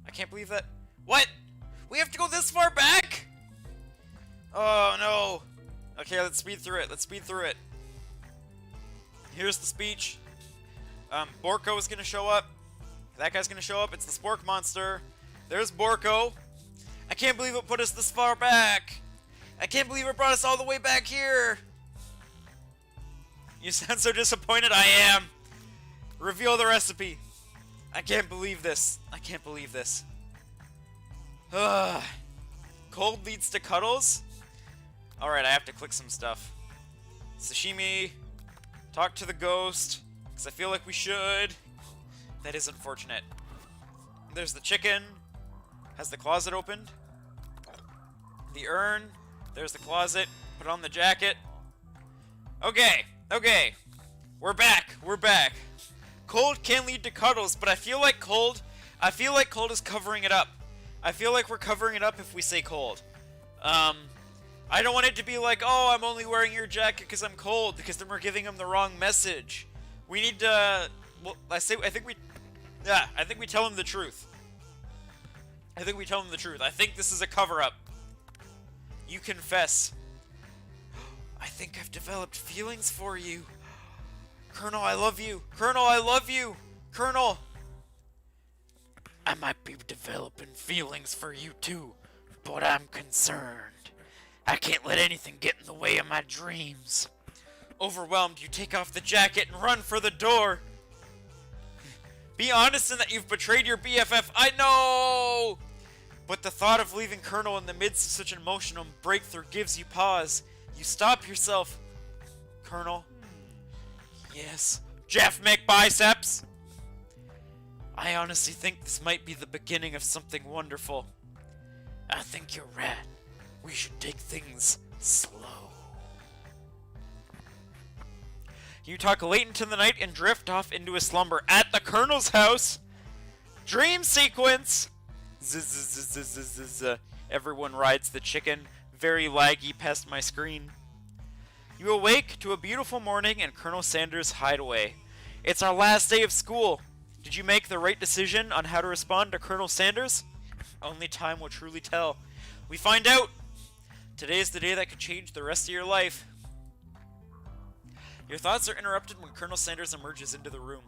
I can't believe that. What? We have to go this far back? Oh no. Okay, let's speed through it. Let's speed through it. Here's the speech. Borko is gonna show up. That guy's gonna show up. It's the Spork monster. There's Borko. I can't believe it put us this far back. I can't believe it brought us all the way back here. You sound so disappointed. I am. Reveal the recipe. I can't believe this. I can't believe this. Cold leads to cuddles? Alright, I have to click some stuff. Sashimi. Talk to the ghost. Because I feel like we should. That is unfortunate. There's the chicken. Has the closet opened. The urn. There's the closet. Put on the jacket. Okay. Okay. We're back. We're back. Cold can lead to cuddles, but I feel like cold is covering it up. I feel like we're covering it up if we say cold. I don't want it to be like, oh, I'm only wearing your jacket because I'm cold, because then we're giving them the wrong message. We need to, well, I think we tell them the truth. I think we tell them the truth. I think this is a cover-up. You confess. I think I've developed feelings for you. Colonel, I love you. Colonel, I love you. Colonel! I might be developing feelings for you too, but I'm concerned. I can't let anything get in the way of my dreams. Overwhelmed, you take off the jacket and run for the door. Be honest in that you've betrayed your BFF. I know! But the thought of leaving Colonel in the midst of such an emotional breakthrough gives you pause. You stop yourself. Colonel? Yes? Jeff McBiceps? I honestly think this might be the beginning of something wonderful. I think you're right. We should take things slow. You talk late into the night and drift off into a slumber at the Colonel's house. Dream sequence. Everyone rides the chicken. Very laggy past my screen. You awake to a beautiful morning in Colonel Sanders' hideaway. It's our last day of school. Did you make the right decision on how to respond to Colonel Sanders? Only time will truly tell. We find out. Today is the day that could change the rest of your life. Your thoughts are interrupted when Colonel Sanders emerges into the room.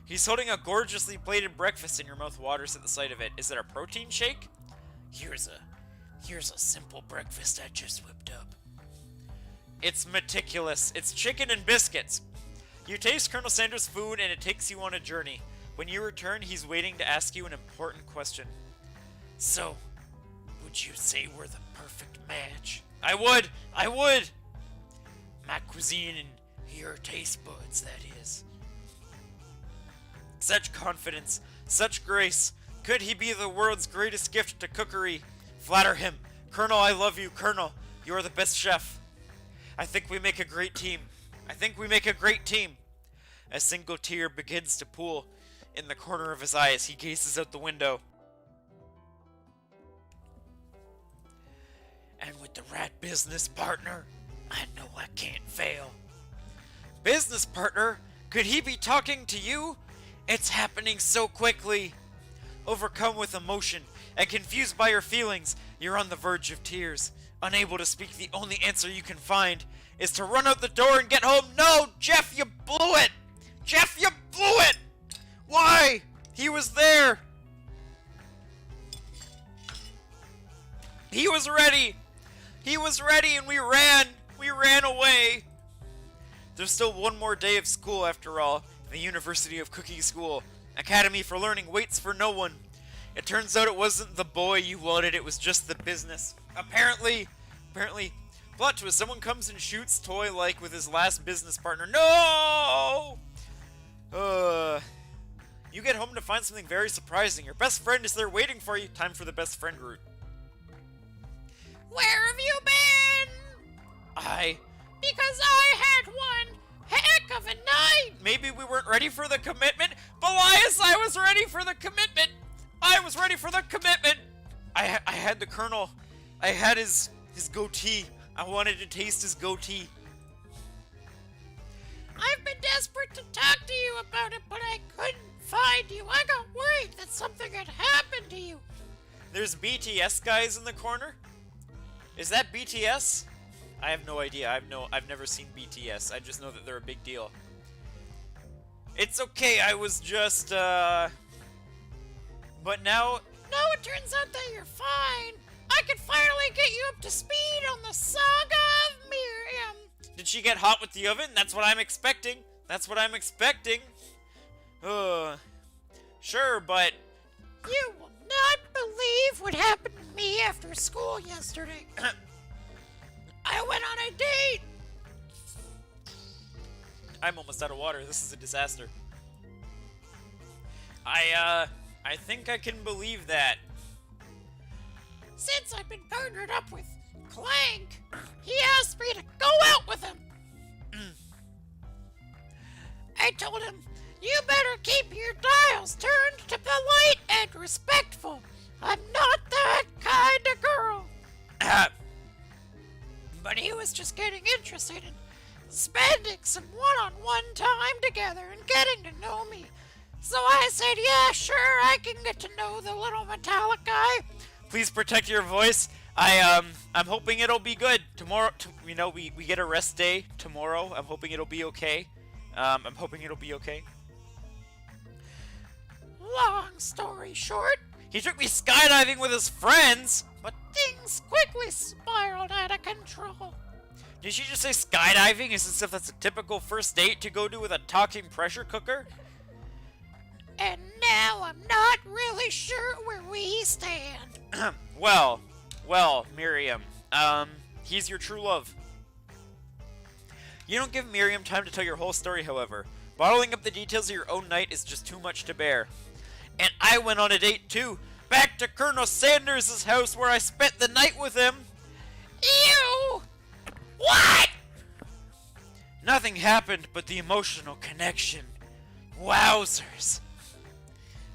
He's holding a gorgeously plated breakfast and your mouth waters at the sight of it. Is it a protein shake? Here's a simple breakfast I just whipped up. It's meticulous. It's chicken and biscuits. You taste Colonel Sanders' food and it takes you on a journey. When you return, he's waiting to ask you an important question. So, would you say we're the perfect match? I would! My cuisine and your taste buds, that is. Such confidence, such grace. Could he be the world's greatest gift to cookery? Flatter him. Colonel, I love you. Colonel, you're the best chef. I think we make a great team. A single tear begins to pool in the corner of his eye as he gazes out the window. And with the right business partner, I know I can't fail. Business partner? Could he be talking to you? It's happening so quickly. Overcome with emotion and confused by your feelings, you're on the verge of tears. Unable to speak, the only answer you can find is to run out the door and get home. No, Jeff, you blew it! Jeff, you blew it! Why? He was there! He was ready! And we ran! We ran away! There's still one more day of school after all. The University of Cooking School. Academy for Learning waits for no one. It turns out it wasn't the boy you wanted, it was just the business. Apparently, plot twist, someone comes and shoots Toy-like with his last business partner. No! You get home to find something very surprising. Your best friend is there waiting for you. Time for the best friend route. Where have you been? Because I had one heck of a night. Maybe we weren't ready for the commitment. Belias, I was ready for the commitment. I had the Colonel. I had his goatee. I wanted to taste his goatee. I've been desperate to talk to you about it, but I couldn't find you. I got worried that something had happened to you. There's BTS guys in the corner. Is that BTS? I have no idea. I've never seen BTS. I just know that they're a big deal. It's okay. I was just but now No, it turns out that you're fine. I can finally get you up to speed on the saga of Miriam. did she get hot with the oven? That's what I'm expecting. Sure, but You will not believe what happened to me after school yesterday. I went on a date. I'm almost out of water. This is a disaster. I think I can believe that. Since I've been partnered up with Clank, he asked me to go out with him. I told him, you better keep your dials turned to polite and respectful. I'm not that kind of girl. But he was just getting interested in spending some one-on-one time together and getting to know me. So I said, yeah, sure, I can get to know the little metallic guy. Please protect your voice. I'm hoping it'll be good tomorrow. We get a rest day tomorrow. I'm hoping it'll be okay. Long story short, He took me skydiving with his friends. but things quickly spiraled out of control. Did she just say skydiving? Is this if that's a typical first date to go do with a talking pressure cooker? And now I'm not really sure where we stand. Well, Miriam, he's your true love. You don't give Miriam time to tell your whole story, however. Bottling up the details of your own night is just too much to bear. And I went on a date too, back to Colonel Sanders' house where I spent the night with him. Ew! What? Nothing happened but the emotional connection. Wowzers.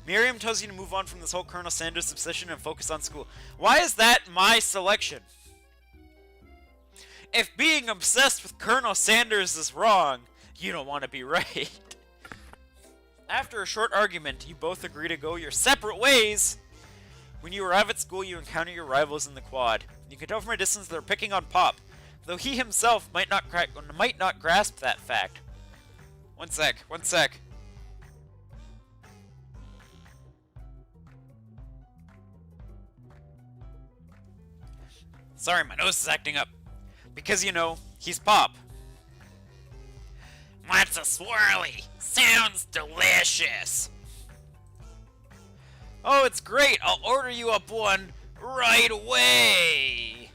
Miriam tells you to move on from this whole Colonel Sanders obsession and focus on school. Why is that my selection? If being obsessed with Colonel Sanders is wrong, you don't want to be right. After a short argument, you both agree to go your separate ways. When you arrive at school, you encounter your rivals in the quad. You can tell from a distance they're picking on Pop, though he himself might not grasp that fact. One sec. Sorry, my nose is acting up. Because, you know, he's Pop. What's a swirly? Sounds delicious. Oh, it's great. I'll order you up one right away.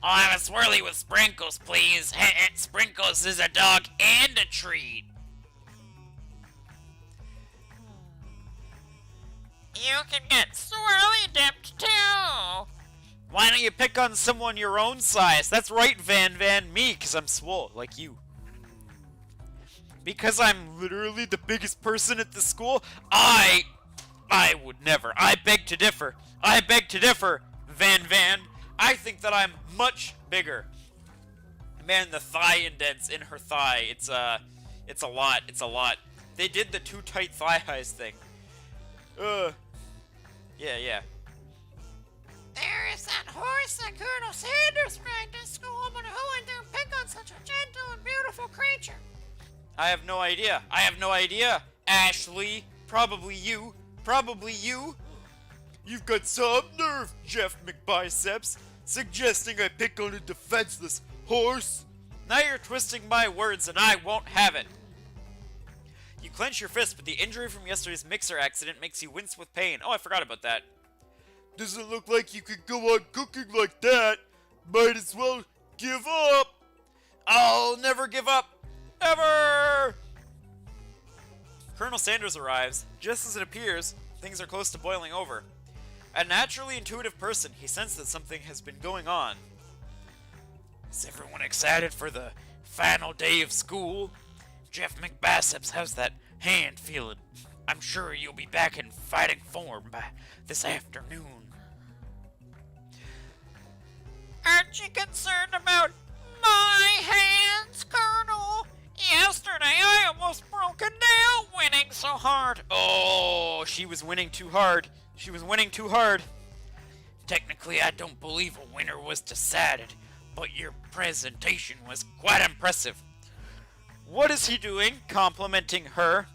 I'll have a swirly with sprinkles, please. Sprinkles is a dog and a treat. You can get swirly dipped too. Why don't you pick on someone your own size? That's right, Van, me, because I'm swole, like you. Because I'm literally the biggest person at the school? I would never. I beg to differ. Van. I think that I'm much bigger. Man, the thigh indents in her thigh, it's a lot. They did the too tight thigh highs thing. Yeah. There is that horse that Colonel Sanders ride to school, but who would dare pick on such a gentle and beautiful creature? I have no idea. Ashley, probably you. You've got some nerve, Jeff McBiceps, suggesting I pick on a defenseless horse. Now you're twisting my words and I won't have it. You clench your fist, but the injury from yesterday's mixer accident makes you wince with pain. Oh, I forgot about that. Doesn't look like you could go on cooking like that. Might as well give up. I'll never give up. Ever! Colonel Sanders arrives. Just as it appears, things are close to boiling over. A naturally intuitive person, he sensed that something has been going on. Is everyone excited for the final day of school? Jeff McBiceps, how's that hand feeling? I'm sure you'll be back in fighting form by this afternoon. Aren't you concerned about my hands, Colonel? Yesterday I almost broke a nail winning so hard. Oh, she was winning too hard. Technically, I don't believe a winner was decided, but your presentation was quite impressive. What is he doing? Complimenting her?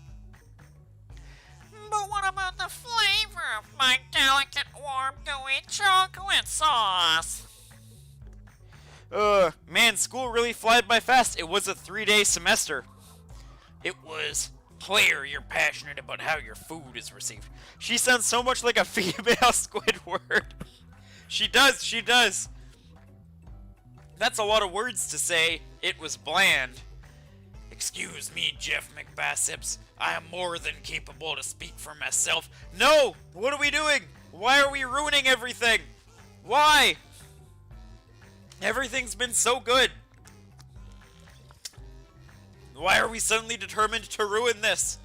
But what about the flavor of my delicate, warm, gooey chocolate sauce? Man, school really flied by fast. It was a 3-day semester. It was clear you're passionate about how your food is received. She sounds so much like a female Squidward. She does. That's a lot of words to say. It was bland. Excuse me, Jeff McBiceps. I am more than capable to speak for myself. No! What are we doing? Why are we ruining everything? Why? Everything's been so good. Why are we suddenly determined to ruin this?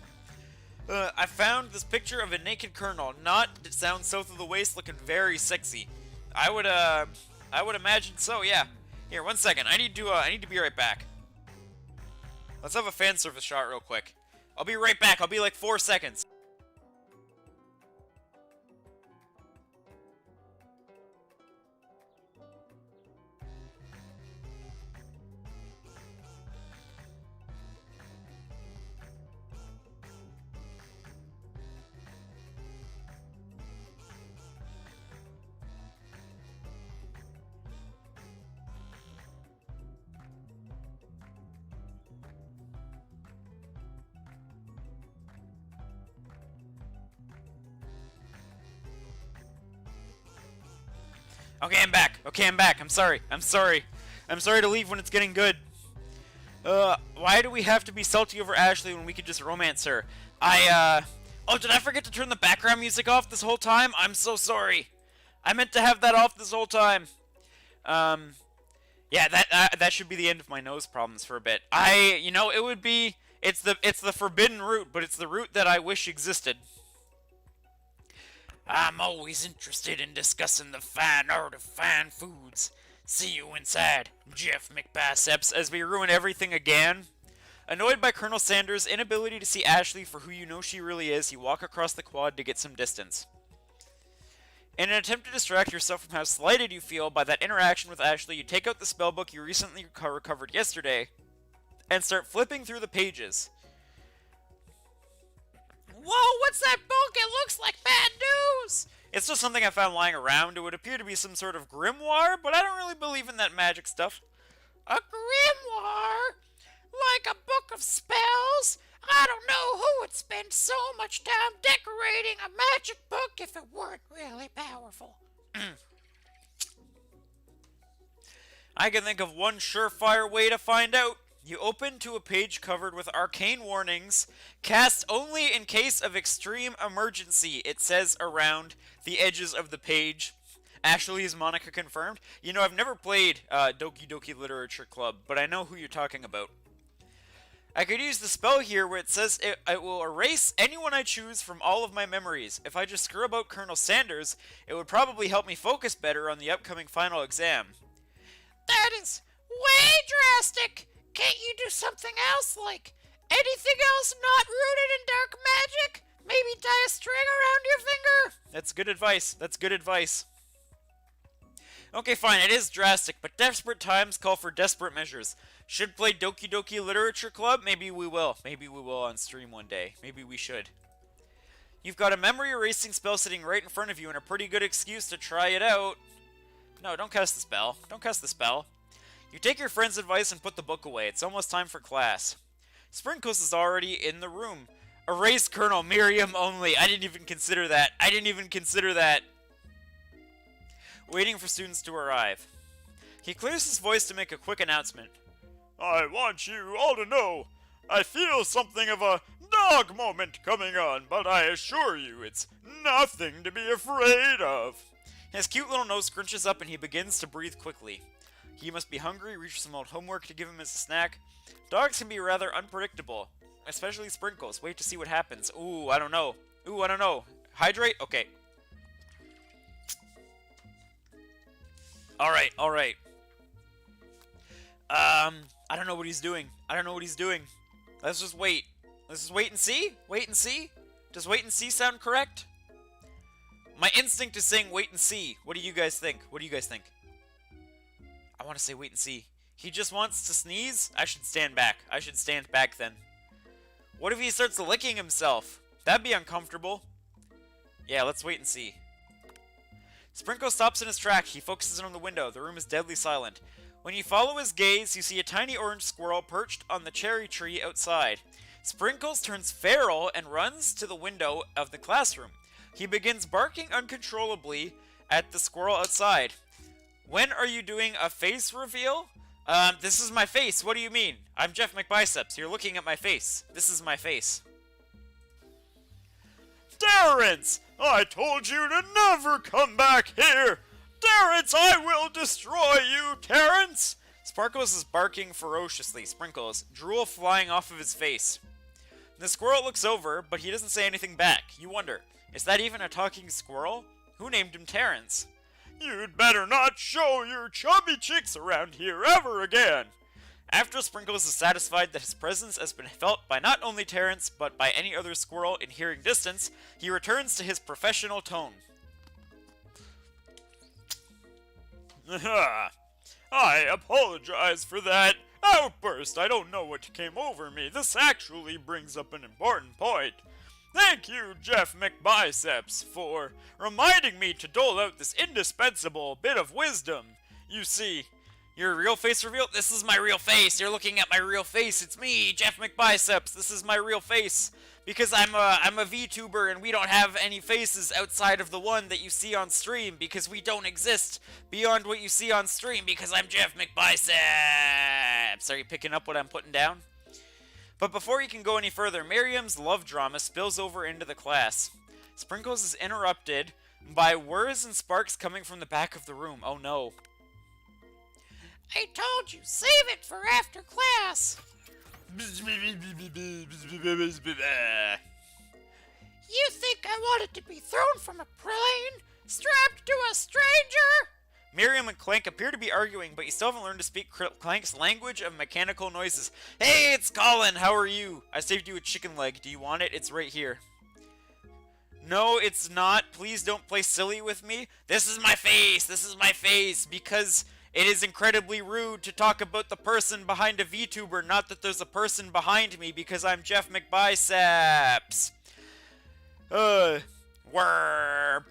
I found this picture of a naked colonel, not down south of the waist, looking very sexy. I would imagine so, yeah. Here, 1 second. I need to be right back. Let's have a fan service shot real quick. I'll be right back. I'll be like 4 seconds. Okay, I'm back. Okay, I'm back. I'm sorry. I'm sorry. I'm sorry to leave when it's getting good. Why do we have to be salty over Ashley when we could just romance her? Oh, did I forget to turn the background music off this whole time? I'm so sorry. I meant to have that off this whole time. Yeah, that should be the end of my nose problems for a bit. You know, it would be, it's the forbidden route, but it's the route that I wish existed. I'm always interested in discussing the fine art of fine foods. See you inside, Jeff McBiceps, as we ruin everything again. Annoyed by Colonel Sanders' inability to see Ashley for who you know she really is, you walk across the quad to get some distance. In an attempt to distract yourself from how slighted you feel by that interaction with Ashley, you take out the spellbook you recently recovered yesterday and start flipping through the pages. Whoa, what's that book? It looks like bad news! It's just something I found lying around. It would appear to be some sort of grimoire, but I don't really believe in that magic stuff. A grimoire? Like a book of spells? I don't know who would spend so much time decorating a magic book if it weren't really powerful. I can think of one surefire way to find out. You open to a page covered with arcane warnings, cast only in case of extreme emergency, it says around the edges of the page. Ashley, is Monica confirmed? You know, I've never played Doki Doki Literature Club, but I know who you're talking about. I could use the spell here where it says it will erase anyone I choose from all of my memories. If I just scrub out Colonel Sanders, it would probably help me focus better on the upcoming final exam. That is way drastic! Can't you do something else, like anything else not rooted in dark magic? Maybe tie a string around your finger? That's good advice. That's good advice. Okay, fine, it is drastic, but desperate times call for desperate measures. Should play Doki Doki Literature Club? Maybe we will. Maybe we will on stream one day. Maybe we should. You've got a memory erasing spell sitting right in front of you and a pretty good excuse to try it out. No, don't cast the spell. Don't cast the spell. You take your friend's advice and put the book away. It's almost time for class. Sprinkles is already in the room. Erase Colonel Miriam only. I didn't even consider that. I didn't even consider that. Waiting for students to arrive. He clears his voice to make a quick announcement. I want you all to know, I feel something of a dog moment coming on, but I assure you it's nothing to be afraid of. His cute little nose scrunches up and he begins to breathe quickly. He must be hungry, reach for some old homework to give him as a snack. Dogs can be rather unpredictable, especially Sprinkles. Wait to see what happens. Ooh, I don't know. Ooh, I don't know. Hydrate? Okay. Alright, alright. I don't know what he's doing. I don't know what he's doing. Let's just wait. Let's just wait and see? Wait and see? Does wait and see sound correct? My instinct is saying wait and see. What do you guys think? What do you guys think? I want to say wait and see. He just wants to sneeze? I should stand back. I should stand back then. What if he starts licking himself? That'd be uncomfortable. Yeah, let's wait and see. Sprinkle stops in his track. He focuses on the window. The room is deadly silent. When you follow his gaze, you see a tiny orange squirrel perched on the cherry tree outside. Sprinkles turns feral and runs to the window of the classroom. He begins barking uncontrollably at the squirrel outside. When are you doing a face reveal? This is my face. What do you mean? I'm Jeff McBiceps. You're looking at my face. This is my face. Terrence! I told you to never come back here! Terrence, I will destroy you, Terrence! Sparkles is barking ferociously. Sprinkles, drool flying off of his face. The squirrel looks over, but he doesn't say anything back. You wonder, is that even a talking squirrel? Who named him Terrence? You'd better not show your chubby cheeks around here ever again! After Sprinkles is satisfied that his presence has been felt by not only Terrence, but by any other squirrel in hearing distance, he returns to his professional tone. I apologize for that outburst. I don't know what came over me. This actually brings up an important point. Thank you, Jeff McBiceps, for reminding me to dole out this indispensable bit of wisdom. You see, your real face reveal? This is my real face. You're looking at my real face. It's me, Jeff McBiceps. This is my real face. Because I'm a VTuber and we don't have any faces outside of the one that you see on stream because we don't exist beyond what you see on stream because I'm Jeff McBiceps. Are you picking up what I'm putting down? But before you can go any further, Miriam's love drama spills over into the class. Sprinkles is interrupted by whirs and sparks coming from the back of the room. Oh no. I told you, save it for after class. You think I wanted to be thrown from a plane, strapped to a stranger? Miriam and Clank appear to be arguing, but you still haven't learned to speak Clank's language of mechanical noises. Hey, it's Colin! How are you? I saved you a chicken leg. Do you want it? It's right here. No, it's not. Please don't play silly with me. This is my face. This is my face. Because it is incredibly rude to talk about the person behind a VTuber, not that there's a person behind me, because I'm Jeff McBiceps. Word.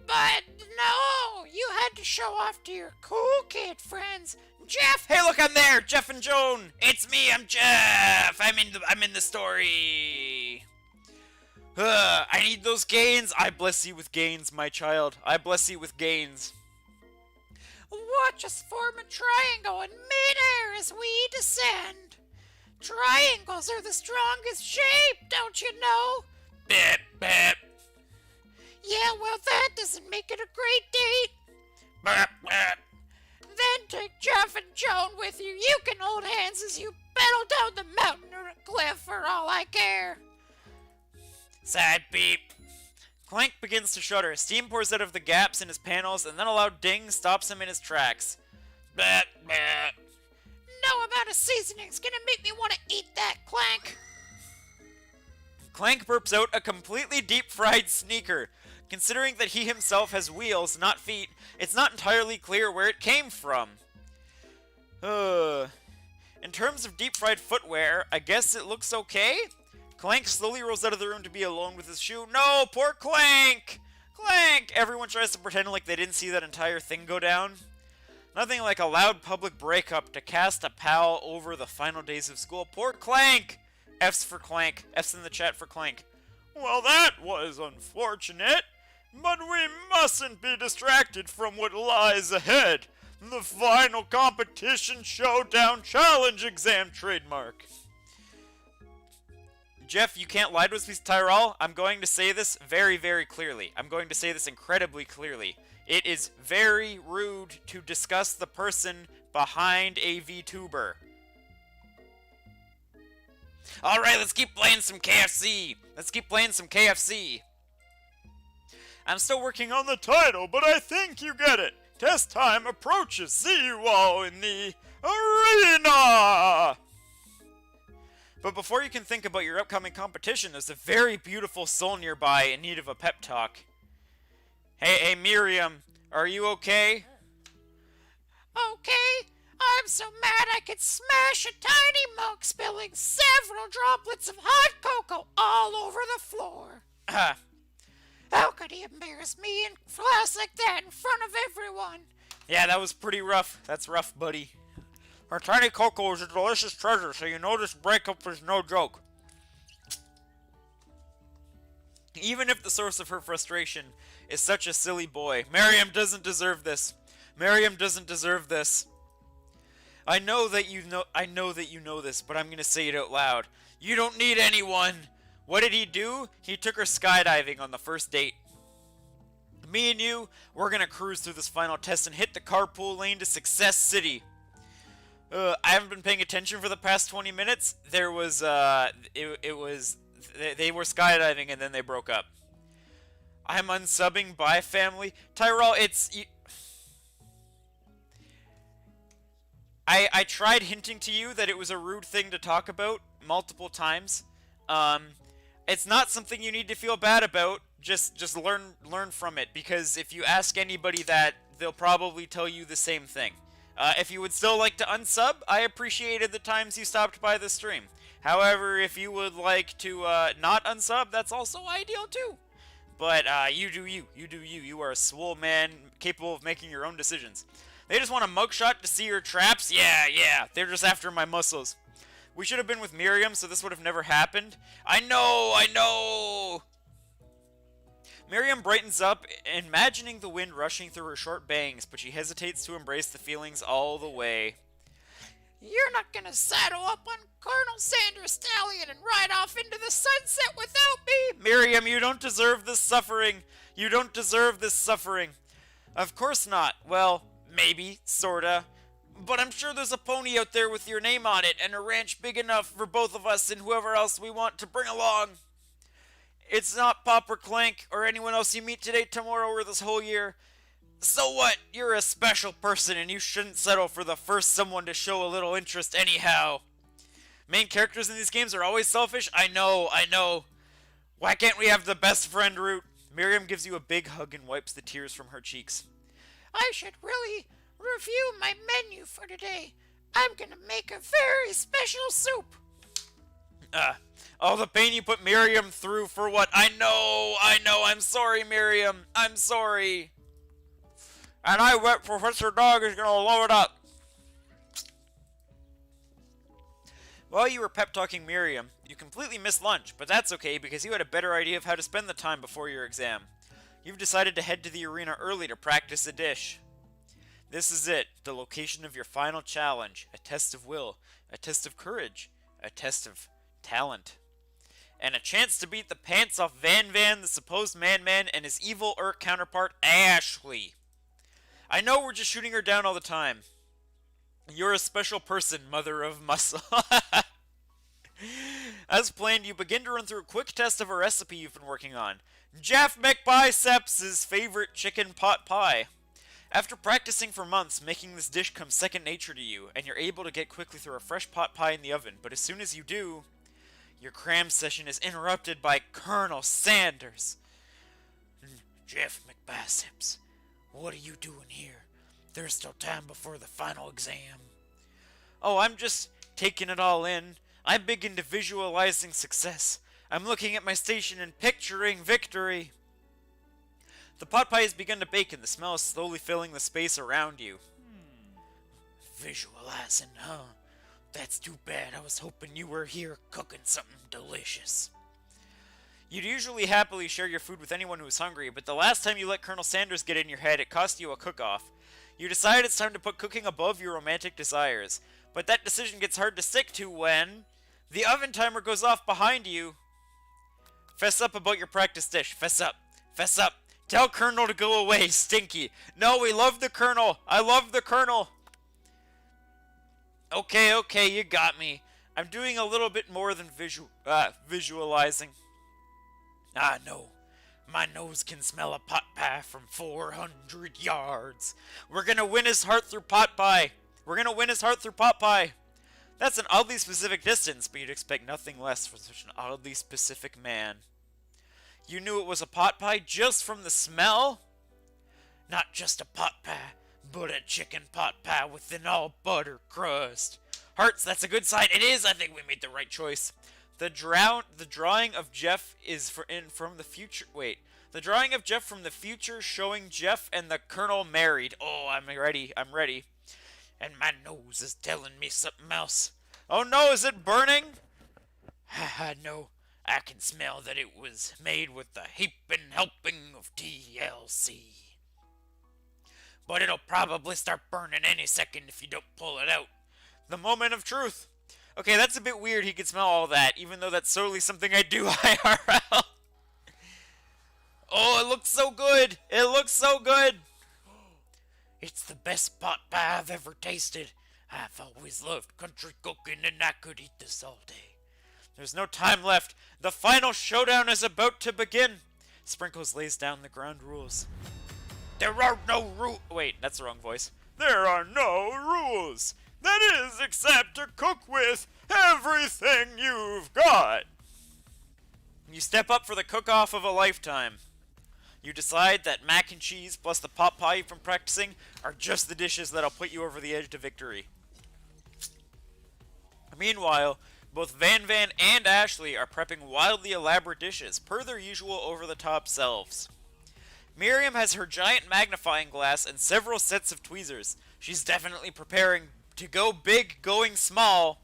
But no, you had to show off to your cool kid friends. Jeff, Hey, look, I'm there, Jeff and Joan. It's me, I'm Jeff. I'm in the story. I need those gains. I bless you with gains, my child. I bless you with gains. watch us form a triangle in midair as we descend. Triangles are the strongest shape, don't you know? Bip, bip. Yeah, well, that doesn't make it a great date. Bip, bip. Then take Jeff and Joan with you. You can hold hands as you pedal down the mountain or a cliff for all I care. Sad beep. Clank begins to shudder. Steam pours out of the gaps in his panels, and then a loud ding stops him in his tracks. Bleh, bleh. No amount of seasoning's gonna make me want to eat that, Clank. Clank burps out a completely deep-fried sneaker. Considering that he himself has wheels, not feet, it's not entirely clear where it came from. In terms of deep-fried footwear, I guess it looks okay? Clank slowly rolls out of the room to be alone with his shoe. No, poor Clank! Clank! Everyone tries to pretend like they didn't see that entire thing go down. Nothing like a loud public breakup to cast a pal over the final days of school. Poor Clank! F's for Clank. F's in the chat for Clank. Well, that was unfortunate, but we mustn't be distracted from what lies ahead. The final competition showdown challenge exam trademark. Jeff, you can't lie to us, please, Tyrell. I'm going to say this very, very clearly. I'm going to say this incredibly clearly. It is very rude to discuss the person behind a VTuber. Alright, let's keep playing some KFC. Let's keep playing some KFC. I'm still working on the title, but I think you get it. Test time approaches. See you all in the arena! But before you can think about your upcoming competition, there's a very beautiful soul nearby in need of a pep talk. Hey, Miriam, are you okay? Okay, I'm so mad I could smash a tiny mug, spilling several droplets of hot cocoa all over the floor. How could he embarrass me in class like that in front of everyone? Yeah, that was pretty rough. That's rough, buddy. Her tiny cocoa is a delicious treasure, so you know this breakup is no joke. Even if the source of her frustration is such a silly boy, Miriam doesn't deserve this. Miriam doesn't deserve this. I know that you know this, but I'm gonna say it out loud. You don't need anyone. What did he do? He took her skydiving on the first date. Me and you, we're gonna cruise through this final test and hit the carpool lane to Success City. I haven't been paying attention for the past 20 minutes. There was, they were skydiving and then they broke up. I'm unsubbing, bye family. Tyrell, I tried hinting to you that it was a rude thing to talk about multiple times. It's not something you need to feel bad about. Just learn from it, because if you ask anybody that, they'll probably tell you the same thing. If you would still like to unsub, I appreciated the times you stopped by the stream. However, if you would like to not unsub, that's also ideal too. But you do you. You do you. You are a swole man capable of making your own decisions. They just want a mugshot to see your traps? Yeah. They're just after my muscles. We should have been with Miriam, so this would have never happened. I know! Miriam brightens up, imagining the wind rushing through her short bangs, but she hesitates to embrace the feelings all the way. You're not gonna saddle up on Colonel Sanders' stallion and ride off into the sunset without me! Miriam, you don't deserve this suffering. You don't deserve this suffering. Of course not. Well, maybe, sorta. But I'm sure there's a pony out there with your name on it, and a ranch big enough for both of us and whoever else we want to bring along. It's not Pop or Clank or anyone else you meet today, tomorrow, or this whole year. So what? You're a special person, and you shouldn't settle for the first someone to show a little interest anyhow. Main characters in these games are always selfish. I know. Why can't we have the best friend route? Miriam gives you a big hug and wipes the tears from her cheeks. I should really review my menu for today. I'm gonna make a very special soup. All the pain you put Miriam through for what? I know. I'm sorry, Miriam. I'm sorry. And I bet Professor Dog is gonna love it up. While you were pep-talking Miriam, you completely missed lunch, but that's okay because you had a better idea of how to spend the time before your exam. You've decided to head to the arena early to practice a dish. This is it, the location of your final challenge, a test of will, a test of courage, a test of talent, and a chance to beat the pants off Van Van, the supposed Man-Man, and his evil counterpart, Ashley. I know we're just shooting her down all the time. You're a special person, mother of muscle. As planned, you begin to run through a quick test of a recipe you've been working on. Jeff McBiceps' favorite chicken pot pie. After practicing for months, making this dish comes second nature to you, and you're able to get quickly through a fresh pot pie in the oven, but as soon as you do, your cram session is interrupted by Colonel Sanders. Jeff McBiceps, what are you doing here? There's still time before the final exam. Oh, I'm just taking it all in. I'm big into visualizing success. I'm looking at my station and picturing victory. The pot pie has begun to bake and the smell is slowly filling the space around you. Visualizing, huh? That's too bad. I was hoping you were here cooking something delicious. You'd usually happily share your food with anyone who is hungry, but the last time you let Colonel Sanders get in your head, it cost you a cook-off. You decide it's time to put cooking above your romantic desires, but that decision gets hard to stick to when the oven timer goes off behind you. Fess up about your practice dish. Fess up. Fess up. Tell Colonel to go away, Stinky. No, we love the Colonel. I love the Colonel. Okay, you got me. I'm doing a little bit more than visualizing. No. My nose can smell a pot pie from 400 yards. We're gonna win his heart through pot pie. That's an oddly specific distance, but you'd expect nothing less from such an oddly specific man. You knew it was a pot pie just from the smell? Not just a pot pie, but a chicken pot pie with an all-butter crust. Hearts, that's a good sign. It is. I think we made the right choice. The drawing of Jeff is from the future. Wait. The drawing of Jeff from the future showing Jeff and the Colonel married. Oh, I'm ready. And my nose is telling me something else. Oh no, is it burning? No. I can smell that it was made with a heaping helping of TLC. But it'll probably start burning any second if you don't pull it out. The moment of truth. Okay, that's a bit weird he can smell all that, even though that's solely something I do IRL. Oh, it looks so good. It's the best pot pie I've ever tasted. I've always loved country cooking and I could eat this all day. There's no time left. The final showdown is about to begin. Sprinkles lays down the ground rules. There are no rules. Wait, that's the wrong voice. There are no rules. That is, except to cook with everything you've got. You step up for the cook-off of a lifetime. You decide that mac and cheese plus the pot pie you've been practicing are just the dishes that'll put you over the edge to victory. Meanwhile, both Van Van and Ashley are prepping wildly elaborate dishes, per their usual over-the-top selves. Miriam has her giant magnifying glass and several sets of tweezers. She's definitely preparing to go big, going small.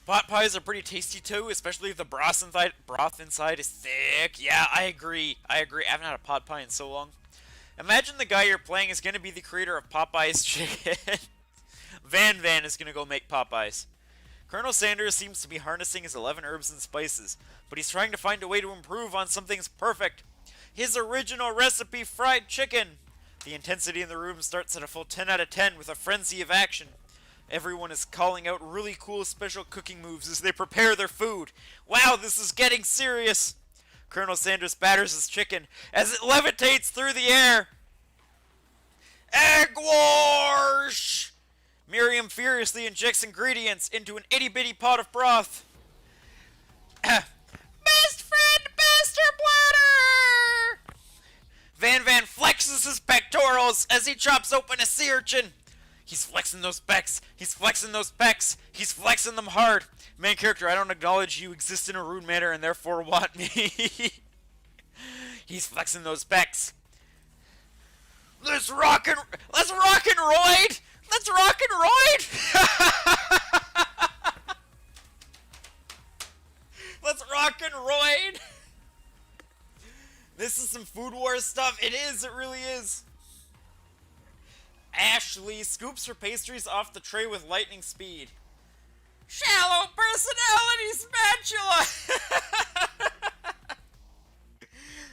Pot pies are pretty tasty too, especially if the broth inside is thick. Yeah, I agree. I haven't had a pot pie in so long. Imagine the guy you're playing is going to be the creator of Popeye's chicken. Van is going to go make Popeyes. Colonel Sanders seems to be harnessing his 11 herbs and spices, but he's trying to find a way to improve on something's perfect. His original recipe, fried chicken. The intensity in the room starts at a full 10 out of 10 with a frenzy of action. Everyone is calling out really cool special cooking moves as they prepare their food. Wow, this is getting serious. Colonel Sanders batters his chicken as it levitates through the air. Egg wash! Miriam furiously injects ingredients into an itty-bitty pot of broth. Best friend, Master Bladder! Van flexes his pectorals as he chops open a sea urchin. He's flexing those pecs. He's flexing those pecs. He's flexing them hard. Main character, I don't acknowledge you exist in a rude manner and therefore want me. He's flexing those pecs. Let's rock and roid! Let's rock and roid! Let's rock and roid! This is some Food Wars stuff. It is, it really is. Ashley scoops her pastries off the tray with lightning speed. Shallow personality spatula!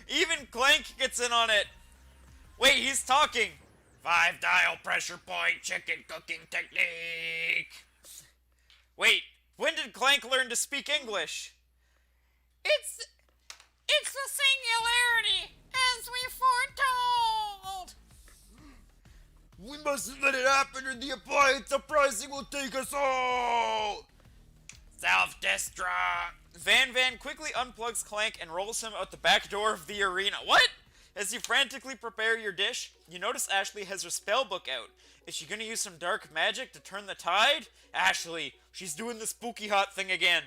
Even Clank gets in on it. Wait, he's talking. 5-dial pressure point chicken cooking technique. Wait, when did Clank learn to speak English? It's the singularity, as we foretold. We mustn't let it happen or the appliance uprising will take us all! Self-destruct! Van quickly unplugs Clank and rolls him out the back door of the arena. What? As you frantically prepare your dish, you notice Ashley has her spell book out. Is she gonna use some dark magic to turn the tide? Ashley, she's doing the spooky hot thing again.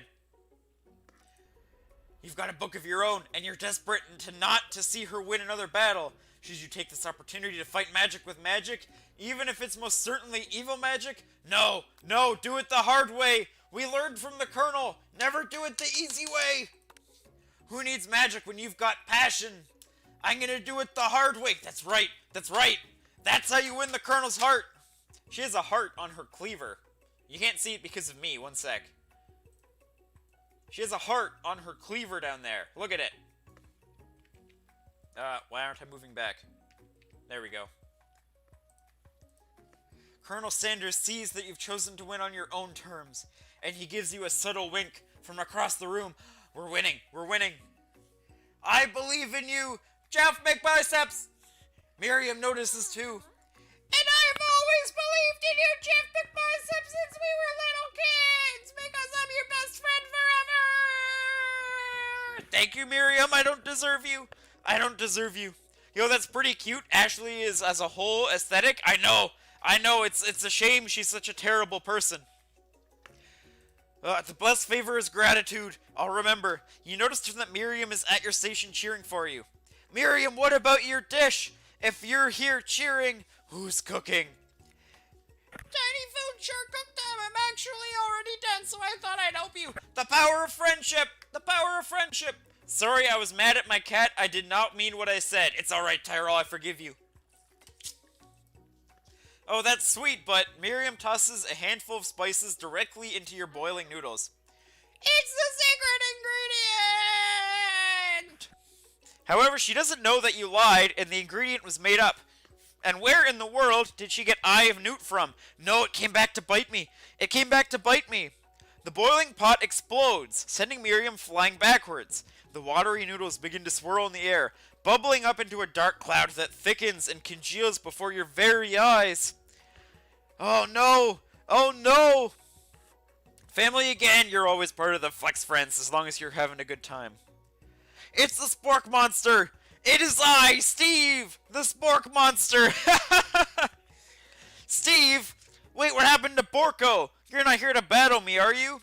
You've got a book of your own, and you're desperate to see her win another battle. Should you take this opportunity to fight magic with magic, even if it's most certainly evil magic? No, do it the hard way. We learned from the Colonel. Never do it the easy way. Who needs magic when you've got passion? I'm gonna do it the hard way. That's right. That's how you win the Colonel's heart. She has a heart on her cleaver. You can't see it because of me. One sec. She has a heart on her cleaver down there. Look at it. Why aren't I moving back? There we go. Colonel Sanders sees that you've chosen to win on your own terms, and he gives you a subtle wink from across the room. We're winning. I believe in you, Jeff McBiceps. Miriam notices too. And I've always believed in you, Jeff McBiceps, since we were little kids, because I'm your best friend forever. Thank you, Miriam. I don't deserve you. Yo, that's pretty cute. Ashley is, as a whole, aesthetic. I know. It's a shame she's such a terrible person. The best favor is gratitude. I'll remember. You noticed that Miriam is at your station cheering for you. Miriam, what about your dish? If you're here cheering, who's cooking? Tiny Food sure cooked them. I'm actually already done, so I thought I'd help you. The power of friendship! Sorry, I was mad at my cat. I did not mean what I said. It's alright, Tyrell. I forgive you. Oh, that's sweet, but Miriam tosses a handful of spices directly into your boiling noodles. It's the secret ingredient! However, she doesn't know that you lied and the ingredient was made up. And where in the world did she get Eye of Newt from? No, it came back to bite me. The boiling pot explodes, sending Miriam flying backwards. The watery noodles begin to swirl in the air, bubbling up into a dark cloud that thickens and congeals before your very eyes. Oh no! Family again, you're always part of the Flex Friends as long as you're having a good time. It's the Spork Monster! It is I, Steve! The Spork Monster! Steve! Wait, what happened to Borko? You're not here to battle me, are you?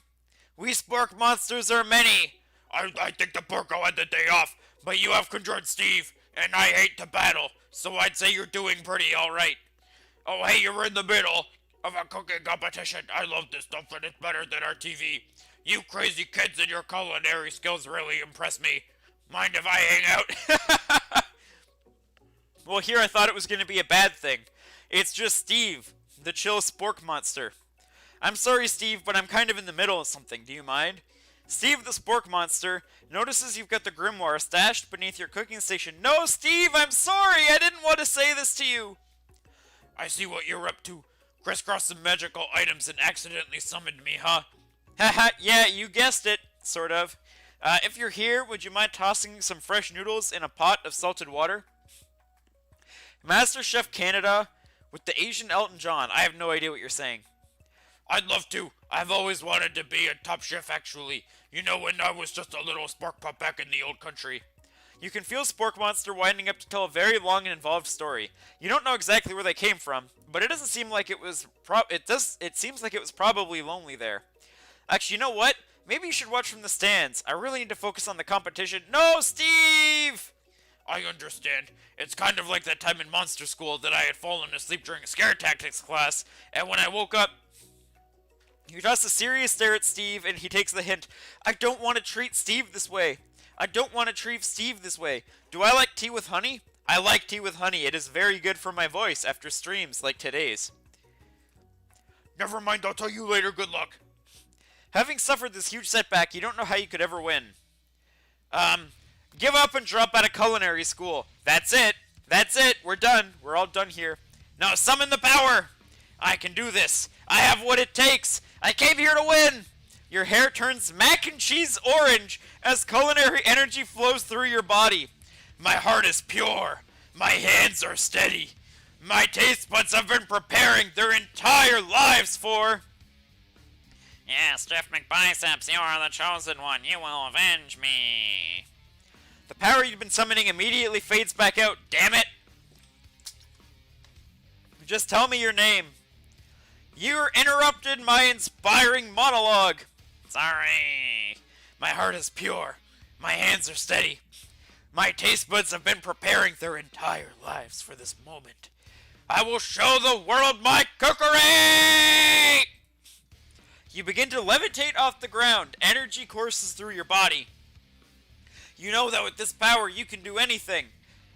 We Spork Monsters are many. I think the Borko had the day off, but you have conjured Steve, and I hate to battle, so I'd say you're doing pretty alright. Oh, hey, you're in the middle of a cooking competition. I love this stuff, and it's better than our TV. You crazy kids and your culinary skills really impress me. Mind if I hang out? Well, here I thought it was going to be a bad thing. It's just Steve, the chill spork monster. I'm sorry, Steve, but I'm kind of in the middle of something. Do you mind? Steve, the spork monster, notices you've got the grimoire stashed beneath your cooking station. No, Steve, I'm sorry. I didn't want to say this to you. I see what you're up to. Crisscrossed some magical items and accidentally summoned me, huh? Haha, yeah, you guessed it, sort of. If you're here, would you mind tossing some fresh noodles in a pot of salted water? Master Chef Canada with the Asian Elton John. I have no idea what you're saying. I'd love to. I've always wanted to be a top chef, actually. You know, when I was just a little spark pup back in the old country. You can feel Spork Monster winding up to tell a very long and involved story. You don't know exactly where they came from, but it doesn't seem like it was it seems like it was probably lonely there. Actually, you know what? Maybe you should watch from the stands. I really need to focus on the competition. No, Steve! I understand. It's kind of like that time in monster school that I had fallen asleep during a scare tactics class, and when I woke up... You toss a serious stare at Steve, and he takes the hint. I don't want to treat Steve this way. I don't want to treat Steve this way. Do I like tea with honey? I like tea with honey. It is very good for my voice after streams like today's. Never mind, I'll tell you later. Good luck. Having suffered this huge setback, you don't know how you could ever win. Give up and drop out of culinary school. That's it. That's it. We're done. We're all done here. Now summon the power. I can do this. I have what it takes. I came here to win. Your hair turns mac and cheese orange as culinary energy flows through your body. My heart is pure. My hands are steady. My taste buds have been preparing their entire lives for... Yes, Jeff McBiceps, you are the chosen one. You will avenge me. The power you've been summoning immediately fades back out. Damn it! Just tell me your name. You interrupted my inspiring monologue. Sorry. My heart is pure. My hands are steady. My taste buds have been preparing their entire lives for this moment. I will show the world my cookery! You begin to levitate off the ground. Energy courses through your body. You know that with this power you can do anything,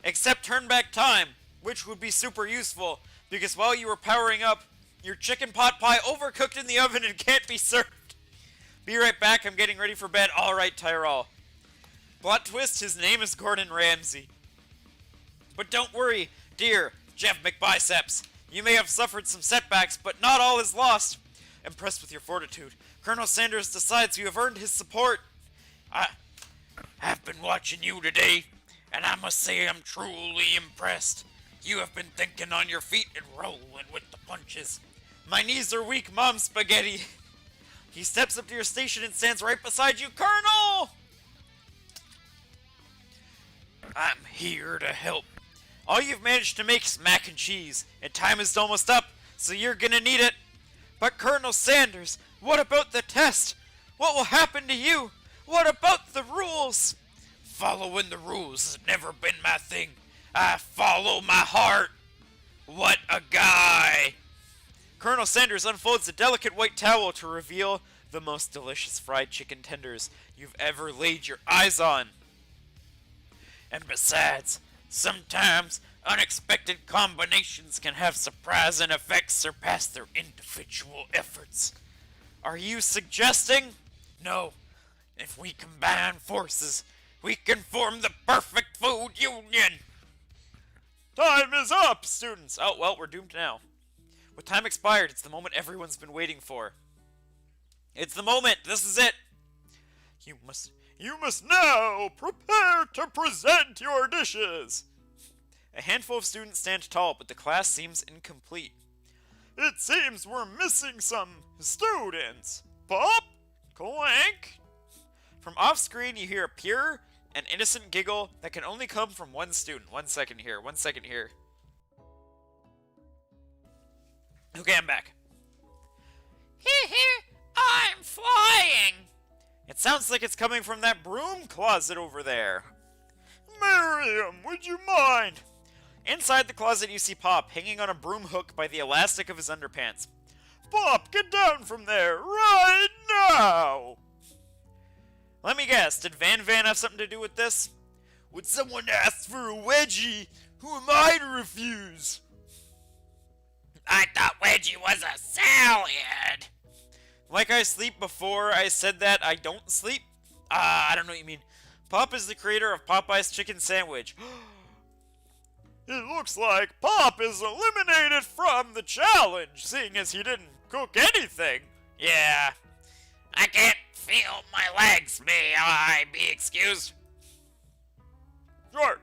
except turn back time, which would be super useful, because while you were powering up, your chicken pot pie overcooked in the oven and can't be served. Be right back, I'm getting ready for bed. Alright, Tyrell. Plot twist, his name is Gordon Ramsay. But don't worry, dear Jeff McBiceps. You may have suffered some setbacks, but not all is lost. Impressed with your fortitude, Colonel Sanders decides you have earned his support. I've been watching you today, and I must say I'm truly impressed. You have been thinking on your feet and rolling with the punches. My knees are weak, Mom Spaghetti. He steps up to your station and stands right beside you. Colonel! I'm here to help. All you've managed to make is mac and cheese, and time is almost up, so you're gonna need it. But Colonel Sanders, what about the test? What will happen to you? What about the rules? Following the rules has never been my thing. I follow my heart. What a guy! Colonel Sanders unfolds a delicate white towel to reveal the most delicious fried chicken tenders you've ever laid your eyes on. And besides, sometimes unexpected combinations can have surprising effects surpass their individual efforts. Are you suggesting? No. If we combine forces, we can form the perfect food union. Time is up, students! Oh, well, we're doomed now. With time expired, it's the moment everyone's been waiting for. It's the moment! This is it! You must now prepare to present your dishes! A handful of students stand tall, but the class seems incomplete. It seems we're missing some students. Pop? Clank? From off-screen, you hear a pure and innocent giggle that can only come from one student. 1 second here. Okay, I'm back. I'm flying. It sounds like it's coming from that broom closet over there. Miriam, would you mind? Inside the closet, you see Pop hanging on a broom hook by the elastic of his underpants. Pop, get down from there right now! Let me guess, did Van Van have something to do with this? When someone asks for a wedgie, who am I to refuse? I thought Wedgie was a salad. Like I sleep before I said that I don't sleep? I don't know what you mean. Pop is the creator of Popeye's chicken sandwich. It looks like Pop is eliminated from the challenge, seeing as he didn't cook anything. Yeah. I can't feel my legs. May I be excused? Sure.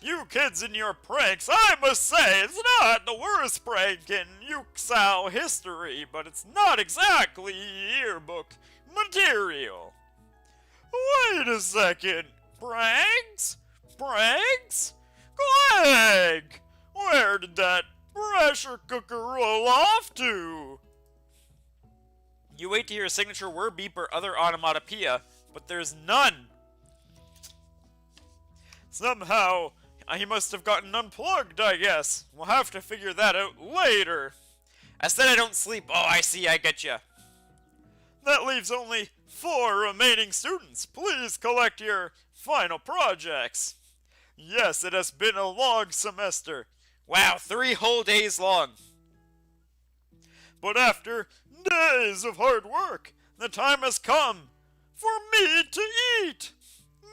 You kids and your pranks, I must say, it's not the worst prank in Yuksao history, but it's not exactly yearbook material. Wait a second. Pranks? Pranks? Gleg! Where did that pressure cooker roll off to? You wait to hear a signature word beep or other onomatopoeia, but there's none. Somehow, he must have gotten unplugged, I guess. We'll have to figure that out later. I said I don't sleep. Oh, I see, I get ya. That leaves only 4 remaining students. Please collect your final projects. Yes, it has been a long semester. Wow, 3 whole days long. But after days of hard work, the time has come for me to eat.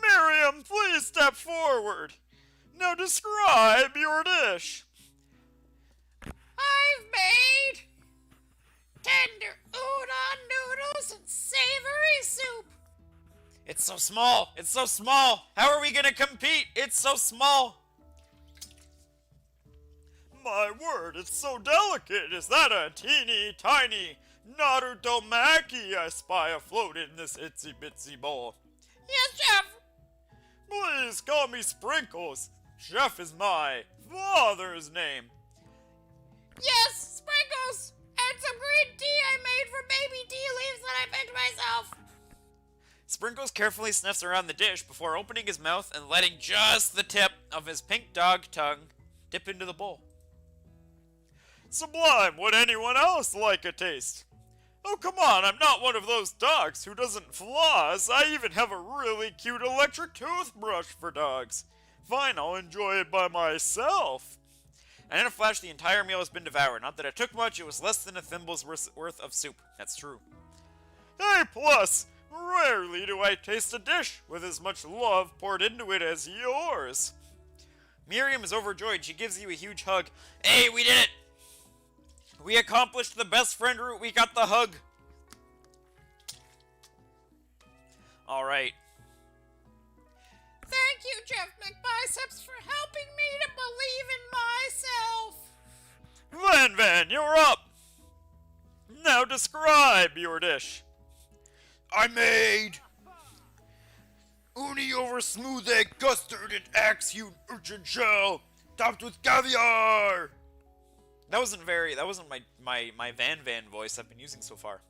Miriam, please step forward. Now describe your dish. I've made tender udon noodles and savory soup. It's so small. It's so small. How are we going to compete? It's so small. My word, it's so delicate. Is that a teeny tiny Narutomaki I spy afloat in this itsy bitsy bowl? Yes, Chef. Please call me Sprinkles. Chef is my father's name. Yes, Sprinkles. And some green tea I made from baby tea leaves that I picked myself. Sprinkles carefully sniffs around the dish before opening his mouth and letting just the tip of his pink dog tongue dip into the bowl. Sublime! Would anyone else like a taste? Oh, come on, I'm not one of those dogs who doesn't floss. I even have a really cute electric toothbrush for dogs. Fine, I'll enjoy it by myself. And in a flash, the entire meal has been devoured. Not that it took much, it was less than a thimble's worth of soup. That's true. A plus! Rarely do I taste a dish with as much love poured into it as yours. Miriam is overjoyed. She gives you a huge hug. Hey, we did it! We accomplished the best friend route. We got the hug. Alright. Thank you, Jeff McBiceps, for helping me to believe in myself. Van Van, you're up! Now describe your dish. I made uni over smooth egg custard and axe-hewn urchin shell, topped with caviar. That wasn't my Van Van voice I've been using so far.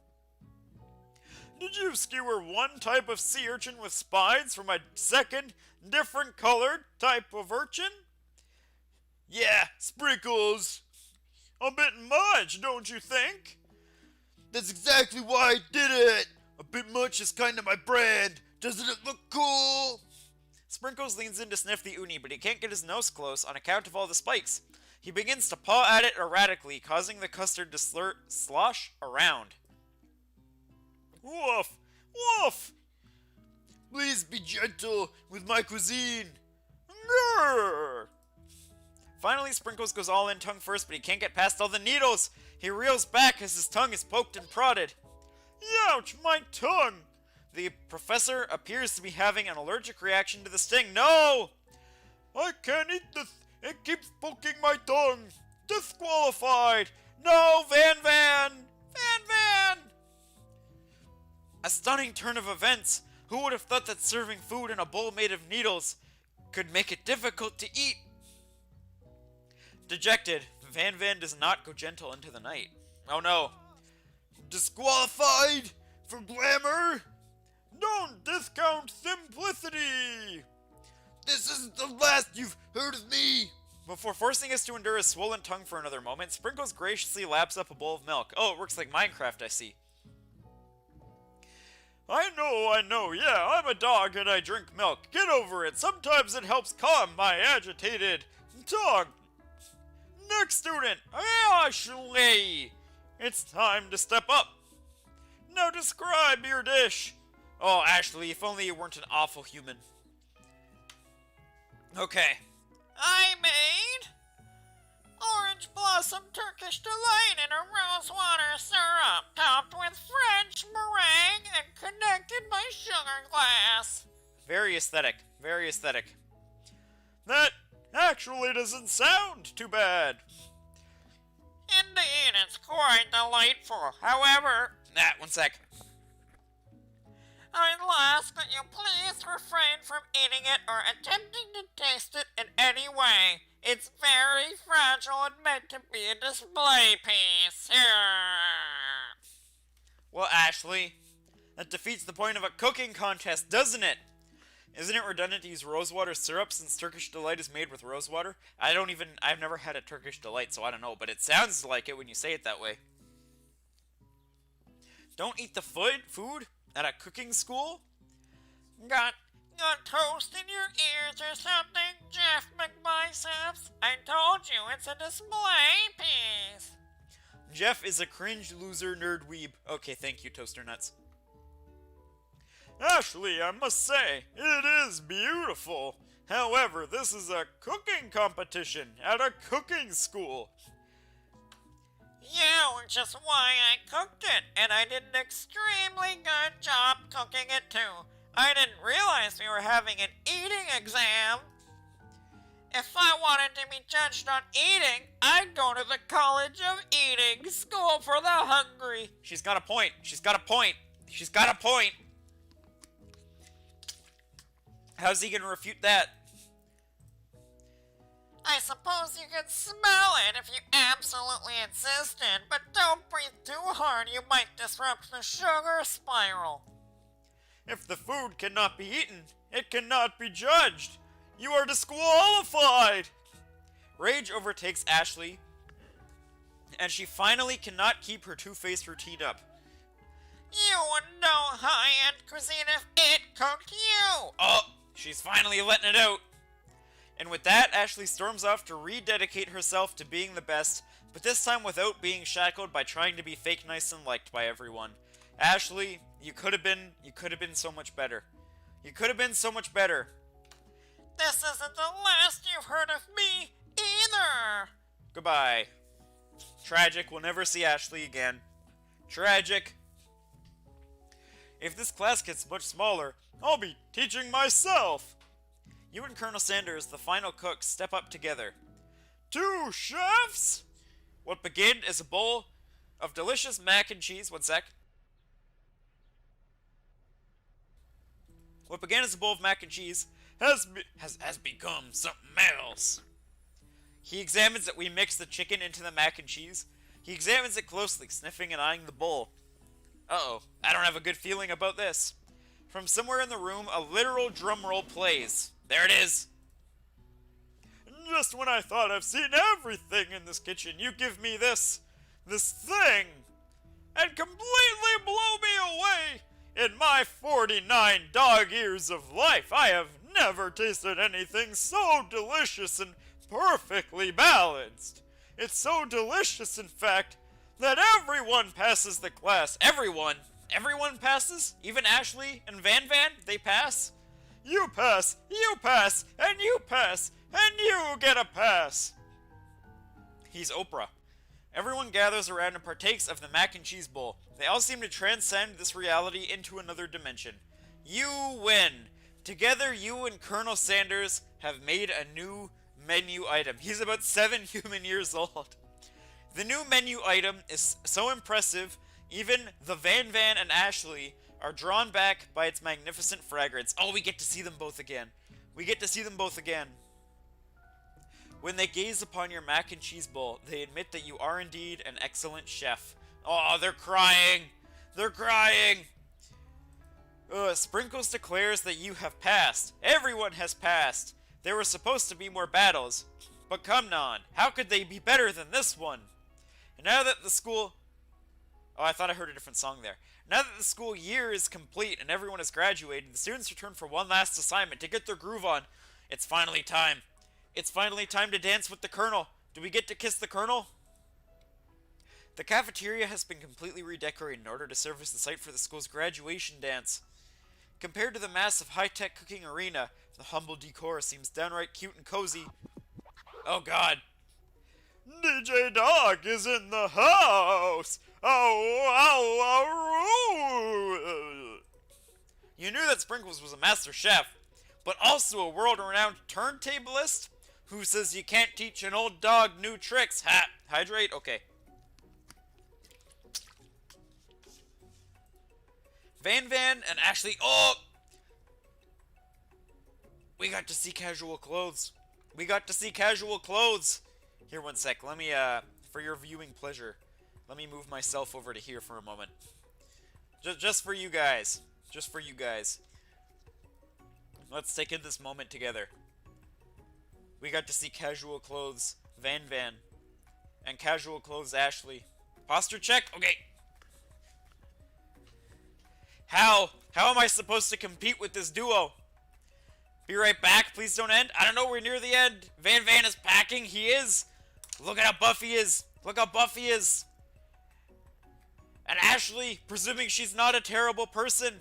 Did you skewer one type of sea urchin with spines from a second, different colored type of urchin? Yeah, Sprinkles. A bit much, don't you think? That's exactly why I did it. A bit much is kind of my brand. Doesn't it look cool? Sprinkles leans in to sniff the uni, but he can't get his nose close on account of all the spikes. He begins to paw at it erratically, causing the custard to slosh around. Woof! Woof! Please be gentle with my cuisine. Grrr! Finally, Sprinkles goes all in tongue first, but he can't get past all the needles. He reels back as his tongue is poked and prodded. Ouch, my tongue! The professor appears to be having an allergic reaction to the sting. No! I can't eat this. It keeps poking my tongue. Disqualified. No, Van Van! Van Van! A stunning turn of events. Who would have thought that serving food in a bowl made of needles could make it difficult to eat? Dejected, Van Van does not go gentle into the night. Oh no. Disqualified for glamour? Don't discount simplicity! This isn't the last you've heard of me! Before forcing us to endure his swollen tongue for another moment, Sprinkles graciously laps up a bowl of milk. Oh, it works like Minecraft, I see. I know, yeah, I'm a dog and I drink milk. Get over it. Sometimes it helps calm my agitated tongue. Next student, Ashley. It's time to step up. Now describe your dish. Oh, Ashley, if only you weren't an awful human. Okay. I made orange blossom Turkish delight in a rosewater syrup, topped with French meringue and connected by sugar glass. Very aesthetic. Very aesthetic. That actually doesn't sound too bad. Indeed, it's quite delightful. However, One sec. I'd ask that you please refrain from eating it or attempting to taste it in any way. It's very fragile and meant to be a display piece. Well, Ashley, that defeats the point of a cooking contest, doesn't it? Isn't it redundant to use rosewater syrup since Turkish Delight is made with rosewater? I've never had a Turkish Delight, so I don't know, but it sounds like it when you say it that way. Don't eat the food at a cooking school? Got toast in your ears or something, Jeff McBiceps? I told you it's a display piece. Jeff is a cringe loser nerd weeb. Okay, thank you, Toaster Nuts. Ashley, I must say, it is beautiful. However, this is a cooking competition at a cooking school. Yeah, which is why I cooked it, and I did an extremely good job cooking it too. I didn't realize we were having an eating exam. If I wanted to be judged on eating, I'd go to the College of Eating, School for the Hungry. She's got a point. She's got a point. She's got a point. How's he gonna refute that? I suppose you could smell it if you absolutely insisted, but don't breathe too hard, you might disrupt the sugar spiral. If the food cannot be eaten, it cannot be judged. You are disqualified. Rage overtakes Ashley, and she finally cannot keep her two-faced routine up. You wouldn't know high-end cuisine if it cooked you. Oh, she's finally letting it out. And with that, Ashley storms off to rededicate herself to being the best, but this time without being shackled by trying to be fake nice and liked by everyone. Ashley, you could have been so much better. You could have been so much better. This isn't the last you've heard of me, either. Goodbye. Tragic, we'll never see Ashley again. Tragic. If this class gets much smaller, I'll be teaching myself. You and Colonel Sanders, the final cooks, step up together. Two chefs? What began as a bowl of delicious mac and cheese. One sec. What began as a bowl of mac and cheese has become something else. He examines that we mix the chicken into the mac and cheese. He examines it closely, sniffing and eyeing the bowl. Uh-oh, I don't have a good feeling about this. From somewhere in the room, a literal drum roll plays. There it is. Just when I thought I've seen everything in this kitchen, you give me this thing, and completely blow me away. In my 49 dog years of life, I have never tasted anything so delicious and perfectly balanced. It's so delicious, in fact, that everyone passes the class. Everyone? Everyone passes? Even Ashley and Van, they pass? You pass, and you pass, and you get a pass. He's Oprah. Everyone gathers around and partakes of the mac and cheese bowl. They all seem to transcend this reality into another dimension. You win. Together, you and Colonel Sanders have made a new menu item. He's about 7 human years old. The new menu item is so impressive, even the Van and Ashley are drawn back by its magnificent fragrance. Oh, we get to see them both again. When they gaze upon your mac and cheese bowl, they admit that you are indeed an excellent chef. Oh, they're crying. Sprinkles declares that you have passed. Everyone has passed. There were supposed to be more battles. But come on, how could they be better than this one? And now that the school Oh, I thought I heard a different song there. Now that the school year is complete and everyone has graduated, the students return for one last assignment to get their groove on. It's finally time. It's finally time to dance with the Colonel. Do we get to kiss the Colonel? The cafeteria has been completely redecorated in order to serve as the site for the school's graduation dance. Compared to the massive high-tech cooking arena, the humble decor seems downright cute and cozy. Oh god. DJ Dog is in the house! Oh. You knew that Sprinkles was a master chef, but also a world-renowned turntablist who says you can't teach an old dog new tricks. Hydrate? Okay. Van Van and Ashley. Oh! We got to see casual clothes. We got to see casual clothes. Here, one sec. Let me, for your viewing pleasure, let me move myself over to here for a moment. Just for you guys. Just for you guys. Let's take in this moment together. We got to see casual clothes Van Van and casual clothes Ashley. Posture check? Okay. How am I supposed to compete with this duo? Be right back. Please don't end. I don't know. We're near the end. Van Van is packing. He is. Look at how buff he is. Look how buff he is. And Ashley, presuming she's not a terrible person,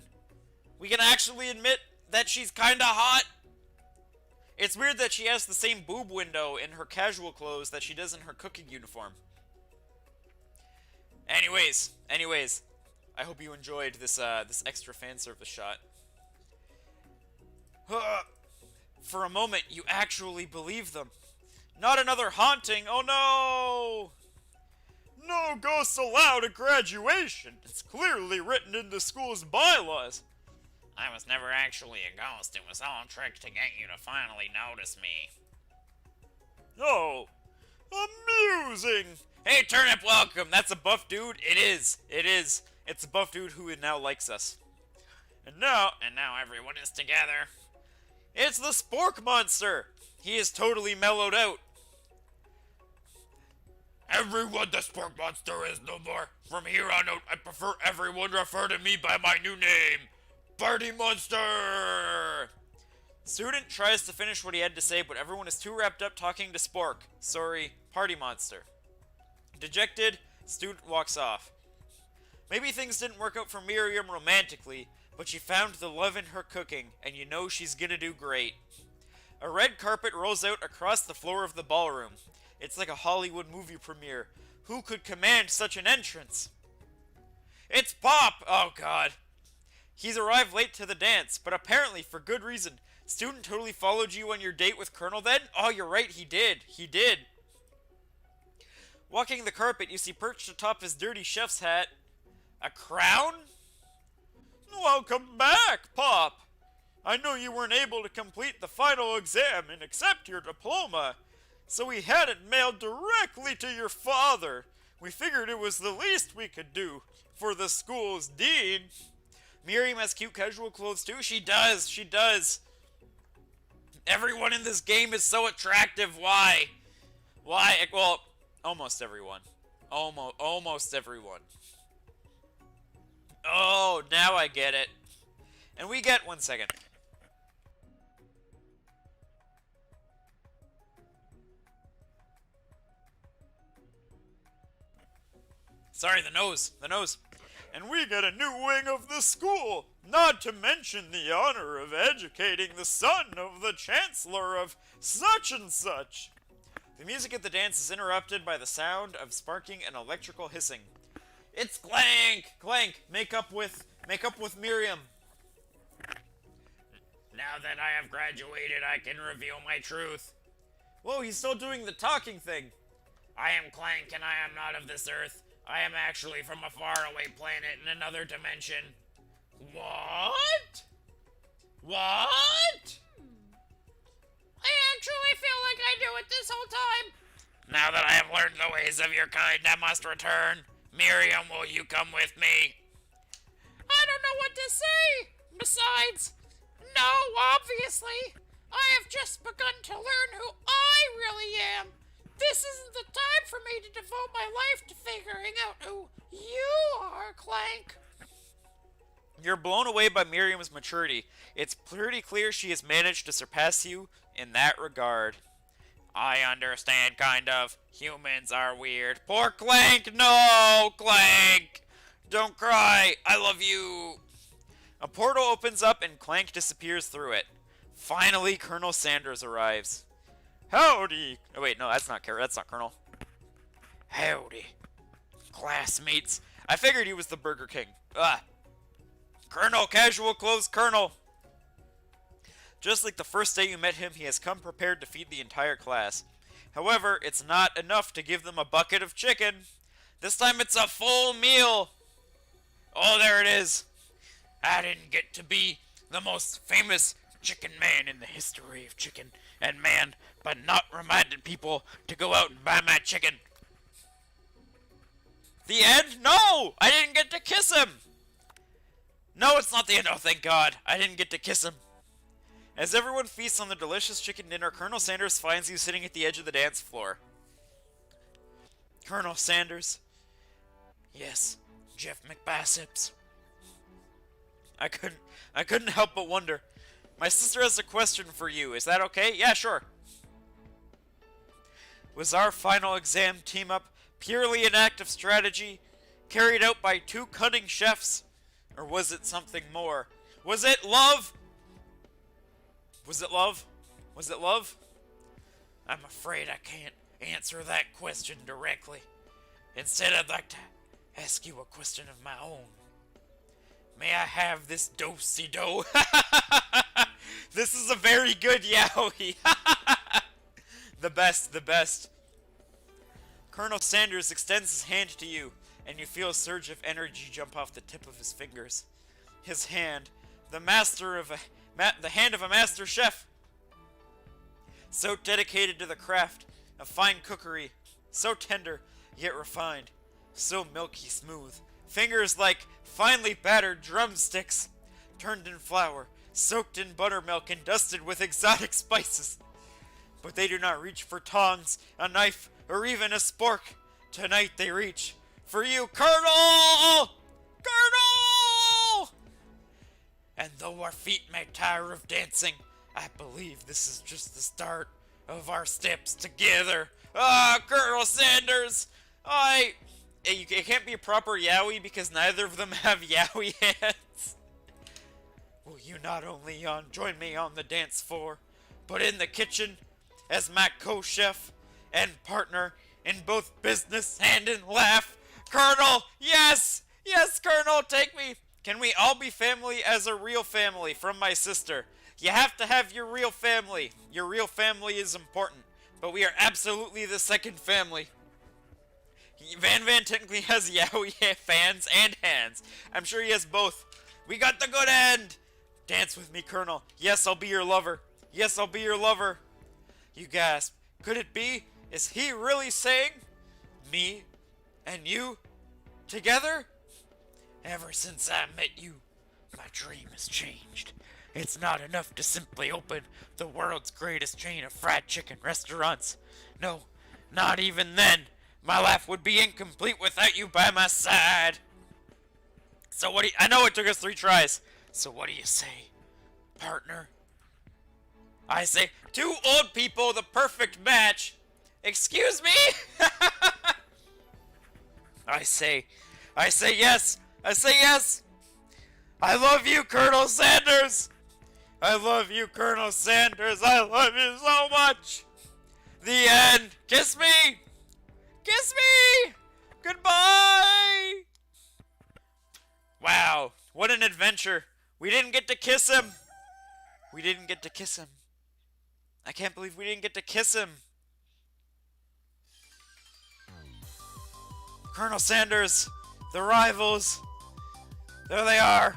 we can actually admit that she's kinda hot. It's weird that she has the same boob window in her casual clothes that she does in her cooking uniform. Anyways, I hope you enjoyed this this extra fan service shot. For a moment, you actually believe them. Not another haunting, oh no! No ghosts allowed at graduation. It's clearly written in the school's bylaws. I was never actually a ghost. It was all a trick to get you to finally notice me. Oh, amusing. Hey, Turnip, welcome. That's a buff dude. It is. It's a buff dude who now likes us. And now everyone is together. it's the Spork Monster. He is totally mellowed out. Everyone, the Spork Monster is no more. From here on out, I prefer everyone refer to me by my new name, Party Monster! Student tries to finish what he had to say, but everyone is too wrapped up talking to Spork. Sorry, Party Monster. Dejected, student walks off. Maybe things didn't work out for Miriam romantically, but she found the love in her cooking, and you know she's gonna do great. A red carpet rolls out across the floor of the ballroom. It's like a Hollywood movie premiere. Who could command such an entrance? It's Pop! Oh god. He's arrived late to the dance, but apparently for good reason. Student totally followed you on your date with Colonel then? Oh, you're right, he did. Walking the carpet, you see perched atop his dirty chef's hat a crown? Welcome back, Pop! I know you weren't able to complete the final exam and accept your diploma, so we had it mailed directly to your father. We figured it was the least we could do for the school's dean. Miriam has cute casual clothes too. She does. Everyone in this game is so attractive. Why? Well, almost everyone. Almost everyone. Oh, now I get it. And we get 1 second. Sorry, the nose. And we get a new wing of the school, not to mention the honor of educating the son of the chancellor of such and such. The music at the dance is interrupted by the sound of sparking and electrical hissing. It's Clank! Clank, make up with Miriam. Now that I have graduated, I can reveal my truth. Whoa, he's still doing the talking thing. I am Clank, and I am not of this earth. I am actually from a faraway planet in another dimension. What? I actually feel like I knew it this whole time. Now that I have learned the ways of your kind, I must return. Miriam, will you come with me? I don't know what to say. Besides, no, obviously. I have just begun to learn who I really am. This isn't the time for me to devote my life to figuring out who you are, Clank. You're blown away by Miriam's maturity. It's pretty clear she has managed to surpass you in that regard. I understand, kind of. Humans are weird. Poor Clank! No, Clank! Don't cry! I love you! A portal opens up and Clank disappears through it. Finally, Colonel Sanders arrives. Howdy! Oh wait, no, that's not Colonel. Howdy, classmates. I figured he was the Burger King. Colonel, casual clothes Colonel. Just like the first day you met him, he has come prepared to feed the entire class. However, it's not enough to give them a bucket of chicken. This time it's a full meal. Oh, there it is. I didn't get to be the most famous chicken man in the history of chicken and man, but not reminded people to go out and buy my chicken. The end? No! I didn't get to kiss him! No, it's not the end. Oh, thank God. I didn't get to kiss him. As everyone feasts on the delicious chicken dinner, Colonel Sanders finds you sitting at the edge of the dance floor. Colonel Sanders? Yes, Jeff McBiceps. I couldn't help but wonder. My sister has a question for you. Is that okay? Yeah, sure. Was our final exam team-up purely an act of strategy, carried out by two cunning chefs? Or was it something more? Was it love? Was it love? Was it love? I'm afraid I can't answer that question directly. Instead, I'd like to ask you a question of my own. May I have this do-si-do? This is a very good yaoi. The best, the best. Colonel Sanders extends his hand to you, and you feel a surge of energy jump off the tip of his fingers. His hand, the hand of a master chef, so dedicated to the craft of fine cookery, so tender yet refined, so milky smooth. Fingers like finely battered drumsticks, turned in flour, soaked in buttermilk, and dusted with exotic spices. But they do not reach for tongs, a knife, or even a spork. Tonight they reach for you, Colonel! Colonel! And though our feet may tire of dancing, I believe this is just the start of our steps together. Colonel Sanders! It can't be a proper yaoi because neither of them have yaoi hands. Will you not only join me on the dance floor, but in the kitchen as my co-chef and partner in both business and in laugh? Colonel, yes! Yes, Colonel, take me! Can we all be family as a real family from my sister? You have to have your real family. Your real family is important, but we are absolutely the second family. Van technically has yaoi fans and hands. I'm sure he has both. We got the good end! Dance with me, Colonel. Yes, I'll be your lover. Yes, I'll be your lover. You gasp. Could it be? Is he really saying me and you together? Ever since I met you, my dream has changed. It's not enough to simply open the world's greatest chain of fried chicken restaurants. No, not even then. My life would be incomplete without you by my side. So what do you... I know it took us 3 tries. So what do you say, partner? I say, 2 old people, the perfect match. Excuse me? I say yes. I say yes. I love you, Colonel Sanders. I love you, Colonel Sanders. I love you so much. The end. Kiss me. Kiss me. Goodbye. Wow, what an adventure. We didn't get to kiss him. We didn't get to kiss him. I can't believe we didn't get to kiss him. Colonel Sanders, the rivals. There they are.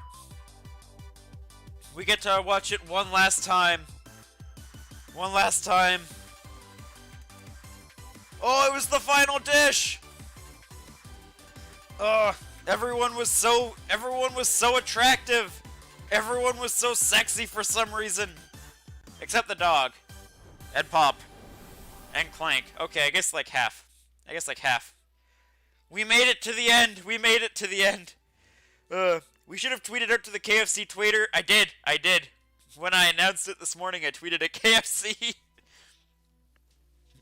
We get to watch it one last time. One last time. Oh, it was the final dish. Everyone was so attractive. Everyone was so sexy for some reason. Except the dog. And Pop. And Clank. Okay, I guess like half. We made it to the end. We made it to the end. We should have tweeted out to the KFC Twitter. I did. When I announced it this morning, I tweeted at KFC.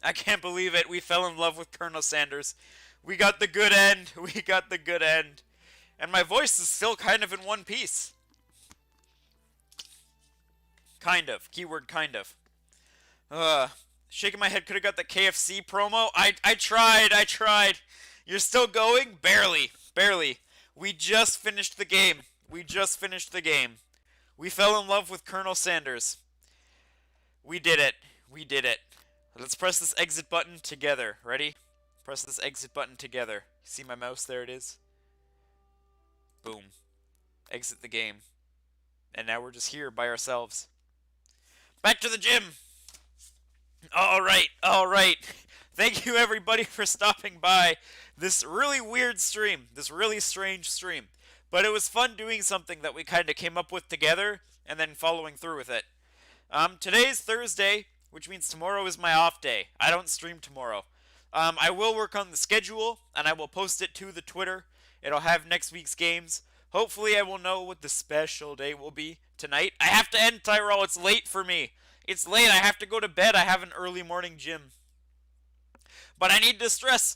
I can't believe it. We fell in love with Colonel Sanders. We got the good end. And my voice is still kind of in one piece. Kind of. Keyword kind of. Shaking my head. Could have got the KFC promo. I tried. You're still going? Barely. We just finished the game. We fell in love with Colonel Sanders. We did it. Let's press this exit button together. Ready? Press this exit button together. See my mouse? There it is. Boom. Exit the game. And now we're just here by ourselves. Back to the gym! Alright. Thank you everybody for stopping by this really weird stream. This really strange stream. But it was fun doing something that we kind of came up with together and then following through with it. Today's Thursday, which means tomorrow is my off day. I don't stream tomorrow. I will work on the schedule, and I will post it to the Twitter. It'll have next week's games. Hopefully I will know what the special day will be tonight. I have to end, Tyrell. It's late for me. It's late. I have to go to bed. I have an early morning gym. But I need to stress.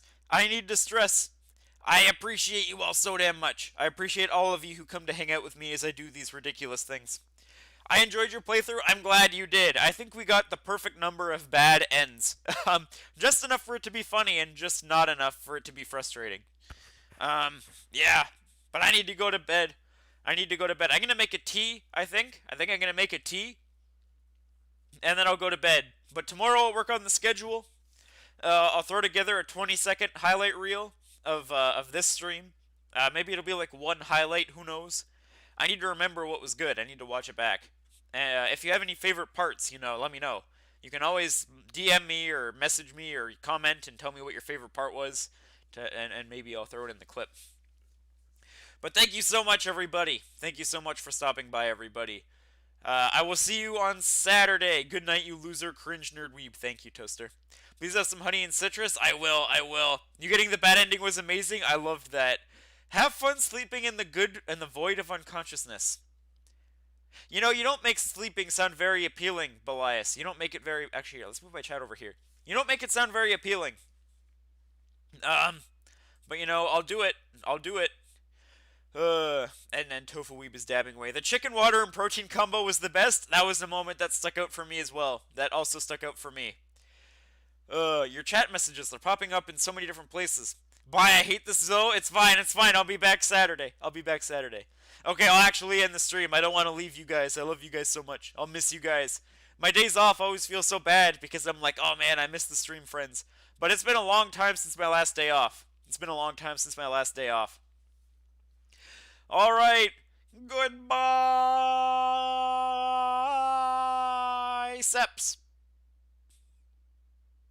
I appreciate you all so damn much. I appreciate all of you who come to hang out with me as I do these ridiculous things. I enjoyed your playthrough. I'm glad you did. I think we got the perfect number of bad ends. Just enough for it to be funny and just not enough for it to be frustrating. Yeah. But I need to go to bed. I'm going to make a tea, I think. I'm going to make a tea. And then I'll go to bed. But tomorrow I'll work on the schedule. I'll throw together a 20-second highlight reel of this stream. Maybe it'll be like one highlight. Who knows? I need to remember what was good. I need to watch it back. If you have any favorite parts, let me know. You can always DM me or message me or comment and tell me what your favorite part was, and maybe I'll throw it in the clip. But thank you so much, everybody. Thank you so much for stopping by, everybody. I will see you on Saturday. Good night, you loser, cringe, nerd, weeb. Thank you, Toaster. Please have some honey and citrus. I will. You getting the bad ending was amazing. I loved that. Have fun sleeping in the void of unconsciousness. You don't make sleeping sound very appealing, Belias. You don't make it very... Actually, here, let's move my chat over here. You don't make it sound very appealing. But, I'll do it. And then Tofu Weeb is dabbing away. The chicken water and protein combo was the best. That was the moment that stuck out for me as well. That also stuck out for me. Your chat messages are popping up in so many different places. Bye, I hate this though. It's fine. I'll be back Saturday. Okay, I'll actually end the stream. I don't want to leave you guys. I love you guys so much. I'll miss you guys. My days off always feel so bad because I'm like, oh man, I miss the stream friends. But it's been a long time since my last day off. Alright. Goodbye.